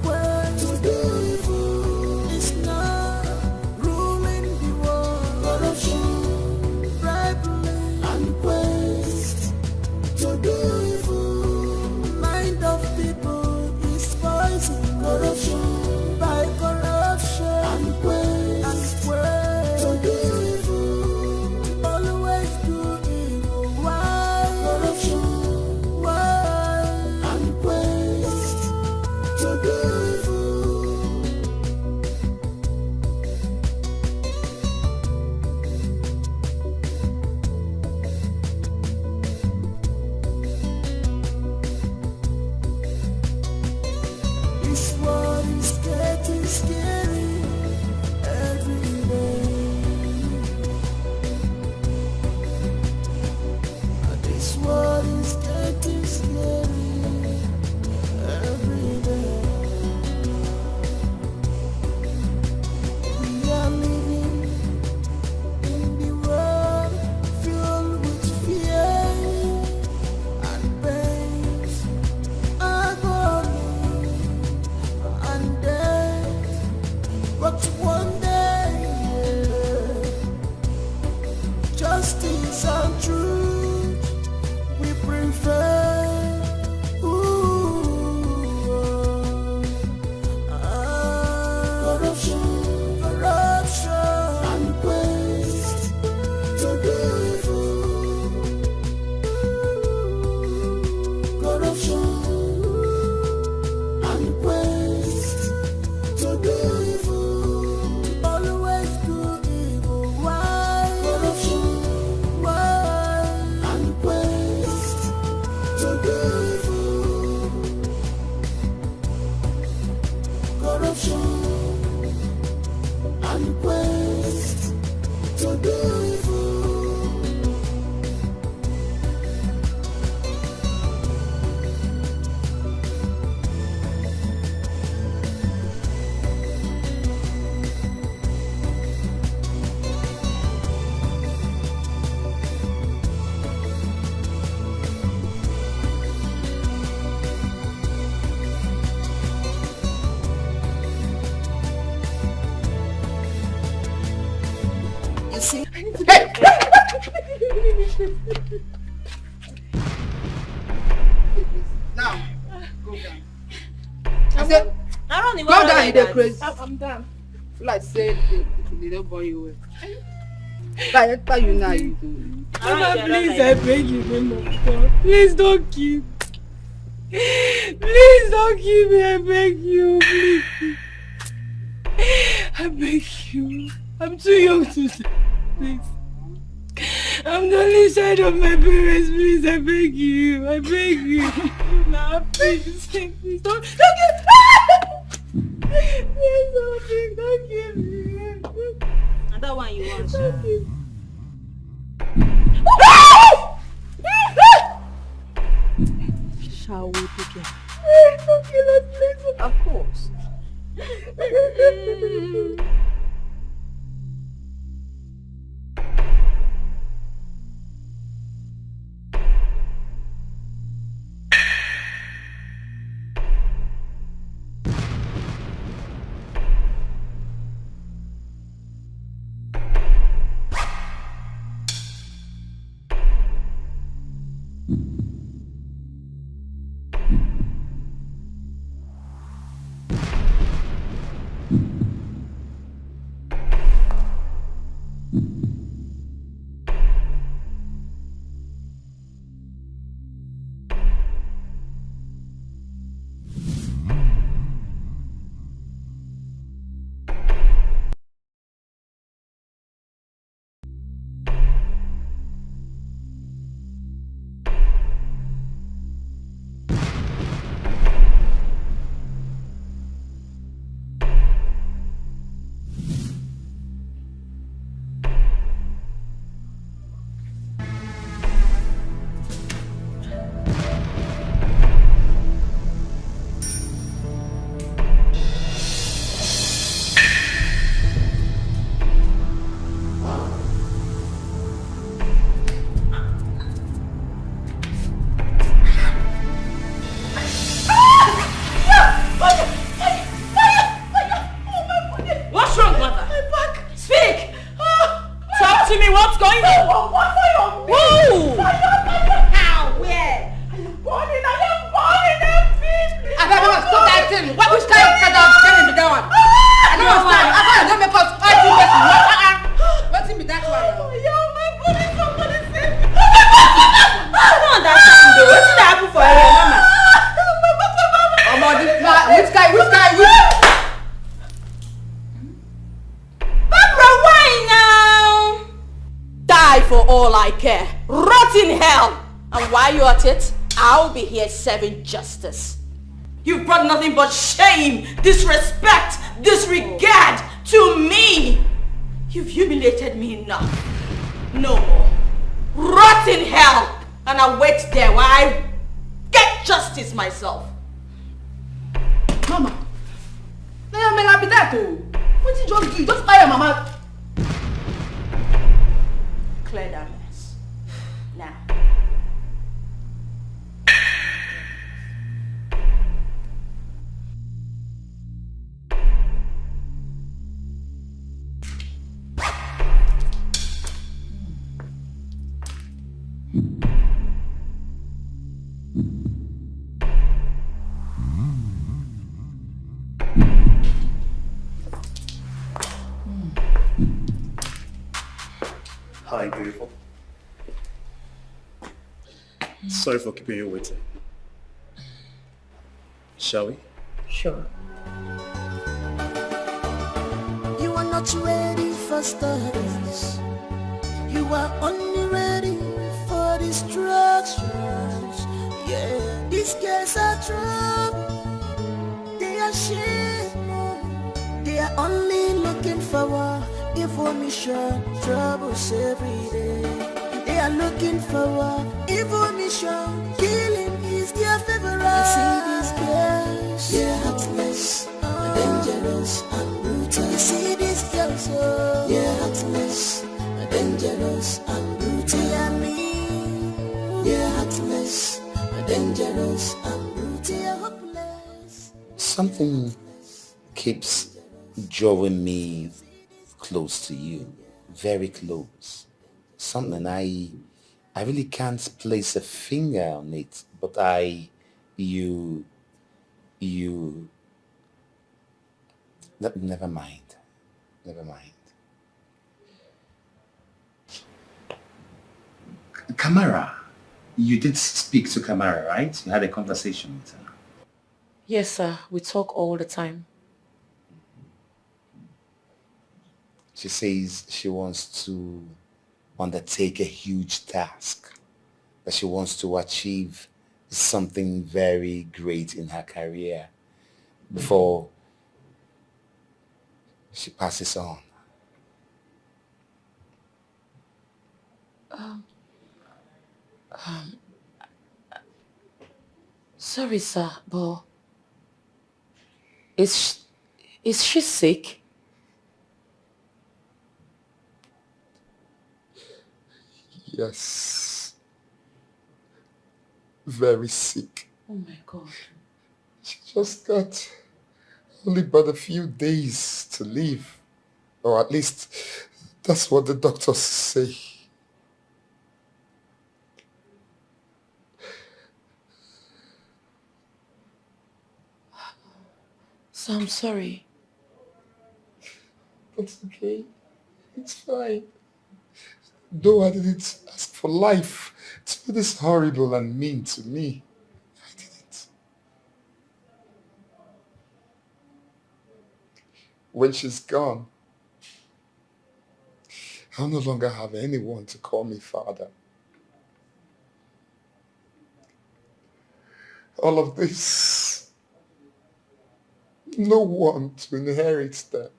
J: I said,
B: Calm
J: down, you dey crazy.
S: I'm done.
J: Like say they don't born you well. Like tell you now you do.
B: Mama,
S: please, I beg you, name of God. Please don't kill. Please don't kill me, I beg you, please. I beg you. I'm too young to say, please. I'm the only child of my parents, please, I beg you. I beg you. Now, please, please don't kill me. Please don't kill me.
B: Another one you want, sure.
S: Shall we begin?
B: Don't kill us, please. Of course. Serving justice. You've brought nothing but shame, disrespect, disregard to me. You've humiliated me enough. No more. Rot in hell and I wait there while I get justice myself.
J: Mama, now may not be that too. What did you just do? Just fire Mama.
B: Clear that mess. Now.
F: Hi, beautiful. Sorry for keeping you waiting. Shall we?
B: Sure.
O: You are not ready for studies. You are only ready for distractions. Yeah, these girls are trouble. They are shame. They are only looking for war. Information, troubles every day. They are looking for war. Information, killing is their favorite. I see these girls, they're heartless, dangerous and brutal. I see these girls, oh, they're heartless, dangerous and brutal. They are mean, they're heartless, dangerous and brutal. They are hopeless.
L: Something keeps drawing me close to you, very close. Something I really can't place a finger on it, but you Never mind. Never mind. Kamara, you did speak to Kamara, right? You had a conversation with her.
A: Yes, sir. We talk all the time.
L: She says she wants to undertake a huge task, that she wants to achieve something very great in her career before she passes on.
A: Sorry, sir, but is she sick?
Q: Yes. Very sick.
A: Oh my God.
Q: She just got only but a few days to live. Or at least that's what the doctors say.
A: So I'm sorry.
Q: It's okay. It's fine. Though I didn't ask for life to be this horrible and mean to me. I didn't. When she's gone, I'll no longer have anyone to call me father. All of this, no one to inherit them.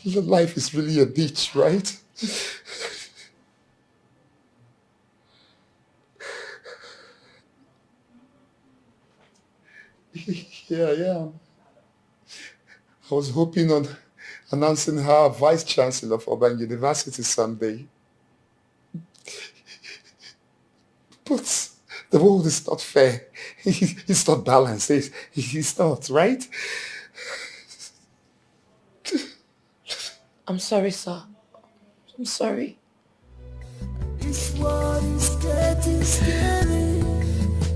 Q: Life is really a bitch, right? Yeah. I was hoping on announcing her vice chancellor of Urban University someday. But the world is not fair. It's not balanced. It's not, right?
A: I'm sorry, sir. I'm sorry.
O: This world is getting scary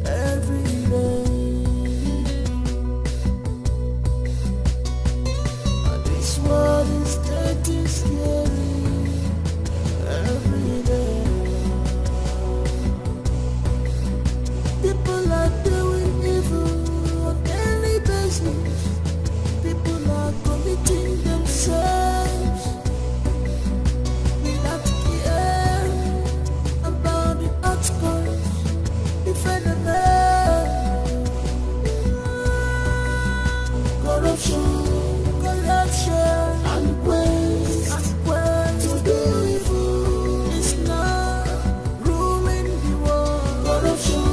O: every day. This world is getting scary every day. People are doing evil on daily basis. People are committing themselves. Corruption and waste to do evil is not ruling the world. Corruption,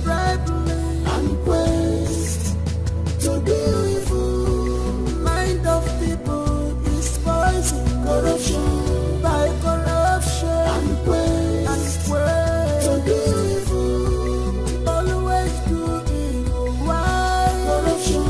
O: bribery and waste to do evil. Mind of people is poison. Corruption by corruption and waste to do evil. Always do evil. Why? Corruption.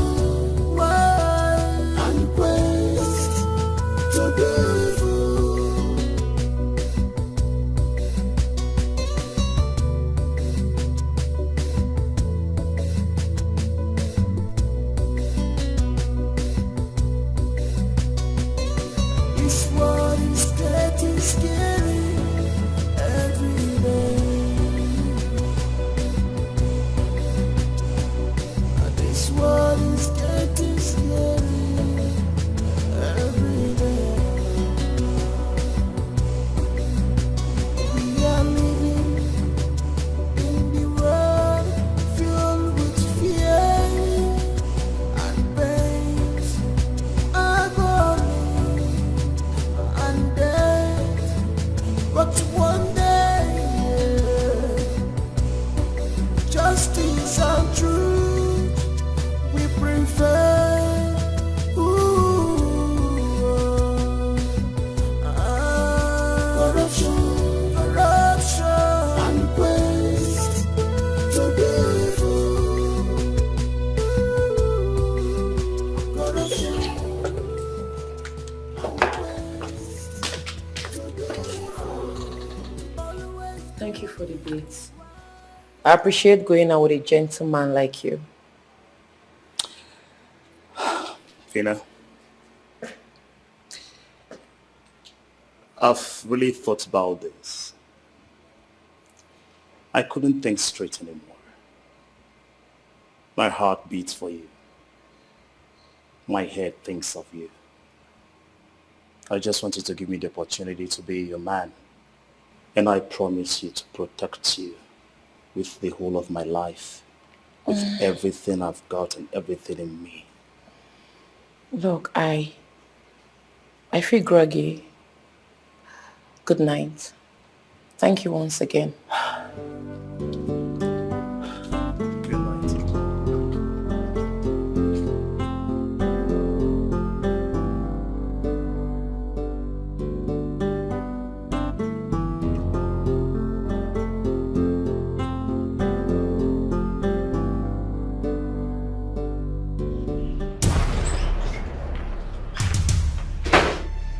A: I appreciate going out with a gentleman like you.
F: Fina, I've really thought about this. I couldn't think straight anymore. My heart beats for you. My head thinks of you. I just want you to give me the opportunity to be your man. And I promise you to protect you with the whole of my life. With everything I've got and everything in me.
A: Look, I feel groggy. Good night. Thank you once again.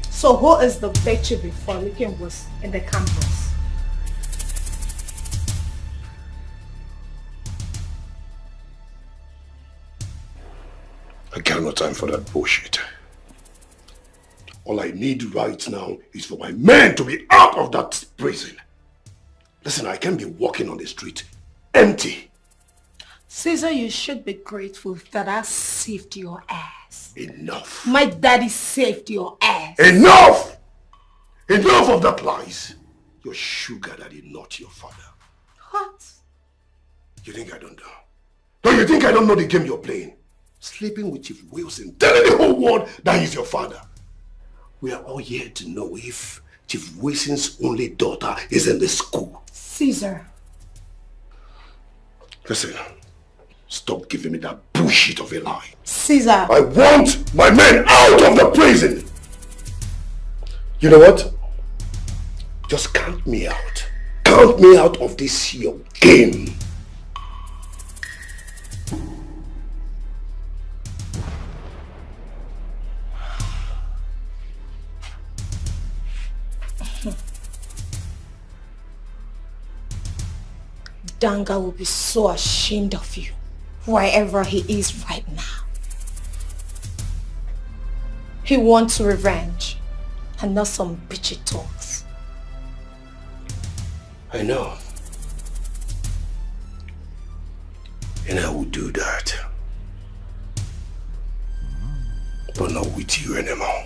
S: So who is the bitch before looking was in the campus?
Q: I got no time for that bullshit. All I need right now is for my men to be out of that prison. Listen, I can't be walking on the street empty.
S: Caesar, you should be grateful that I saved your ass.
Q: Enough.
S: My daddy saved your ass.
Q: Enough! Enough of that lies. Your sugar daddy, not your father.
S: What?
Q: You think I don't know? Don't you think I don't know the game you're playing? Sleeping with Chief Wilson, telling the whole world that he's your father. We are all here to know if Chief Wilson's only daughter is in the school.
S: Caesar.
Q: Listen, stop giving me that bullshit of a lie.
S: Caesar.
Q: I want my men out of the prison. You know what? Just count me out. Count me out of this your game.
S: Danga will be so ashamed of you, wherever he is right now. He wants revenge, and not some bitchy talks.
Q: I know. And I will do that. But not with you anymore.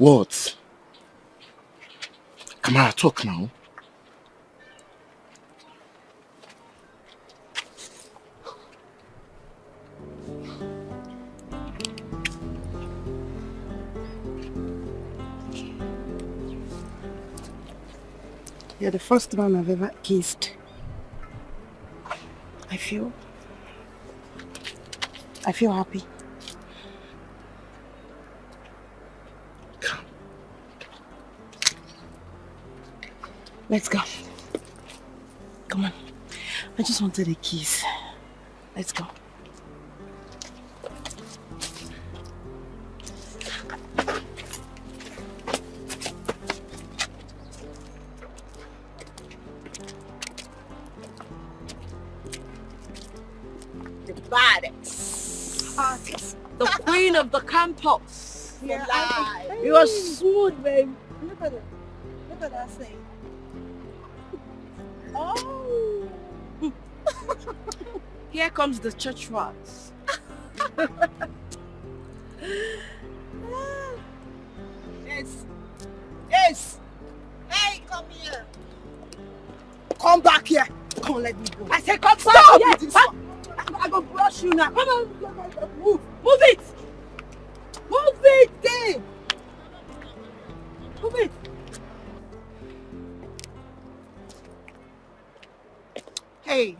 F: What? Kamara, talk now.
J: You're the first man I've ever kissed. I feel happy. Let's go. Come on. I just wanted a kiss. Let's go.
B: The baddest. Hottest. The queen of the campus.
J: Yeah,
B: You are smooth, babe.
J: Look at that thing. Oh!
B: Here comes the church rats.
J: Yes. Yes. Hey, come here. Come back here. Come on, let me go. I said, come back.
B: Stop!
J: Yes.
B: Yes.
J: I'm gonna brush you now. Come on.
B: Move. Move it.
J: Move it. There.
B: Move it.
J: Hey,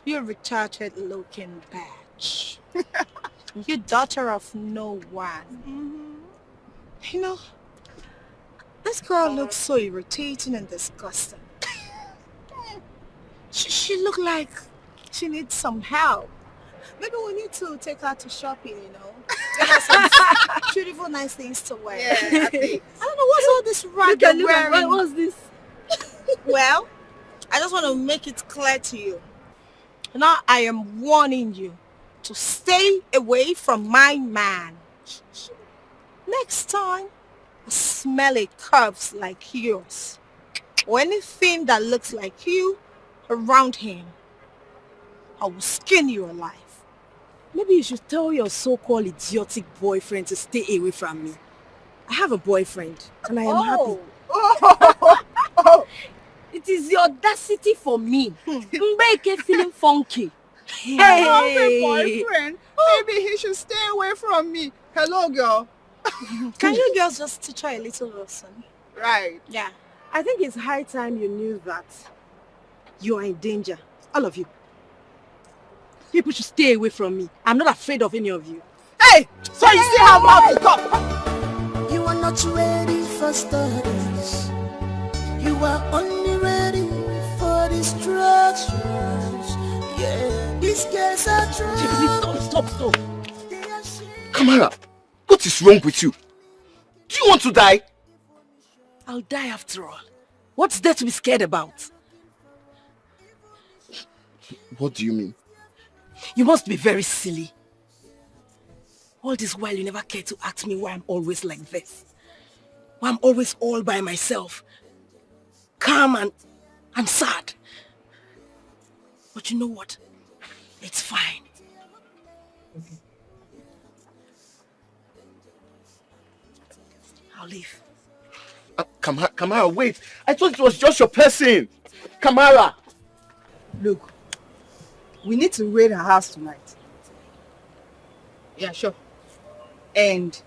J: you retarded looking bitch. You daughter of no one.
I: You know, this girl looks so irritating and disgusting. She look like she needs some help. Maybe we need to take her to shopping, you know. Get her some beautiful, nice things to wear. Yeah, I think. I don't know, what's all this ragged wearing?
B: What's this?
I: Well, I just want to make it clear to you. Now I am warning you to stay away from my man. Next time, I smell a curves like yours, or anything that looks like you around him, I will skin you alive.
B: Maybe you should tell your so-called idiotic boyfriend to stay away from me. I have a boyfriend and I am happy. It is the audacity for me. Mbeke feeling funky.
I: Hey. I have a boyfriend. Maybe he should stay away from me. Hello, girl. Can you girls just teach her a little lesson? Right. Yeah.
B: I think it's high time you knew that you are in danger. All of you. People should stay away from me. I'm not afraid of any of you.
I: Hey! So you still have mouth to talk?
O: You are not ready for studies. You are only ready for distractions. Yeah, these girls are true.
G: Stop. Kamara, what is wrong with you? Do you want to die?
B: I'll die after all. What's there to be scared about?
G: What do you mean?
B: You must be very silly. All this while you never care to ask me why I'm always like this. Why I'm always all by myself. Calm and sad. But you know what? It's fine. I'll leave.
G: Kamara, wait. I thought it was just your person. Kamara.
K: Look, we need to raid her house tonight. Yeah, sure. And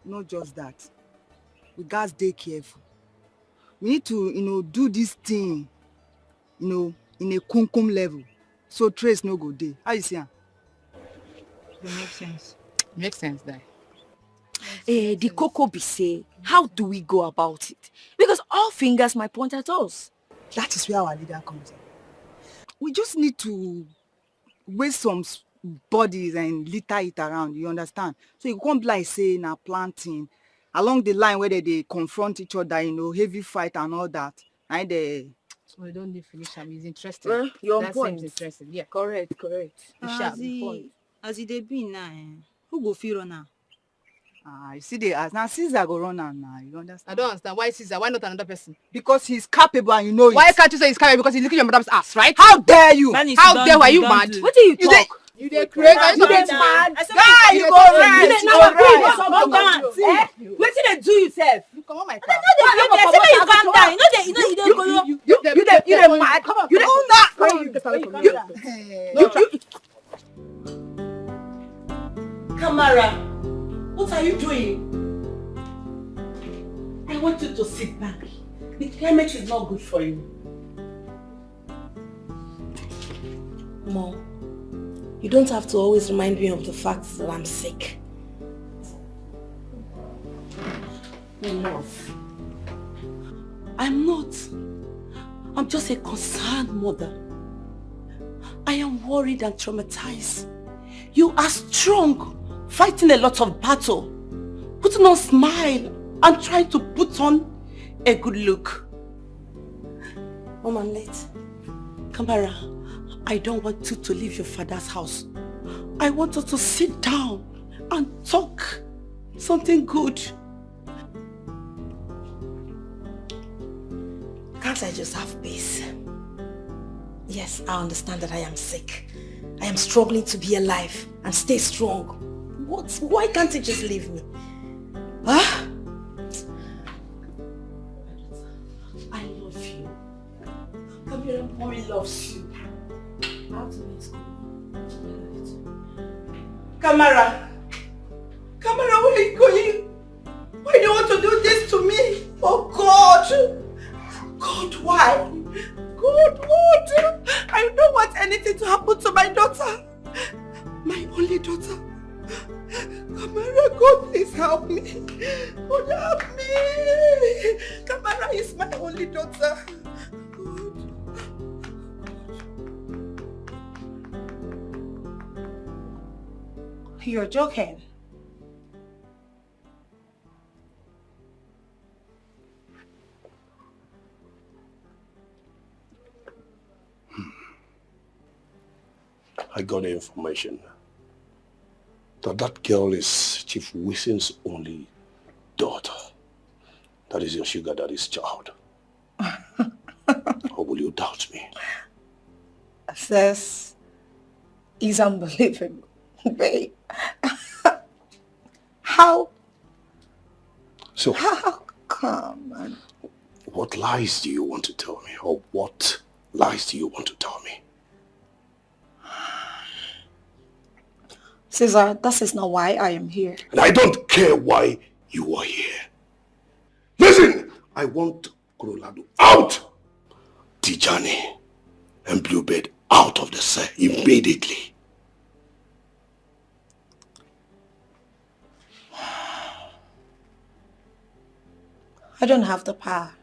K: not just that. We gotta stay careful. We need to, do this thing, in a kunkum level. So trace no go day. How you see her?
J: It makes sense. Makes sense, that.
B: The cocoa be say, how do we go about it? Because all fingers might point at us.
K: That is where our leader comes in. We just need to waste some bodies and litter it around, you understand? So you can't be like say now planting along the line where they confront each other, heavy fight and all that. And they...
J: So we don't need to finish him. He's interesting.
B: You're
J: that
B: point.
J: Seems interesting. Yeah.
B: Correct.
I: As it be now, who go feel on now?
K: You see the as now Caesar go run now, you understand?
J: I don't understand. Why Caesar? Why not another person?
K: Because he's capable and you know it.
J: Why can't you say he's capable? Because he's looking at your madam's ass, right?
K: How dare you?
J: How dare? Are you mad?
B: What do you talk?
J: You dey crazy?
K: You dey mad?
I: Guy, you go rest.
B: What did they do yourself?
J: You come on my car.
K: You dey mad? You
A: Kamara, what are you doing? I want you to sit back. The climate is not good for you.
H: Mom, you don't have to always remind me of the fact that I'm sick.
A: Love, I'm not. I'm just a concerned mother. I am worried and traumatized. You are strong, fighting a lot of battle, putting on smile and trying to put on a good look.
H: Mom, I'm late.
A: Kamara, I don't want you to leave your father's house. I want us to sit down and talk something good.
H: Can't I just have peace? Yes, I understand that I am sick. I am struggling to be alive and stay strong. Why can't you just leave me? Huh?
A: I love you. Kamara, mommy loves you. Kamara, where are you going? Why do you want to do this to me? Oh God! God, why? God, what? I don't want anything to happen to my daughter. My only daughter.
K: Kamara, God, please help me. God, help me. Kamara is my only daughter.
H: You're joking.
Q: I got the information that girl is Chief Wilson's only daughter. That is your sugar daddy's child. Or will you doubt me?
H: This is unbelievable. Babe. How come?
Q: What lies do you want to tell me? Or what lies do you want to tell me?
H: Caesar, that is not why I am here.
Q: And I don't care why you are here. Listen! I want Colorado out! Tijani and Bluebird out of the cell immediately.
H: I don't have the power.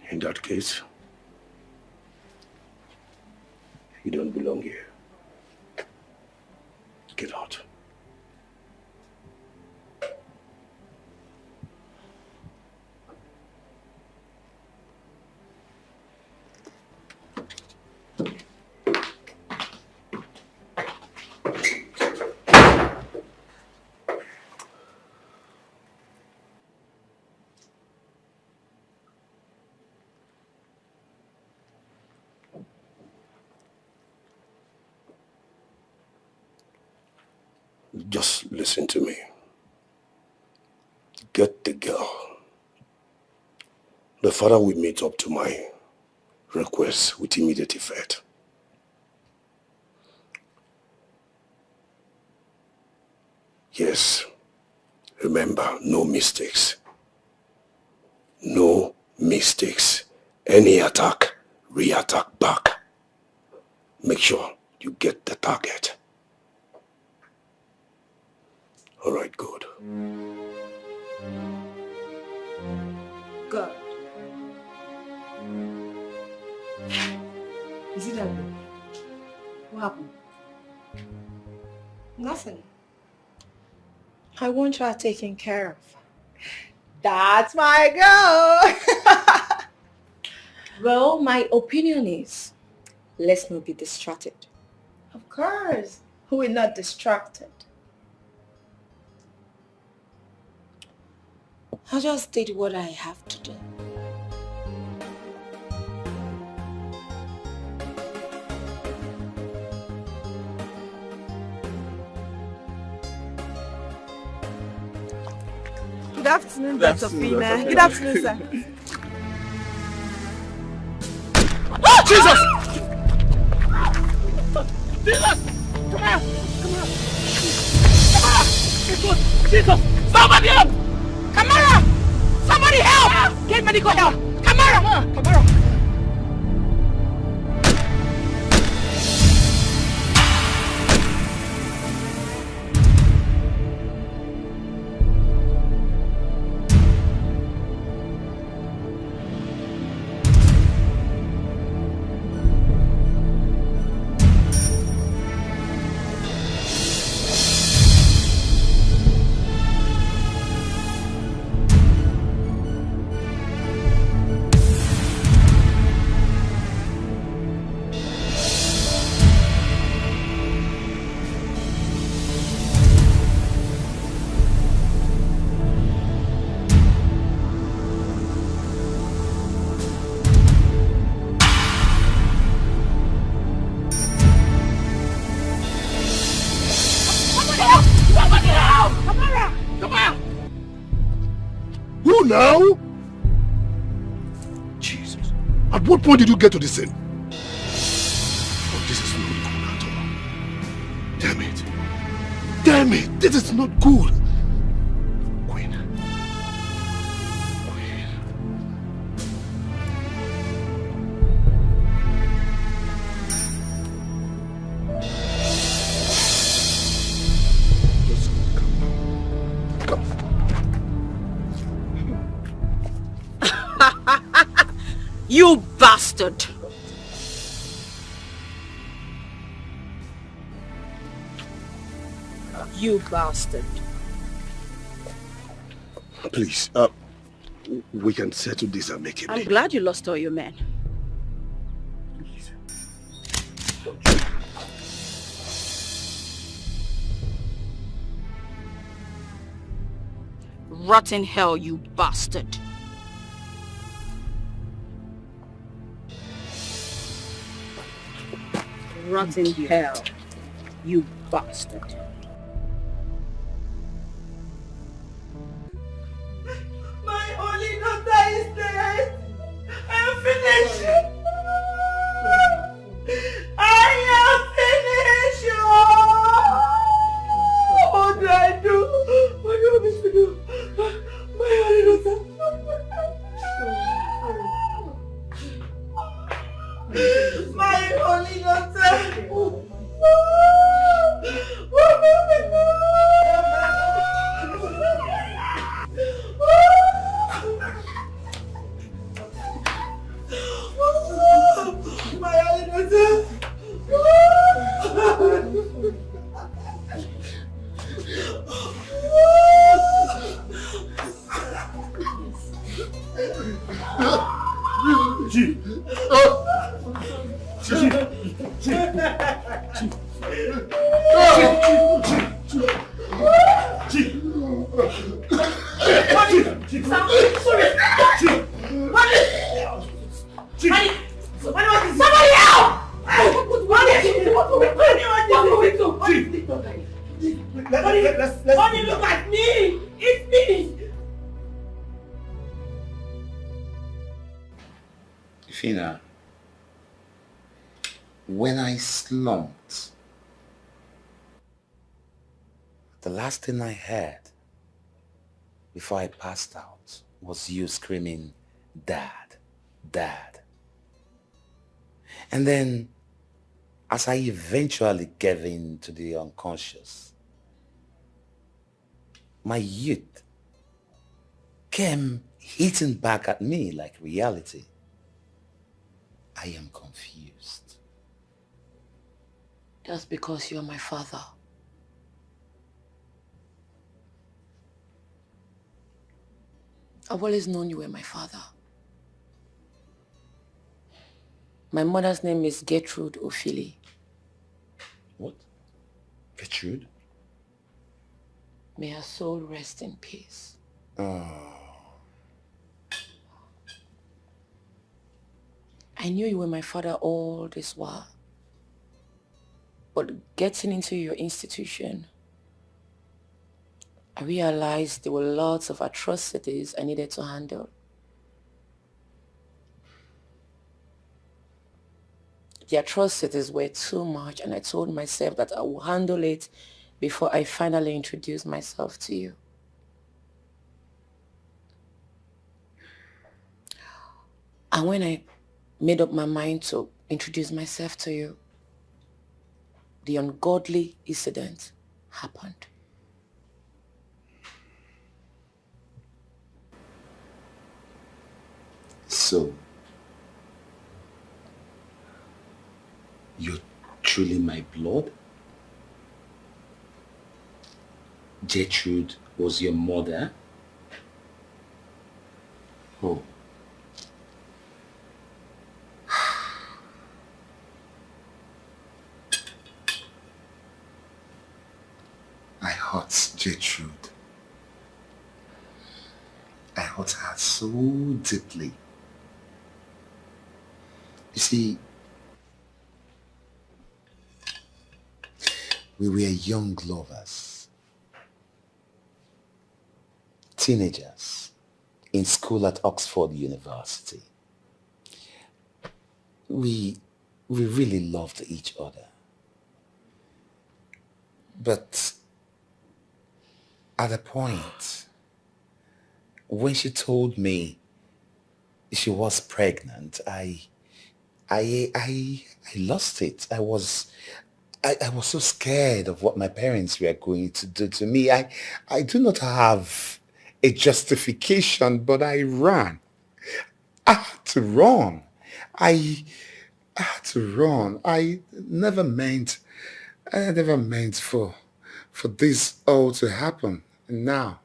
Q: In that case, you don't belong here. Get out. Just listen to me. Get the girl. The father will meet up to my request with immediate effect. Yes, remember, no mistakes. No mistakes. Any attack, re-attack back. Make sure you get the target. All right, good.
H: Good. Is it that good? What happened? Nothing. I want her taken care of.
K: That's my girl.
H: Well, my opinion is, let's not be distracted. Of course. We're not distracted. I just did what I have to do.
K: Good afternoon, Dr. Fina. Good afternoon, sir.
F: Jesus! Jesus! Come here! Come here! Come here! Jesus! Somebody help! Kamara! Somebody help! Get medical help! Kamara! Kamara!
Q: Now? Jesus. At what point did you get to this scene? Oh, this is not good at all. Damn it. Damn it. This is not good. Queen.
M: You bastard! You bastard.
Q: Please, we can settle this amicably.
M: I'm glad you lost all your men. Rot in hell, you bastard. Rot in hell, you bastard.
O: My only daughter is dead. I'm finished. I am finished. What do I do? What do you want me to do? My only daughter. My only daughter. What will we do? My only daughter. Look at me! It's me!
L: Fina, when I slumped, the last thing I heard before I passed out was you screaming, "Dad, Dad." And then, as I eventually gave in to the unconscious, my youth came hitting back at me like reality. I am confused.
A: That's because you're my father. I've always known you were my father. My mother's name is Gertrude Ophili.
L: What? Gertrude?
A: May her soul rest in peace.
L: Oh.
A: I knew you were my father all this while. But getting into your institution, I realized there were lots of atrocities I needed to handle. The atrocities were too much, and I told myself that I will handle it before I finally introduced myself to you. And when I made up my mind to introduce myself to you, the ungodly incident happened.
L: So, you're truly my blood? Gertrude was your mother? Oh. I hurt Gertrude. I hurt her so deeply. You see, we were young lovers, teenagers in school at Oxford University. We really loved each other. But at a point, when she told me she was pregnant, I lost it. I was so scared of what my parents were going to do to me. I do not have a justification, but I ran. I had to run. I had to run. I never meant for this all to happen. And now,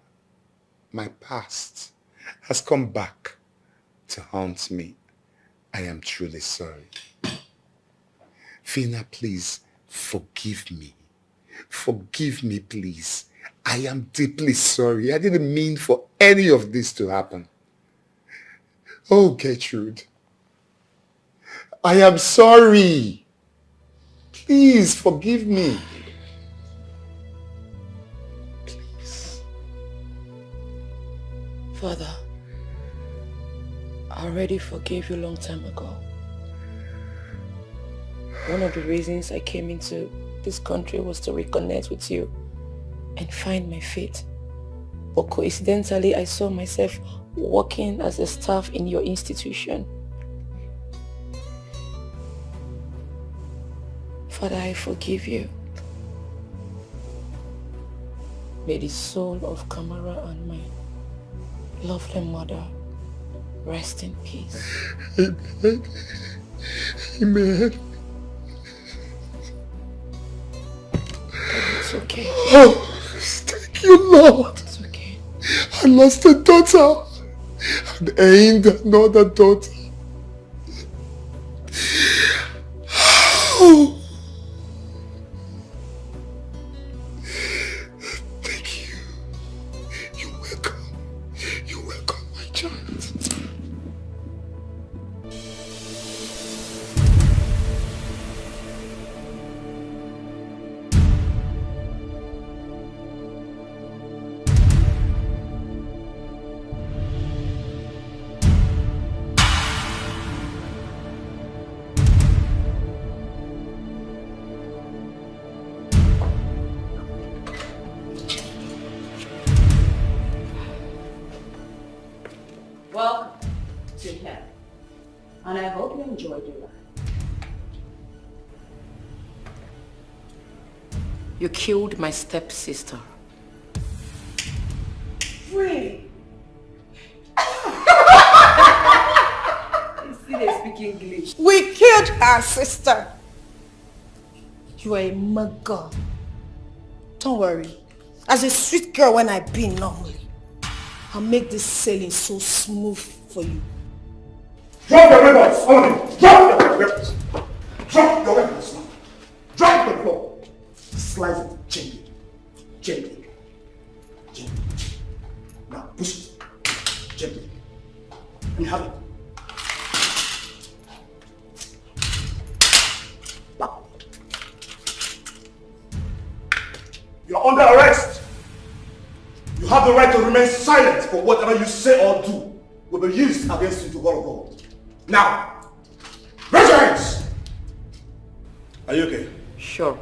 L: my past has come back to haunt me. I am truly sorry. Fina, please forgive me. Forgive me, please. I am deeply sorry. I didn't mean for any of this to happen. Oh, Gertrude, I am sorry. Please forgive me. Please.
A: Father, I already forgave you a long time ago. One of the reasons I came into this country was to reconnect with you and find my faith. But coincidentally, I saw myself working as a staff in your institution. Father, I forgive you. May the soul of Kamara and my lovely mother rest in peace.
L: Amen. Amen.
A: It's okay.
L: Oh, thank you, Lord.
A: It's okay.
L: I lost a daughter and aimed another daughter. Oh. Thank you. You're welcome. You're welcome, my child.
M: Welcome to Dikeh, and I hope you enjoyed your ride.
A: You killed my stepsister.
M: Free! You see they speak English.
H: We killed her sister. You are a mad girl. Don't worry. As a sweet girl when I be normally, I'll make this sailing so smooth for you.
D: Drop your weapons, all of you! Drop your weapons! Drop your weapons! Drop the floor! Slice it gently. Gently. Gently. Now push it. Gently. And have it. Backward. You're under arrest! You have the right to remain silent, for whatever you say or do will be used against you to God of God. Now, raise your hands! Are you okay?
A: Sure.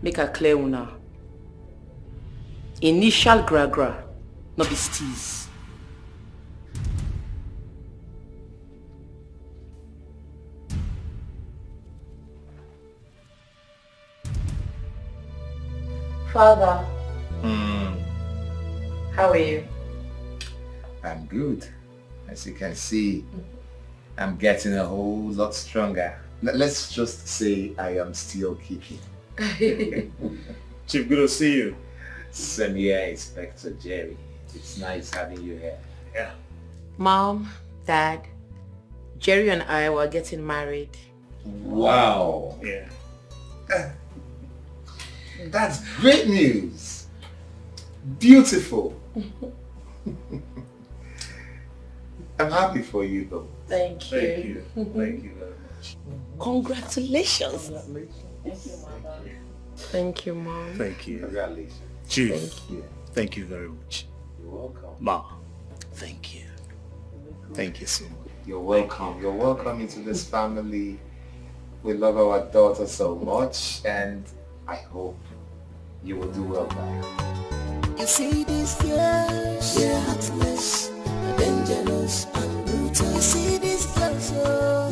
A: Make a clear una. Initial gra, not be steez. Father, how are you?
L: I'm good. As you can see, I'm getting a whole lot stronger. Let's just say I am still kicking.
F: Chief, good to see you.
L: Same here, Inspector Jerry. It's nice having you here.
F: Yeah.
A: Mom, Dad, Jerry and I were getting married.
L: Wow.
F: Yeah.
L: That's great news. Beautiful. I'm happy for you though.
A: Thank you.
F: Thank you. Thank you very much.
A: Congratulations. Thank you, Mom.
F: Thank you.
L: Congratulations.
F: Chief.
A: Thank you.
F: Thank you very much.
L: You're welcome.
F: Ma, thank you. Thank you so much.
L: You're welcome. You're welcome into this family. We love our daughter so much, and I hope you will do well by her.
O: You see these girls, they're heartless, they're dangerous and brutal. You see these girls, oh,